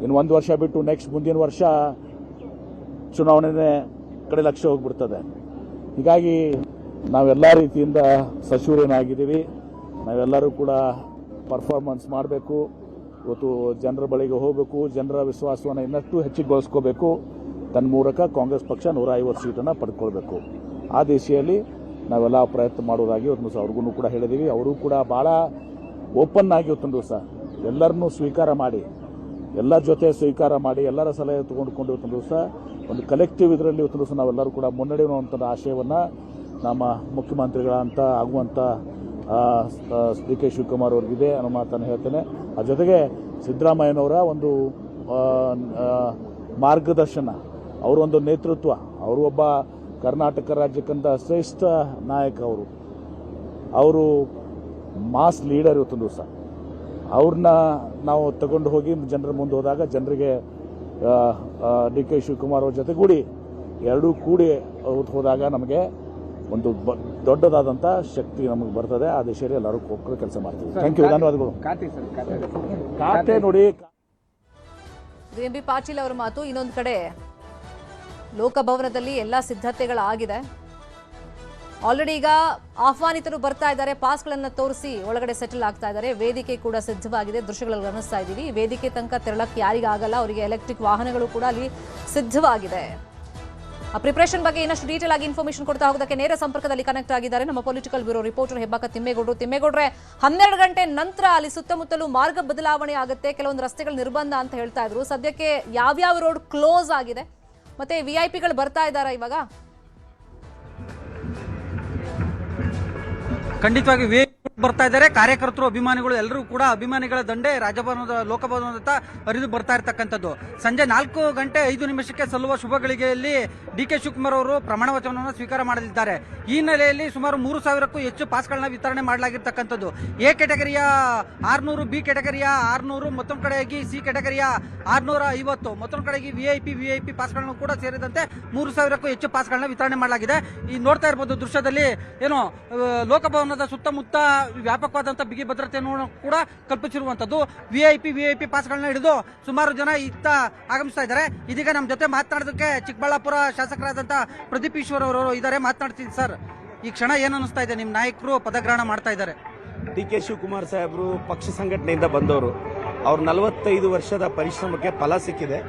ಇನ್ನು 1 ವರ್ಷ ಬಿಟ್ಟು ನೆಕ್ಸ್ಟ್ ಮುಂದಿನ ವರ್ಷ ಚುನಾವಣೆನೇ ಕಡೆ ಲಕ್ಷ್ಯ ಹೋಗ್ಬಿಡ್ತದೆ. ಹೀಗಾಗಿ ನಾವೆಲ್ಲ ರೀತಿಯಿಂದ ಸಚಿವರೇನಾಗಿದ್ದೀವಿ, ನಾವೆಲ್ಲರೂ ಕೂಡ ಪರ್ಫಾರ್ಮೆನ್ಸ್ ಮಾಡಬೇಕು. ಇವತ್ತು ಜನರ ಬಳಿಗೆ ಹೋಗಬೇಕು, ಜನರ ವಿಶ್ವಾಸವನ್ನು ಇನ್ನಷ್ಟು ಹೆಚ್ಚಿಗೊಳಿಸ್ಕೋಬೇಕು. ತನ್ಮೂಲಕ ಕಾಂಗ್ರೆಸ್ ಪಕ್ಷ 150 ಸೀಟನ್ನು ಪಡ್ಕೊಳ್ಬೇಕು. ಆ ದಿಶೆಯಲ್ಲಿ ನಾವೆಲ್ಲ ಪ್ರಯತ್ನ ಮಾಡೋದಾಗಿ ಒಂದು ದಿವಸ ಅವ್ರಿಗೂ ಕೂಡ ಹೇಳಿದ್ದೀವಿ. ಅವರು ಕೂಡ ಭಾಳ ಓಪನ್ ಆಗಿ ಇವತ್ತೊಂದು ದಿವಸ ಎಲ್ಲರನ್ನೂ ಸ್ವೀಕಾರ ಮಾಡಿ, ಎಲ್ಲರ ಜೊತೆ ಸ್ವೀಕಾರ ಮಾಡಿ, ಎಲ್ಲರ ಸಲಹೆ ತಗೊಂಡ್ಕೊಂಡು ಇವತ್ತೊಂದು ದಿವಸ ಒಂದು ಕಲೆಕ್ಟಿವ್ ಇದರಲ್ಲಿ ಇವತ್ತೊಂದು ದಿವಸ ನಾವೆಲ್ಲರೂ ಕೂಡ ಮುನ್ನಡೆಯುವಂಥ ಆಶಯವನ್ನು ನಮ್ಮ ಮುಖ್ಯಮಂತ್ರಿಗಳಂತ ಆಗುವಂಥ DK ಶಿವಕುಮಾರ್ ಅವ್ರಿಗಿದೆ ಅನ್ನೋ ಮಾತನ್ನು ಹೇಳ್ತೇನೆ. ಆ ಜೊತೆಗೆ ಸಿದ್ದರಾಮಯ್ಯನವರ ಒಂದು ಮಾರ್ಗದರ್ಶನ, ಅವರೊಂದು ನೇತೃತ್ವ, ಅವರು ಒಬ್ಬ ಕರ್ನಾಟಕ ರಾಜ್ಯಕ್ಕಂತ ಶ್ರೇಷ್ಠ ನಾಯಕ. ಅವರು ಮಾಸ್ ಲೀಡರ್. ಇವತ್ತೊಂದು ದಿವಸ ಅವ್ರನ್ನ ನಾವು ತಗೊಂಡು ಹೋಗಿ ಜನರ ಮುಂದೆ ಹೋದಾಗ ಜನರಿಗೆ DK ಶಿವಕುಮಾರ್ ಅವ್ರ ಜೊತೆ ಕೂಡಿ ಎರಡೂ ಕೂಡಿ ಹೋದಾಗ ನಮಗೆ ಒಂದು ದೊಡ್ಡದಾದಂಥ ಶಕ್ತಿ ನಮಗೆ ಬರ್ತದೆ. ಆ ದಿಶೆಯಲ್ಲಿ ಎಲ್ಲರೂ ಒಕ್ಕಲು ಕೆಲಸ ಮಾಡ್ತೀವಿ. ಥ್ಯಾಂಕ್ ಯು, ಧನ್ಯವಾದಗಳು. ಖಾತೆ ನೋಡಿ, ಬಿ ಪಾಟೀಲ್ ಅವರ ಮಾತು. ಇನ್ನೊಂದು ಕಡೆ ಲೋಕಭವನದಲ್ಲಿ ಎಲ್ಲ ಸಿದ್ಧತೆಗಳಾಗಿದೆ. ಆಲ್ರೆಡಿ ಈಗ ಆಹ್ವಾನಿತರು ಬರ್ತಾ ಇದ್ದಾರೆ, ಪಾಸ್ಗಳನ್ನು ತೋರಿಸಿ ಒಳಗಡೆ ಸೆಟಲ್ ಆಗ್ತಾ ಇದ್ದಾರೆ. ವೇದಿಕೆ ಕೂಡ ಸಿದ್ಧವಾಗಿದೆ, ದೃಶ್ಯಗಳಲ್ಲಿ ಗಮನಿಸ್ತಾ ಇದ್ದೀವಿ. ವೇದಿಕೆ ತನಕ ತೆರಳಕ್ಕೆ ಯಾರಿಗಾಗಲ್ಲ, ಅವರಿಗೆ ಎಲೆಕ್ಟ್ರಿಕ್ ವಾಹನಗಳು ಕೂಡ ಅಲ್ಲಿ ಸಿದ್ಧವಾಗಿದೆ. ಆ ಪ್ರಿಪರೇಷನ್ ಬಗ್ಗೆ ಇನ್ನಷ್ಟು ಡೀಟೇಲ್ ಆಗಿ ಇನ್ಫಾರ್ಮೇಶನ್ ಕೊಡ್ತಾ ಹೋಗೋದಕ್ಕೆ ನೇರ ಸಂಪರ್ಕದಲ್ಲಿ ಕನೆಕ್ಟ್ ಆಗಿದ್ದಾರೆ ನಮ್ಮ ಪೊಲಿಟಿಕಲ್ ಬ್ಯೂರೋ ರಿಪೋರ್ಟರ್ ಹೆಬ್ಬಾಕ ತಿಮ್ಮೇಗೌಡರು. ತಿಮ್ಮೇಗೌಡ್ರೆ, 12 ಗಂಟೆ ನಂತರ ಅಲ್ಲಿ ಸುತ್ತಮುತ್ತಲೂ ಮಾರ್ಗ ಬದಲಾವಣೆ ಆಗುತ್ತೆ, ಕೆಲವೊಂದು ರಸ್ತೆಗಳು ನಿರ್ಬಂಧ ಅಂತ ಹೇಳ್ತಾ ಇದ್ರು. ಸದ್ಯಕ್ಕೆ ಯಾವ್ಯಾವ ರೋಡ್ ಕ್ಲೋಸ್ ಆಗಿದೆ, ಮತ್ತೆ ವಿಐಪಿಗಳು ಬರ್ತಾ ಇದ್ದಾರಾ ಇವಾಗ? ಖಂಡಿತವಾಗಿ ಬರ್ತಾ ಇದ್ದಾರೆ. ಕಾರ್ಯಕರ್ತರು, ಅಭಿಮಾನಿಗಳು ಎಲ್ಲರೂ ಕೂಡ ಅಭಿಮಾನಿಗಳ ದಂಡೆ ರಾಜಭವನದ ಲೋಕಭವನದತ್ತ ಹರಿದು ಬರ್ತಾ ಇರತಕ್ಕಂಥದ್ದು. ಸಂಜೆ 4:05 ಸಲ್ಲುವ ಶುಭ ಗಳಿಗೆಯಲ್ಲಿ ಡಿ.ಕೆ. ಶಿವಕುಮಾರ್ ಅವರು ಪ್ರಮಾಣ ವಚನವನ್ನು ಸ್ವೀಕಾರ ಮಾಡಲಿದ್ದಾರೆ. ಈ ಹಿನ್ನೆಲೆಯಲ್ಲಿ ಸುಮಾರು 3,000ಕ್ಕೂ ಹೆಚ್ಚು ಪಾಸ್ಗಳನ್ನ ವಿತರಣೆ ಮಾಡಲಾಗಿರ್ತಕ್ಕಂಥದ್ದು. ಎ ಕೆಟಗರಿಯ 600, ಬಿ ಕೆಟಗರಿಯ 600, ಮತ್ತೊಂದು ಕಡೆಯಾಗಿ ಸಿ ಕೆಟಗರಿಯ 650, ಮತ್ತೊಂದು ಕಡೆಗೆ ವಿಐಪಿ ಪಾಸ್ಗಳನ್ನು ಕೂಡ ಸೇರಿದಂತೆ 3,000ಕ್ಕೂ ಹೆಚ್ಚು ಪಾಸ್ಗಳನ್ನ ವಿತರಣೆ ಮಾಡಲಾಗಿದೆ. ಈ ನೋಡ್ತಾ ಇರಬಹುದು ದೃಶ್ಯದಲ್ಲಿ ಏನು ಲೋಕಭವನದ ಸುತ್ತಮುತ್ತ ವ್ಯಾಪಕವಾದಂತಹ ಬಿಗಿ ಭದ್ರತೆಯನ್ನು ಕೂಡ ಕಲ್ಪಿಸಿರುವಂತದ್ದು. ವಿಐಪಿ ಪಾಸ್ಗಳನ್ನ ಹಿಡಿದು ಸುಮಾರು ಜನ ಇತ್ತ ಆಗಮಿಸ್ತಾ ಇದ್ದಾರೆ. ಇದೀಗ ನಮ್ಮ ಜೊತೆ ಮಾತನಾಡೋದಕ್ಕೆ ಚಿಕ್ಕಬಳ್ಳಾಪುರ ಶಾಸಕರಾದಂತಹ ಪ್ರದೀಪ್ ಈಶ್ವರ್ ಅವರು ಇದ್ದಾರೆ. ಮಾತನಾಡ್ತೀನಿ ಸರ್, ಈ ಕ್ಷಣ ಏನು ಅನಿಸ್ತಾ ಇದೆ? ನಿಮ್ಮ ನಾಯಕರು ಪದಗ್ರಹಣ ಮಾಡ್ತಾ ಇದ್ದಾರೆ. ಡಿ.ಕೆ. ಶಿವಕುಮಾರ್ ಸಾಹೇಬರು ಪಕ್ಷ ಸಂಘಟನೆಯಿಂದ ಬಂದವರು. ಅವ್ರ 45 ವರ್ಷದ ಪರಿಶ್ರಮಕ್ಕೆ ಫಲ ಸಿಕ್ಕಿದೆ.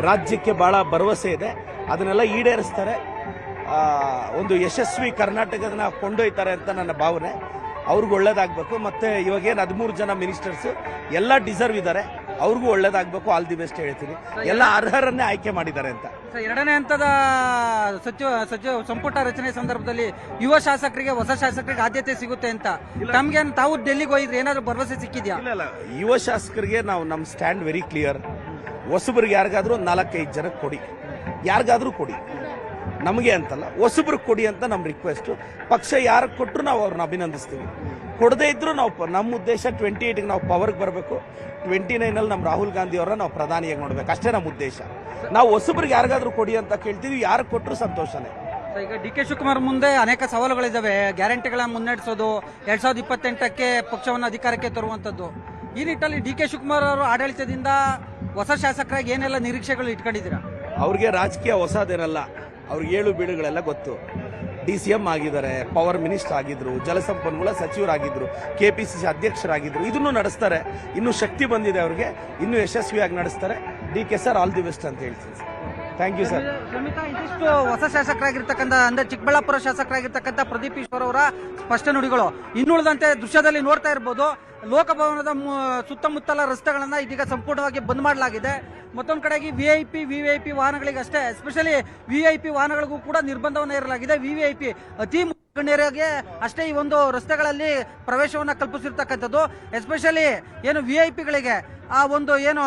ರಾಜ್ಯಕ್ಕೆ ಬಹಳ ಭರವಸೆ ಇದೆ, ಅದನ್ನೆಲ್ಲ ಈಡೇರಿಸ್ತಾರೆ. ಒಂದು ಯಶಸ್ವಿ ಕರ್ನಾಟಕದನ್ನ ಕೊಂಡೊಯ್ತಾರೆ ಅಂತ ನನ್ನ ಭಾವನೆ. ಅವ್ರಿಗೂ ಒಳ್ಳೇದಾಗಬೇಕು. ಮತ್ತು ಇವಾಗೇನು 13 ಜನ ಮಿನಿಸ್ಟರ್ಸ್ ಎಲ್ಲ ಡಿಸರ್ವ್ ಇದ್ದಾರೆ, ಅವ್ರಿಗೂ ಒಳ್ಳೇದಾಗಬೇಕು. ಆಲ್ ದಿ ಬೆಸ್ಟ್ ಹೇಳ್ತೀನಿ. ಎಲ್ಲ ಅರ್ಹರನ್ನೇ ಆಯ್ಕೆ ಮಾಡಿದ್ದಾರೆ ಅಂತ. ಎರಡನೇ ಹಂತದ ಸಚಿವ ಸಂಪುಟ ರಚನೆ ಸಂದರ್ಭದಲ್ಲಿ ಯುವ ಶಾಸಕರಿಗೆ, ಹೊಸ ಶಾಸಕರಿಗೆ ಆದ್ಯತೆ ಸಿಗುತ್ತೆ ಅಂತ ತಮ್ಗೆ ತಾವು ಡೆಲ್ಲಿಗೆ ಹೋಗಿದ್ರೆ ಏನಾದ್ರು ಭರವಸೆ ಸಿಕ್ಕಿದ್ಯಾ? ಇಲ್ಲ, ಯುವ ಶಾಸಕರಿಗೆ ನಾವು ನಮ್ಮ ಸ್ಟ್ಯಾಂಡ್ ವೆರಿ ಕ್ಲಿಯರ್. ಹೊಸಬರಿಗೆ ಯಾರಿಗಾದ್ರೂ 4-5 ಜನಕ್ಕೆ ಕೊಡಿ, ಯಾರಿಗಾದ್ರೂ ಕೊಡಿ, ನಮಗೆ ಅಂತಲ್ಲ, ಹೊಸಬ್ರಿಗೆ ಕೊಡಿ ಅಂತ ನಮ್ಮ ರಿಕ್ವೆಸ್ಟು. ಪಕ್ಷ ಯಾರಿಗೆ ಕೊಟ್ಟರು ನಾವು ಅವ್ರನ್ನ ಅಭಿನಂದಿಸ್ತೀವಿ. ಕೊಡದೇ ಇದ್ರೂ ನಾವು ನಮ್ಮ ಉದ್ದೇಶ 28ಗೆ ನಾವು ಪವರ್ಗೆ ಬರಬೇಕು. 29ನಲ್ಲಿ ನಮ್ಮ ರಾಹುಲ್ ಗಾಂಧಿ ಅವರನ್ನ ನಾವು ಪ್ರಧಾನಿಯಾಗಿ ನೋಡ್ಬೇಕು, ಅಷ್ಟೇ ನಮ್ಮ ಉದ್ದೇಶ. ನಾವು ಹೊಸಬ್ರಿಗೆ ಯಾರಿಗಾದ್ರೂ ಕೊಡಿ ಅಂತ ಕೇಳ್ತೀವಿ, ಯಾರು ಕೊಟ್ಟರು ಸಂತೋಷನೇ. ಈಗ ಡಿ.ಕೆ. ಶಿವಕುಮಾರ್ ಮುಂದೆ ಅನೇಕ ಸವಾಲುಗಳಿದ್ದಾವೆ. ಗ್ಯಾರಂಟಿಗಳ ಮುನ್ನಡೆಸೋದು, 2028ಕ್ಕೆ ಪಕ್ಷವನ್ನು ಅಧಿಕಾರಕ್ಕೆ ತರುವಂತದ್ದು. ಈ ನಿಟ್ಟಿನಲ್ಲಿ ಡಿ.ಕೆ. ಶಿವಕುಮಾರ್ ಅವರು ಆಡಳಿತದಿಂದ ಹೊಸ ಶಾಸಕರಾಗಿ ಏನೆಲ್ಲ ನಿರೀಕ್ಷೆಗಳು ಇಟ್ಕೊಂಡಿದ್ದೀರಾ? ಅವ್ರಿಗೆ ರಾಜಕೀಯ ಹೊಸದೇನಲ್ಲ, ಅವ್ರಿಗೆ 7 ಬೀಳುಗಳೆಲ್ಲ ಗೊತ್ತು. DCM ಆಗಿದ್ದಾರೆ, ಪವರ್ ಮಿನಿಸ್ಟರ್ ಆಗಿದ್ರು, ಜಲಸಂಪನ್ಮೂಲ ಸಚಿವರಾಗಿದ್ರು, KPCC ಅಧ್ಯಕ್ಷರಾಗಿದ್ರು. ಇದನ್ನು ನಡೆಸ್ತಾರೆ. ಇನ್ನೂ ಶಕ್ತಿ ಬಂದಿದೆ ಅವ್ರಿಗೆ, ಇನ್ನೂ ಯಶಸ್ವಿಯಾಗಿ ನಡೆಸ್ತಾರೆ. DK. Sir all the best ಅಂತ ಹೇಳ್ತೀನಿ ಸರ್. Thank you sir. ಇದಿಷ್ಟು ಹೊಸ ಶಾಸಕರಾಗಿರ್ತಕ್ಕಂಥ ಅಂದ್ರೆ ಚಿಕ್ಕಬಳ್ಳಾಪುರ ಶಾಸಕರಾಗಿರ್ತಕ್ಕಂಥ ಪ್ರದೀಪ್ ಈಶ್ವರ್ ಅವರ ಸ್ಪಷ್ಟ ನುಡಿಗಳು. ಇನ್ನುಳಿದಂತೆ ದೃಶ್ಯದಲ್ಲಿ ನೋಡ್ತಾ ಇರಬಹುದು, ಲೋಕಭವನದ ಸುತ್ತಮುತ್ತಲ ರಸ್ತೆಗಳನ್ನ ಇದೀಗ ಸಂಪೂರ್ಣವಾಗಿ ಬಂದ್ ಮಾಡಲಾಗಿದೆ. ಮತ್ತೊಂದು ಕಡೆಗೆ ವಿಐಪಿ ವಾಹನಗಳಿಗಷ್ಟೇ, ಎಸ್ಪೆಷಲಿ ವಿಐಪಿ ವಾಹನಗಳಿಗೂ ಕೂಡ ನಿರ್ಬಂಧವನ್ನು ಹೇರಲಾಗಿದೆ. ವಿಐಪಿ ಅತಿ ಗಣ್ಯರಿಗೆ ಅಷ್ಟೇ ಈ ಒಂದು ರಸ್ತೆಗಳಲ್ಲಿ ಪ್ರವೇಶವನ್ನ ಕಲ್ಪಿಸಿರ್ತಕ್ಕಂಥದ್ದು. ಎಸ್ಪೆಷಲಿ ಏನು ವಿಐಪಿಗಳಿಗೆ ಆ ಒಂದು ಏನು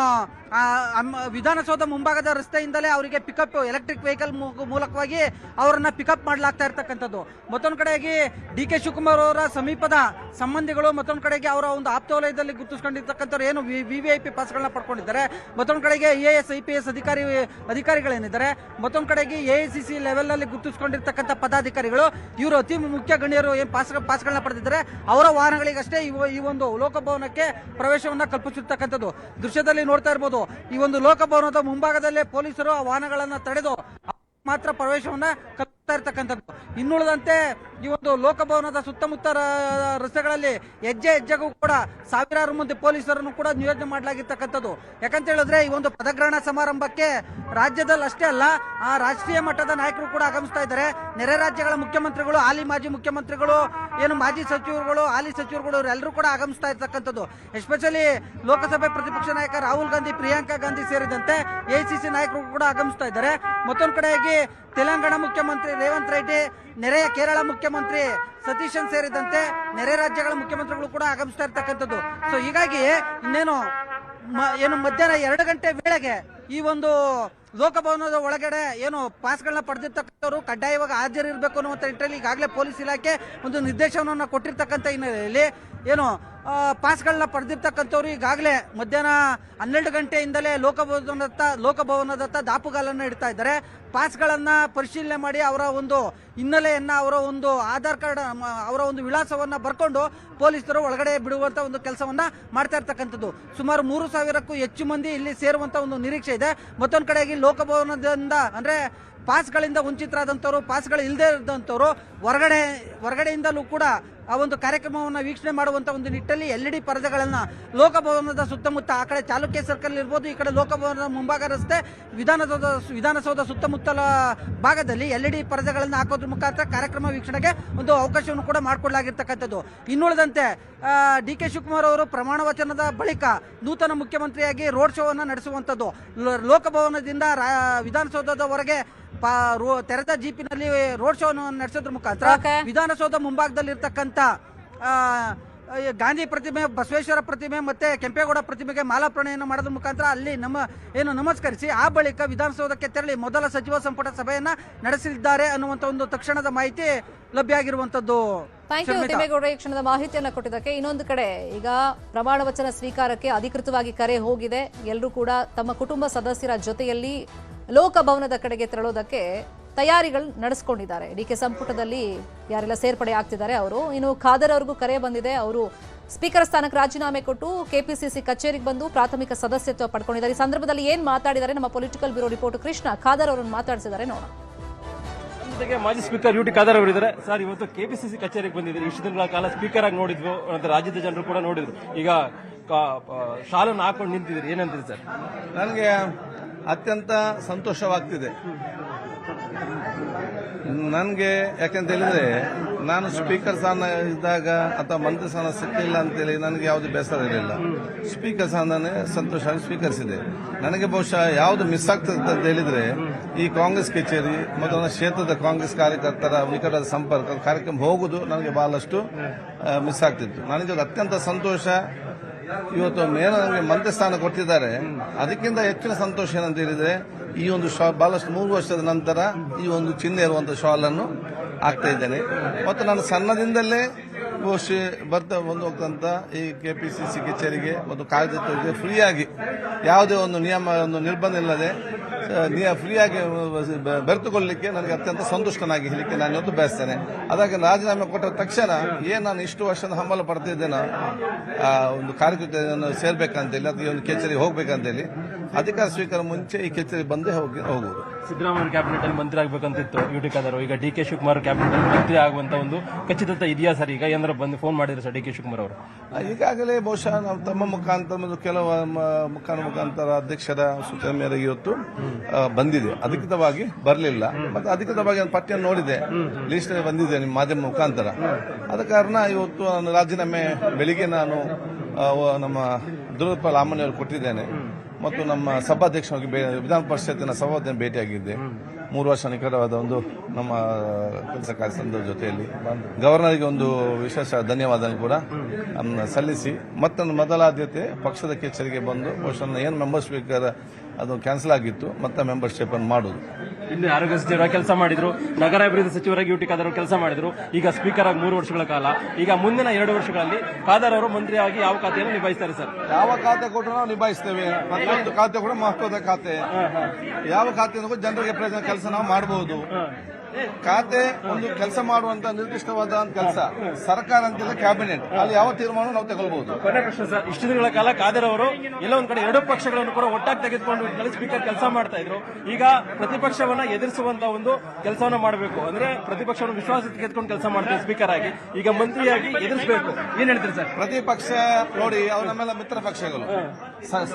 ವಿಧಾನಸೌಧ ಮುಂಭಾಗದ ರಸ್ತೆಯಿಂದಲೇ ಅವರಿಗೆ ಪಿಕಪ್, ಎಲೆಕ್ಟ್ರಿಕ್ ವೆಹಿಕಲ್ ಮೂಲಕವಾಗಿ ಅವರನ್ನ ಪಿಕಪ್ ಮಾಡಲಾಗ್ತಾ ಇರ್ತಕ್ಕಂಥದ್ದು. ಮತ್ತೊಂದು ಕಡೆಗೆ ಡಿ.ಕೆ. ಶಿವಕುಮಾರ್ ಅವರ ಸಮೀಪದ ಸಂಬಂಧಿಗಳು, ಮತ್ತೊಂದು ಕಡೆಗೆ ಅವರ ಒಂದು ಆಪ್ತವಲಯದಲ್ಲಿ ಗುರುತಿಸಿಕೊಂಡಿರ್ತಕ್ಕಂಥವ್ರು ಏನು ವಿವಿಐಪಿ ಪಾಸ್ಗಳನ್ನ ಪಡ್ಕೊಂಡಿದ್ದಾರೆ. ಮತ್ತೊಂದು ಕಡೆಗೆ IAS IPS ಅಧಿಕಾರಿಗಳೇನಿದ್ದಾರೆ, ಮತ್ತೊಂದು ಕಡೆಗೆ AICC ಲೆವೆಲ್ ನಲ್ಲಿ ಗುರುತಿಸಿಕೊಂಡಿರ್ತಕ್ಕಂಥ ಪದಾಧಿಕಾರಿಗಳು, ಇವರು ಅತಿ ಮುಖ್ಯ ಗಣ್ಯರು ಏನು ಪಾಸ್ಗಳನ್ನ ಪಡೆದಿದ್ದಾರೆ. ಅವರ ವಾಹನಗಳಿಗಷ್ಟೇ ಈ ಒಂದು ಲೋಕಭವನಕ್ಕೆ ಪ್ರವೇಶವನ್ನ ಕಲ್ಪಿಸಿರ್ತಕ್ಕಂಥದ್ದು. ದೃಶ್ಯದಲ್ಲಿ ನೋಡ್ತಾ ಇರಬಹುದು, ಈ ಒಂದು ಲೋಕಭವನದ ಮುಂಭಾಗದಲ್ಲೇ ಪೊಲೀಸರು ಆ ವಾಹನಗಳನ್ನ ತಡೆದು ಮಾತ್ರ ಪ್ರವೇಶವನ್ನ ಕಲ್ಪಿಸ್ತಾ ಇರ್ತಕ್ಕಂಥದ್ದು. ಇನ್ನುಳಿದಂತೆ ಈ ಒಂದು ಲೋಕಭವನದ ಸುತ್ತಮುತ್ತ ರಸ್ತೆಗಳಲ್ಲಿ ಹೆಜ್ಜೆಗೂ ಕೂಡ ಸಾವಿರಾರು ಮಂದಿ ಪೊಲೀಸರನ್ನು ಕೂಡ ನಿಯೋಜನೆ ಮಾಡಲಾಗಿರ್ತಕ್ಕಂಥದ್ದು. ಯಾಕಂತ ಹೇಳಿದ್ರೆ ಈ ಒಂದು ಪದಗ್ರಹಣ ಸಮಾರಂಭಕ್ಕೆ ರಾಜ್ಯದಲ್ಲಿ ಅಷ್ಟೇ ಅಲ್ಲ, ಆ ರಾಷ್ಟ್ರೀಯ ಮಟ್ಟದ ನಾಯಕರು ಕೂಡ ಆಗಮಿಸ್ತಾ ಇದ್ದಾರೆ. ನೆರೆ ರಾಜ್ಯಗಳ ಮುಖ್ಯಮಂತ್ರಿಗಳು, ಹಾಲಿ ಮಾಜಿ ಮುಖ್ಯಮಂತ್ರಿಗಳು, ಏನು ಮಾಜಿ ಸಚಿವರುಗಳು, ಹಾಲಿ ಸಚಿವರುಗಳು ಎಲ್ಲರೂ ಕೂಡ ಆಗಮಿಸ್ತಾ ಇರ್ತಕ್ಕಂಥದ್ದು. ಎಸ್ಪೆಷಲಿ ಲೋಕಸಭೆ ಪ್ರತಿಪಕ್ಷ ನಾಯಕ ರಾಹುಲ್ ಗಾಂಧಿ, ಪ್ರಿಯಾಂಕಾ ಗಾಂಧಿ ಸೇರಿದಂತೆ AICC ನಾಯಕರು ಕೂಡ ಆಗಮಿಸ್ತಾ ಇದ್ದಾರೆ. ಮತ್ತೊಂದು ಕಡೆಯಾಗಿ ತೆಲಂಗಾಣ ಮುಖ್ಯಮಂತ್ರಿ ರೇವಂತ್ ರೆಡ್ಡಿ, ನೆರೆಯ ಕೇರಳ ಮುಖ್ಯಮಂತ್ರಿ ಸತೀಶನ್ ಸೇರಿದಂತೆ ನೆರೆ ರಾಜ್ಯಗಳ ಮುಖ್ಯಮಂತ್ರಿಗಳು ಕೂಡ ಆಗಮಿಸ್ತಾ ಇರ್ತಕ್ಕಂಥದ್ದು. ಸೊ ಹೀಗಾಗಿ ಇನ್ನೇನು ಮಧ್ಯಾಹ್ನ 2 ಗಂಟೆ ವೇಳೆಗೆ ಈ ಒಂದು ಲೋಕಭವನದ ಒಳಗಡೆ ಏನು ಪಾಸ್ಗಳನ್ನ ಪಡೆದಿರ್ತಕ್ಕಂಥವ್ರು ಕಡ್ಡಾಯವಾಗಿ ಹಾಜರಿರಬೇಕು ಅನ್ನುವಂಥ ನಿಟ್ಟಿನಲ್ಲಿ ಈಗಾಗಲೇ ಪೊಲೀಸ್ ಇಲಾಖೆ ಒಂದು ನಿರ್ದೇಶನವನ್ನು ಕೊಟ್ಟಿರ್ತಕ್ಕಂಥ ಹಿನ್ನೆಲೆಯಲ್ಲಿ ಏನು ಪಾಸ್ಗಳನ್ನ ಪಡೆದಿರ್ತಕ್ಕಂಥವ್ರು ಈಗಾಗಲೇ ಮಧ್ಯಾಹ್ನ 12 ಗಂಟೆಯಿಂದಲೇ ಲೋಕಭವನದತ್ತ ದಾಪುಗಾಲನ್ನು ಇಡ್ತಾ ಇದ್ದಾರೆ. ಪಾಸ್ಗಳನ್ನು ಪರಿಶೀಲನೆ ಮಾಡಿ ಅವರ ಒಂದು ಹಿನ್ನೆಲೆಯನ್ನು, ಅವರ ಒಂದು ಆಧಾರ್ ಕಾರ್ಡ್, ಅವರ ಒಂದು ವಿಳಾಸವನ್ನು ಬರ್ಕೊಂಡು ಪೊಲೀಸರು ಒಳಗಡೆ ಬಿಡುವಂಥ ಒಂದು ಕೆಲಸವನ್ನು ಮಾಡ್ತಾ ಇರ್ತಕ್ಕಂಥದ್ದು. ಸುಮಾರು 3,000ಕ್ಕೂ ಹೆಚ್ಚು ಮಂದಿ ಇಲ್ಲಿ ಸೇರುವಂಥ ಒಂದು ನಿರೀಕ್ಷೆ ಇದೆ. ಮತ್ತೊಂದು ಕಡೆಗೆ ಲೋಕಭವನದಿಂದ ಅಂದರೆ ಪಾಸ್ಗಳಿಂದ ವಂಚಿತರಾದಂಥವ್ರು, ಪಾಸ್ಗಳು ಇಲ್ಲದೇ ಇದ್ದಂಥವ್ರು ಹೊರಗಡೆಯಿಂದಲೂ ಕೂಡ ಆ ಒಂದು ಕಾರ್ಯಕ್ರಮವನ್ನು ವೀಕ್ಷಣೆ ಮಾಡುವಂಥ ಒಂದು ನಿಟ್ಟಲ್ಲಿ LED ಪರದೆಗಳನ್ನು ಲೋಕಭವನದ ಸುತ್ತಮುತ್ತ, ಆ ಕಡೆ ಚಾಲುಕ್ಯ ಸರ್ಕಲ್ ಇರ್ಬೋದು, ಈ ಕಡೆ ಲೋಕಭವನದ ಮುಂಭಾಗ ರಸ್ತೆ, ವಿಧಾನಸೌಧ ಸುತ್ತಮುತ್ತಲ ಭಾಗದಲ್ಲಿ LED ಪರದೆಗಳನ್ನು ಹಾಕೋದ್ರ ಮುಖಾಂತರ ಕಾರ್ಯಕ್ರಮ ವೀಕ್ಷಣೆಗೆ ಒಂದು ಅವಕಾಶವನ್ನು ಕೂಡ ಮಾಡಿಕೊಡಲಾಗಿರ್ತಕ್ಕಂಥದ್ದು. ಇನ್ನುಳಿದಂತೆ DK ಶಿವಕುಮಾರ್ ಅವರು ಪ್ರಮಾಣ ವಚನದ ಬಳಿಕ ನೂತನ ಮುಖ್ಯಮಂತ್ರಿಯಾಗಿ ರೋಡ್ ಶೋವನ್ನು ನಡೆಸುವಂಥದ್ದು. ಲೋಕಭವನದಿಂದ ವಿಧಾನಸೌಧದವರೆಗೆ ತೆರೆದ ಜೀಪಿನಲ್ಲಿ ರೋಡ್ ಶೋ ನಡೆಸೋದ್ರ ಮುಖಾಂತರ ವಿಧಾನಸೌಧ ಮುಂಭಾಗದಲ್ಲಿರ್ತಕ್ಕಂಥ ಗಾಂಧಿ ಪ್ರತಿಮೆ, ಬಸವೇಶ್ವರ ಪ್ರತಿಮೆ ಮತ್ತೆ ಕೆಂಪೇಗೌಡ ಪ್ರತಿಮೆಗೆ ಮಾಲಾರ್ಪಣೆಯನ್ನು ಮಾಡೋದ್ರ ಮುಖಾಂತರ ಅಲ್ಲಿ ನಮಸ್ಕರಿಸಿ ಆ ಬಳಿಕ ವಿಧಾನಸೌಧಕ್ಕೆ ತೆರಳಿ ಮೊದಲ ಸಚಿವ ಸಂಪುಟ ಸಭೆಯನ್ನ ನಡೆಸಲಿದ್ದಾರೆ ಅನ್ನುವಂಥ ಒಂದು ತಕ್ಷಣದ ಮಾಹಿತಿ ಲಭ್ಯ ಆಗಿರುವಂತದ್ದು. ಥ್ಯಾಂಕ್ ಯು ತಿಮ್ಮೇಗೌಡ ಈ ಕ್ಷಣದ ಮಾಹಿತಿಯನ್ನು ಕೊಟ್ಟಿದ್ದಕ್ಕೆ. ಇನ್ನೊಂದು ಕಡೆ ಈಗ ಪ್ರಮಾಣ ವಚನ ಸ್ವೀಕಾರಕ್ಕೆ ಅಧಿಕೃತವಾಗಿ ಕರೆ ಹೋಗಿದೆ. ಎಲ್ಲರೂ ಕೂಡ ತಮ್ಮ ಕುಟುಂಬ ಸದಸ್ಯರ ಜೊತೆಯಲ್ಲಿ ಲೋಕಭವನದ ಕಡೆಗೆ ತೆರಳೋದಕ್ಕೆ ತಯಾರಿಗಳು ನಡೆಸ್ಕೊಂಡಿದ್ದಾರೆ. DK ಸಂಪುಟದಲ್ಲಿ ಯಾರೆಲ್ಲ ಸೇರ್ಪಡೆ ಆಗ್ತಿದ್ದಾರೆ ಅವರು. ಇನ್ನು ಖಾದರ್ ಅವ್ರಿಗೂ ಕರೆ ಬಂದಿದೆ. ಅವರು ಸ್ಪೀಕರ್ ಸ್ಥಾನಕ್ಕೆ ರಾಜೀನಾಮೆ ಕೊಟ್ಟು KPCC ಕಚೇರಿಗೆ ಬಂದು ಪ್ರಾಥಮಿಕ ಸದಸ್ಯತ್ವ ಪಡ್ಕೊಂಡಿದ್ದಾರೆ. ಈ ಸಂದರ್ಭದಲ್ಲಿ ಏನ್ ಮಾತಾಡಿದ್ದಾರೆ ನಮ್ಮ political bureau reporter Krishna Khader ಅವರನ್ನು ಮಾತಾಡಿಸಿದ್ದಾರೆ, ನೋಡೋಣ. ಜೊತೆಗೆ ಮಾಜಿ ಸ್ಪೀಕರ್ UT ಖಾದರ್ ಅವರಿದ್ದಾರೆ. ಸರ್, ಇವತ್ತು KPCC ಕಚೇರಿಗೆ ಬಂದಿದ್ದಾರೆ. ಇಷ್ಟು ದಿನಗಳ ಕಾಲ ಸ್ಪೀಕರ್ ಆಗಿ ನೋಡಿದ್ವು, ರಾಜ್ಯದ ಜನರು ಕೂಡ ನೋಡಿದ್ರು. ಈಗ ಶಾಲನ್ನು ಹಾಕೊಂಡು ನಿಂತಿದ್ದೀರಿ, ಏನಂತೀರಿ ಸರ್? ನನಗೆ ಅತ್ಯಂತ ಸಂತೋಷವಾಗ್ತಿದೆ. ನನಗೆ ಯಾಕೆಂತ ಹೇಳಿದ್ರೆ, ನಾನು ಸ್ಪೀಕರ್ ಸ್ಥಾನ ಇದ್ದಾಗ ಅಥವಾ ಮಂತ್ರಿ ಸ್ಥಾನ ಸಿಕ್ಕಿಲ್ಲ ಅಂತೇಳಿ ನನಗೆ ಯಾವುದು ಬೇಸರ ಇರಲಿಲ್ಲ. ಸ್ಪೀಕರ್ ಸ್ಥಾನನೇ ಸಂತೋಷವಾಗಿ ಸ್ವೀಕರಿಸಿದೆ. ನನಗೆ ಬಹುಶಃ ಯಾವುದು ಮಿಸ್ ಆಗ್ತದೆ ಅಂತ ಹೇಳಿದ್ರೆ, ಈ ಕಾಂಗ್ರೆಸ್ ಕಚೇರಿ ಮತ್ತು ನನ್ನ ಕ್ಷೇತ್ರದ ಕಾಂಗ್ರೆಸ್ ಕಾರ್ಯಕರ್ತರ ನಿಕಟದ ಸಂಪರ್ಕ ಕಾರ್ಯಕ್ರಮ ಹೋಗುವುದು ನನಗೆ ಬಹಳಷ್ಟು ಮಿಸ್ ಆಗ್ತಿತ್ತು. ನನಗೆ ಅತ್ಯಂತ ಸಂತೋಷ. ಇವತ್ತು ಮೇಲೆ ನಮಗೆ ಮಂತ್ರಿ ಸ್ಥಾನ ಕೊಟ್ಟಿದ್ದಾರೆ. ಅದಕ್ಕಿಂತ ಹೆಚ್ಚಿನ ಸಂತೋಷ ಏನಂತ ಹೇಳಿದ್ರೆ, ಈ ಒಂದು ಬಹಳಷ್ಟು 3 ವರ್ಷದ ನಂತರ ಈ ಒಂದು ಚಿಹ್ನೆ ಇರುವಂತಹ ಶಾಲ್ ಅನ್ನು ಹಾಕ್ತಾ ಇದ್ದೇನೆ. ಮತ್ತು ನಾನು ಸಣ್ಣದಿಂದಲೇ ಬಂದು ಹೋಗ್ತಂತ ಈ KPCC ಕಚೇರಿಗೆ ಮತ್ತು ಕಾರ್ಯದರ್ಶಿಗೆ ಫ್ರೀಯಾಗಿ ಯಾವುದೇ ಒಂದು ನಿರ್ಬಂಧ ಇಲ್ಲದೆ ಫ್ರೀಯಾಗಿ ಬೆರೆತುಕೊಳ್ಳಲಿಕ್ಕೆ ನನಗೆ ಅತ್ಯಂತ ಸಂತುಷ್ಟನಾಗಿ ಹೇಳಲಿಕ್ಕೆ ನಾನು ಇವತ್ತು ಬಯಸ್ತೇನೆ. ಅದಕ್ಕೆ ರಾಜೀನಾಮೆ ಕೊಟ್ಟ ತಕ್ಷಣ ಏನು ನಾನು ಇಷ್ಟು ವರ್ಷದ ಹಂಬಲ ಪಡ್ತಿದ್ದೇನೋ ಒಂದು ಕಾರ್ಯಕರ್ತರನ್ನು ಸೇರ್ಬೇಕಂತೇಳಿ ಅಥವಾ ಈ ಒಂದು ಕಚೇರಿಗೆ ಹೋಗ್ಬೇಕಂತೇಳಿ ಅಧಿಕಾರ ಸ್ವೀಕಾರ ಮುಂಚೆ ಈ ಕಚೇರಿಗೆ ಬಂದೇ ಹೋಗುವುದು. ಸಿದ್ದರಾಮಯ್ಯ ಕ್ಯಾಬಿನೆಟ್ ಅಲ್ಲಿ ಮಂತ್ರಿ ಆಗಬೇಕಂತಿತ್ತು UT ಖಾದರ್. ಈಗ DK ಶಿವಕುಮಾರ್ ಕ್ಯಾಬಿನೆಟ್ ಅಲ್ಲಿ ಮಂತ್ರಿ ಆಗುವಂತ ಒಂದು ಖಚಿತತೆ ಇದೆಯಾ ಸರ್? ಈಗ ಏನಾದ್ರು ಬಂದು ಫೋನ್ ಮಾಡಿದ್ರು ಸರ್ DK ಶಿವಕುಮಾರ್ ಅವರು? ಈಗಾಗಲೇ ಬಹುಶಃ ನಾವು ತಮ್ಮ ಮುಖಾಂತರ ಮತ್ತು ಕೆಲವು ಮುಖಾಂತರ ಅಧ್ಯಕ್ಷರ ಸೂಚನೆ ಮೇರೆಗೆ ಇವತ್ತು ಬಂದಿದೆ. ಅಧಿಕೃತವಾಗಿ ಬರಲಿಲ್ಲ, ಮತ್ತು ಅಧಿಕೃತವಾಗಿ ಒಂದು ಪಟ್ಟಿಯನ್ನು ನೋಡಿದೆ, ಲಿಸ್ಟ್ ಬಂದಿದೆ ನಿಮ್ಮ ಮಾಧ್ಯಮ ಮುಖಾಂತರ. ಆದ ಕಾರಣ ಇವತ್ತು ನಾನು ರಾಜೀನಾಮೆ ಬೆಳಿಗ್ಗೆ ನಾನು ನಮ್ಮ ದುರ್ಗಪ್ಪ ಲಾಮಣಿ ಅವರು ಕೊಟ್ಟಿದ್ದೇನೆ. ಮತ್ತು ನಮ್ಮ ಸಭಾಧ್ಯಕ್ಷರಾಗಿ ವಿಧಾನ ಪರಿಷತ್ತಿನ ಸಭಾಧ್ಯಕ್ಷ ಭೇಟಿಯಾಗಿದ್ದೆ. 3 ವರ್ಷ ನಿಕಟವಾದ ಒಂದು ನಮ್ಮ ಕೆಲಸ ಕಾರ್ಯದ ಜೊತೆಯಲ್ಲಿ ಗವರ್ನರ್ಗೆ ಒಂದು ವಿಶೇಷ ಧನ್ಯವಾದ ಕೂಡ ಸಲ್ಲಿಸಿ, ಮತ್ತೆ ಮೊದಲ ಆದ್ಯತೆ ಪಕ್ಷದ ಕಚೇರಿಗೆ ಬಂದು ಬಹುಶಃ ಏನು ಮೆಂಬರ್ ಸ್ಪೀಕರ್ ಅದು ಕ್ಯಾನ್ಸಲ್ ಆಗಿತ್ತು, ಮತ್ತೆ ಮೆಂಬರ್ಶಿಪ್ ಅನ್ನು ಮಾಡುವುದು. ಇಲ್ಲಿ ಆರೋಗ್ಯ ಸಚಿವರಾಗಿ ಕೆಲಸ ಮಾಡಿದ್ರು, ನಗರಾಭಿವೃದ್ಧಿ ಸಚಿವರಾಗಿ UT ಖಾದರ್ ಅವರು ಕೆಲಸ ಮಾಡಿದ್ರು. ಈಗ ಸ್ಪೀಕರ್ ಆಗಿ 3 ವರ್ಷಗಳ ಕಾಲ. ಈಗ ಮುಂದಿನ 2 ವರ್ಷಗಳಲ್ಲಿ ಖಾದರ್ ಅವರು ಮಂತ್ರಿಯಾಗಿ ಯಾವ ಖಾತೆಯನ್ನು ನಿಭಾಯಿಸ್ತಾರೆ ಸರ್? ಯಾವ ಖಾತೆ ಕೊಟ್ಟರು ನಾವು ನಿಭಾಯಿಸ್ತೇವೆ. ಪ್ರತಿಯೊಂದು ಖಾತೆ ಕೂಡ ಮಹತ್ವದ ಖಾತೆ. ಯಾವ ಖಾತೆ ಜನರಿಗೆ ಪ್ರಯೋಜನ ಕೆಲಸ ನಾವು ಮಾಡಬಹುದು. ಖಾತೆ ಒಂದು ಕೆಲಸ ಮಾಡುವಂತ ನಿರ್ದಿಷ್ಟವಾದ ಕೆಲಸ. ಸರ್ಕಾರ ಅಂತಿಲ್ಲ, ಕ್ಯಾಬಿನೆಟ್ ಅಲ್ಲಿ ಯಾವ ತೀರ್ಮಾನ ನಾವು ತಗೊಳ್ಬಹುದು. ಕೊನೆ ಪ್ರಶ್ನೆ ಸರ್, ಇಷ್ಟು ದಿನಗಳ ಕಾಲ ಖಾದರ್ ಅವರು ಎಲ್ಲ ಒಂದ್ ಕಡೆ 2 ಪಕ್ಷಗಳನ್ನು ಕೂಡ ಒಟ್ಟಾಗಿ ತೆಗೆದುಕೊಂಡು ಸ್ಪೀಕರ್ ಕೆಲಸ ಮಾಡ್ತಾ ಇದ್ರು. ಈಗ ಪ್ರತಿಪಕ್ಷವನ್ನ ಎದುರಿಸುವಂತ ಒಂದು ಕೆಲಸವನ್ನ ಮಾಡಬೇಕು ಅಂದ್ರೆ ಪ್ರತಿಪಕ್ಷವನ್ನು ವಿಶ್ವಾಸ ತೆಗೆದುಕೊಂಡು ಕೆಲಸ ಮಾಡ್ತಾರೆ ಸ್ಪೀಕರ್ ಆಗಿ. ಈಗ ಮಂತ್ರಿಯಾಗಿ ಎದುರಿಸಬೇಕು, ಏನ್ ಹೇಳ್ತೀರಿ ಸರ್? ಪ್ರತಿಪಕ್ಷ ನೋಡಿ, ಅವ್ರ ನಮ್ಮೆಲ್ಲ ಮಿತ್ರ ಪಕ್ಷಗಳು.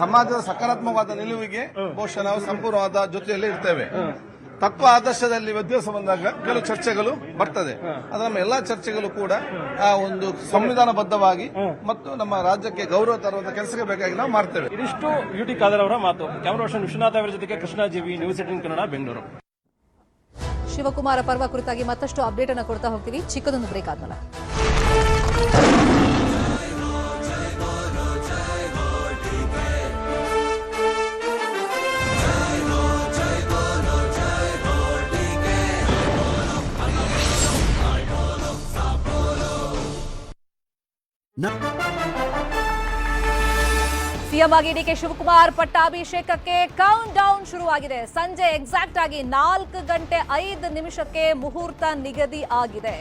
ಸಮಾಜದ ಸಕಾರಾತ್ಮಕವಾದ ನಿಲುವಿಗೆ ಬಹುಶಃ ನಾವು ಸಂಪೂರ್ಣವಾದ ಜೊತೆಯಲ್ಲಿ ಇರ್ತೇವೆ. ತತ್ವ ಆದರ್ಶದಲ್ಲಿ ವ್ಯತ್ಯಾಸ ಬಂದಾಗ ಕೆಲವು ಚರ್ಚೆಗಳು ಬರ್ತದೆ. ಅದು ನಮ್ಮ ಎಲ್ಲಾ ಚರ್ಚೆಗಳು ಕೂಡ ಆ ಒಂದು ಸಂವಿಧಾನಬದ್ಧವಾಗಿ ಮತ್ತು ನಮ್ಮ ರಾಜ್ಯಕ್ಕೆ ಗೌರವ ತರುವಂತ ಕೆಲಸಕ್ಕೆ ಬೇಕಾಗಿ ನಾವು ಮಾಡ್ತೇವೆ. ಇದಿಷ್ಟು UT ಖಾದರ್ ಅವರ ಮಾತು. ಕ್ಯಾಮರಾ ಪರ್ಸನ್ ವಿಶ್ವನಾಥ್ ಅವರ ಜೊತೆಗೆ ಕೃಷ್ಣ ಜೀವಿ, ನ್ಯೂಸ್ 18 ಕನ್ನಡ, ಬೆಂಗಳೂರು. ಶಿವಕುಮಾರ ಪರ್ವ ಕುರಿತಾಗಿ ಮತ್ತಷ್ಟು ಅಪ್ಡೇಟ್ ಅನ್ನು ಕೊಡ್ತಾ ಹೋಗ್ತೀವಿ. ಚಿಕ್ಕದೊಂದು ಬ್ರೇಕ್ ಆದ್ಮೇಲೆ No. ಸಿಎಂ ಆಗಿ ಡಿಕೆ ಶಿವಕುಮಾರ್ ಪಟ್ಟಾಭಿಷೇಕಕ್ಕೆ ಕೌಂಟ್ ಡೌನ್ ಶುರುವಾಗಿದೆ. ಸಂಜೆ ಎಕ್ಸಾಕ್ಟ್ ಆಗಿ 4:05 ಮುಹೂರ್ತ ನಿಗದಿ ಆಗಿದೆ.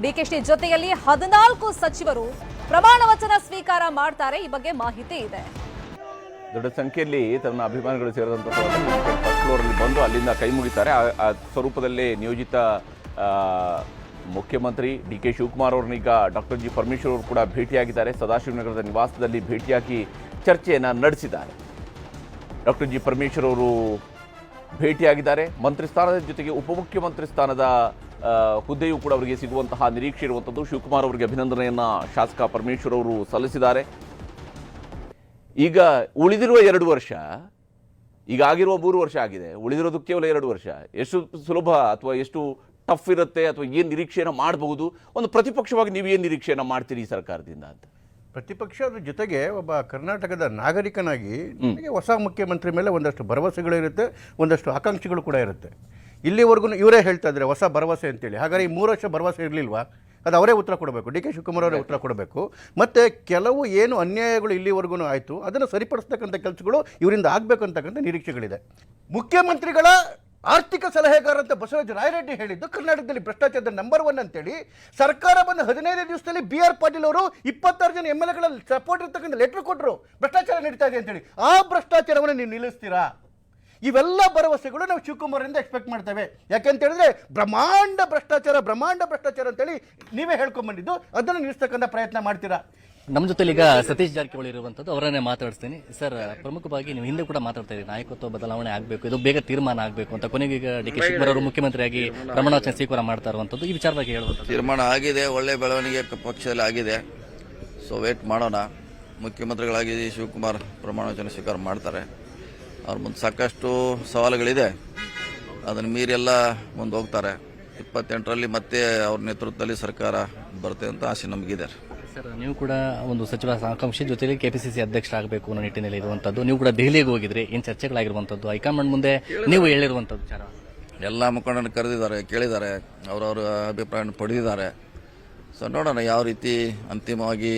ಡಿಕೆಶಿ ಜೊತೆಯಲ್ಲಿ 14 ಸಚಿವರು ಪ್ರಮಾಣ ವಚನ ಸ್ವೀಕಾರ ಮಾಡ್ತಾರೆ. ಈ ಬಗ್ಗೆ ಮಾಹಿತಿ ಇದೆ. ದೊಡ್ಡ ಸಂಖ್ಯೆಯಲ್ಲಿ ತನ್ನ ಅಭಿಮಾನಿಗಳು ಸೇರಿದಂಥ ಫಸ್ಟ್ ಫ್ಲೋರಲ್ಲಿ ಬಂದು ಅಲ್ಲಿಂದ ಕೈ ಮುಗಿತಾರೆ. ಆ ಸ್ವರೂಪದಲ್ಲೇ ನಿಯೋಜಿತ ಮುಖ್ಯಮಂತ್ರಿ ಡಿಕೆ ಶಿವಕುಮಾರ್ ಅವರನ್ನೀಗ ಡಾಕ್ಟರ್ ಜಿ ಪರಮೇಶ್ವರ್ ಅವರು ಕೂಡ ಭೇಟಿಯಾಗಿದ್ದಾರೆ. ಸದಾಶಿವನಗರದ ನಿವಾಸದಲ್ಲಿ ಭೇಟಿಯಾಗಿ ಚರ್ಚೆಯನ್ನು ನಡೆಸಿದ್ದಾರೆ. ಡಾಕ್ಟರ್ ಜಿ ಪರಮೇಶ್ವರ್ ಅವರು ಭೇಟಿಯಾಗಿದ್ದಾರೆ. ಮಂತ್ರಿ ಸ್ಥಾನದ ಜೊತೆಗೆ ಉಪಮುಖ್ಯಮಂತ್ರಿ ಸ್ಥಾನದ ಹುದ್ದೆಯೂ ಕೂಡ ಅವರಿಗೆ ಸಿಗುವಂತಹ ನಿರೀಕ್ಷೆ ಇರುವಂಥದ್ದು. ಶಿವಕುಮಾರ್ ಅವರಿಗೆ ಅಭಿನಂದನೆಯನ್ನು ಶಾಸಕ ಪರಮೇಶ್ವರ್ ಅವರು ಸಲ್ಲಿಸಿದ್ದಾರೆ. ಈಗ ಉಳಿದಿರುವ 2 ವರ್ಷ, ಈಗ ಆಗಿರುವ 3 ವರ್ಷ ಆಗಿದೆ, ಉಳಿದಿರೋದು ಕೇವಲ 2 ವರ್ಷ. ಎಷ್ಟು ಸುಲಭ ಅಥವಾ ಎಷ್ಟು ಟಫ್ ಇರುತ್ತೆ ಅಥವಾ ಏನು ನಿರೀಕ್ಷೆಯನ್ನು ಮಾಡಬಹುದು? ಒಂದು ಪ್ರತಿಪಕ್ಷವಾಗಿ ನೀವು ಏನು ನಿರೀಕ್ಷೆಯನ್ನು ಮಾಡ್ತೀರಿ ಈ ಸರ್ಕಾರದಿಂದ ಅಂತ? ಪ್ರತಿಪಕ್ಷದ ಜೊತೆಗೆ ಒಬ್ಬ ಕರ್ನಾಟಕದ ನಾಗರಿಕನಾಗಿ ನನಗೆ ಹೊಸ ಮುಖ್ಯಮಂತ್ರಿ ಮೇಲೆ ಒಂದಷ್ಟು ಭರವಸೆಗಳಿರುತ್ತೆ, ಒಂದಷ್ಟು ಆಕಾಂಕ್ಷೆಗಳು ಕೂಡ ಇರುತ್ತೆ. ಇಲ್ಲಿವರೆಗೂ ಇವರೇ ಹೇಳ್ತಾ ಇದ್ದಾರೆ ಹೊಸ ಭರವಸೆ ಅಂತೇಳಿ. ಹಾಗಾದ್ರೆ ಈ 3 ವರ್ಷ ಭರವಸೆ ಇರಲಿಲ್ವಾ? ಅದು ಅವರೇ ಉತ್ತರ ಕೊಡಬೇಕು, ಡಿ ಕೆ ಶಿವಕುಮಾರ್ ಅವರೇ ಉತ್ತರ ಕೊಡಬೇಕು. ಮತ್ತು ಕೆಲವು ಏನು ಅನ್ಯಾಯಗಳು ಇಲ್ಲಿವರೆಗೂ ಆಯಿತು ಅದನ್ನು ಸರಿಪಡಿಸ್ತಕ್ಕಂಥ ಕೆಲಸಗಳು ಇವರಿಂದ ಆಗಬೇಕು ಅಂತಕ್ಕಂಥ ನಿರೀಕ್ಷೆಗಳಿದೆ. ಮುಖ್ಯಮಂತ್ರಿಗಳ ಆರ್ಥಿಕ ಸಲಹೆಗಾರ ಅಂತ ಬಸವರಾಜ ರಾಯರೆಡ್ಡಿ ಹೇಳಿದ್ದು ಕರ್ನಾಟಕದಲ್ಲಿ ಭ್ರಷ್ಟಾಚಾರದ ನಂಬರ್ 1 ಅಂತೇಳಿ. ಸರ್ಕಾರ ಬಂದು 15 ದಿವಸದಲ್ಲಿ BR ಪಾಟೀಲ್ ಅವರು 26 ಜನ MLA ಗಳ ಸಪೋರ್ಟ್ ಇರ್ತಕ್ಕಂಥ ಲೆಟರ್ ಕೊಟ್ಟರು, ಭ್ರಷ್ಟಾಚಾರ ನಡೀತಾ ಇದೆ ಅಂತೇಳಿ. ಆ ಭ್ರಷ್ಟಾಚಾರವನ್ನು ನೀವು ನಿಲ್ಲಿಸ್ತೀರಾ? ಇವೆಲ್ಲ ಭರವಸೆಗಳು ನಾವು ಶಿವಕುಮಾರಿಂದ ಎಕ್ಸ್ಪೆಕ್ಟ್ ಮಾಡ್ತೇವೆ. ಯಾಕೆಂತ ಹೇಳಿದ್ರೆ ಬ್ರಹ್ಮಾಂಡ ಭ್ರಷ್ಟಾಚಾರ ಅಂತೇಳಿ ನೀವೇ ಹೇಳ್ಕೊಂಡ್ಬಂದಿದ್ದು, ಅದನ್ನು ನಿಲ್ಲಿಸ್ತಕ್ಕಂಥ ಪ್ರಯತ್ನ ಮಾಡ್ತೀರಾ? ನಮ್ಮ ಜೊತೆ ಈಗ ಸತೀಶ್ ಜಾರಕಿಹೊಳಿ ಇರುವಂತದ್ದು, ಅವರನ್ನೇ ಮಾತಾಡಿಸ್ತೀನಿ. ಸರ್, ಪ್ರಮುಖವಾಗಿ ನೀವು ಹಿಂದೆ ಕೂಡ ಮಾತಾಡ್ತಾ ಇದ್ದೀರಿ ನಾಯಕತ್ವ ಬದಲಾವಣೆ ಆಗಬೇಕು, ಇದು ಬೇಗ ತೀರ್ಮಾನ ಆಗಬೇಕು ಅಂತ. ಕೊನೆಗೆ ಈಗ ಡಿ ಕೆ ಶಿವಕುಮಾರ್ ಅವರು ಮುಖ್ಯಮಂತ್ರಿಯಾಗಿ ಪ್ರಮಾಣ ವಚನ ಸ್ವೀಕಾರ ಮಾಡ್ತಾ ಇರುವಂತದ್ದು, ಈ ವಿಚಾರವಾಗಿ ಹೇಳುವಂಥದ್ದು. ತೀರ್ಮಾನ ಆಗಿದೆ, ಒಳ್ಳೆ ಬೆಳವಣಿಗೆ ಪಕ್ಷದಲ್ಲಿ ಆಗಿದೆ. ಸೊ ವೇಟ್ ಮಾಡೋಣ. ಮುಖ್ಯಮಂತ್ರಿಗಳಾಗಿ ಶಿವಕುಮಾರ್ ಪ್ರಮಾಣ ವಚನ ಸ್ವೀಕಾರ ಮಾಡ್ತಾರೆ. ಅವ್ರ ಮುಂದೆ ಸಾಕಷ್ಟು ಸವಾಲುಗಳಿದೆ, ಅದನ್ನು ಮೀರೆಲ್ಲ ಮುಂದೆ ಹೋಗ್ತಾರೆ. 28ರಲ್ಲಿ ಮತ್ತೆ ಅವ್ರ ನೇತೃತ್ವದಲ್ಲಿ ಸರ್ಕಾರ ಬರುತ್ತೆ ಅಂತ ಆಸೆ ನಮಗಿದೆ. ಸರ್, ನೀವು ಕೂಡ ಒಂದು ಸಚಿವ ಆಕಾಂಕ್ಷಿ ಜೊತೆಲಿ KPCC ಅಧ್ಯಕ್ಷರಾಗಬೇಕು ಅನ್ನೋ ನಿಟ್ಟಿನಲ್ಲಿ ಇರುವಂಥದ್ದು. ನೀವು ಕೂಡ ದೆಹಲಿಗೆ ಹೋಗಿದ್ರೆ ಏನು ಚರ್ಚೆಗಳಾಗಿರುವಂಥದ್ದು, ಹೈಕಮಾಂಡ್ ಮುಂದೆ ನೀವು ಹೇಳಿರುವಂಥದ್ದು ವಿಚಾರ? ಎಲ್ಲ ಮುಖಂಡರನ್ನು ಕರೆದಿದ್ದಾರೆ, ಕೇಳಿದ್ದಾರೆ, ಅವರವರ ಅಭಿಪ್ರಾಯ ಪಡೆದಿದ್ದಾರೆ. ಸೊ ನೋಡೋಣ ಯಾವ ರೀತಿ ಅಂತಿಮವಾಗಿ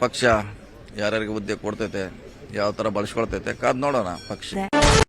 ಪಕ್ಷ ಯಾರ್ಯಾರಿಗೆ ಹುದ್ದೆ ಕೊಡ್ತೈತೆ, ಯಾವ ಥರ ಬಳಸ್ಕೊಳ್ತೈತೆ ಕಾದು ನೋಡೋಣ ಪಕ್ಷ.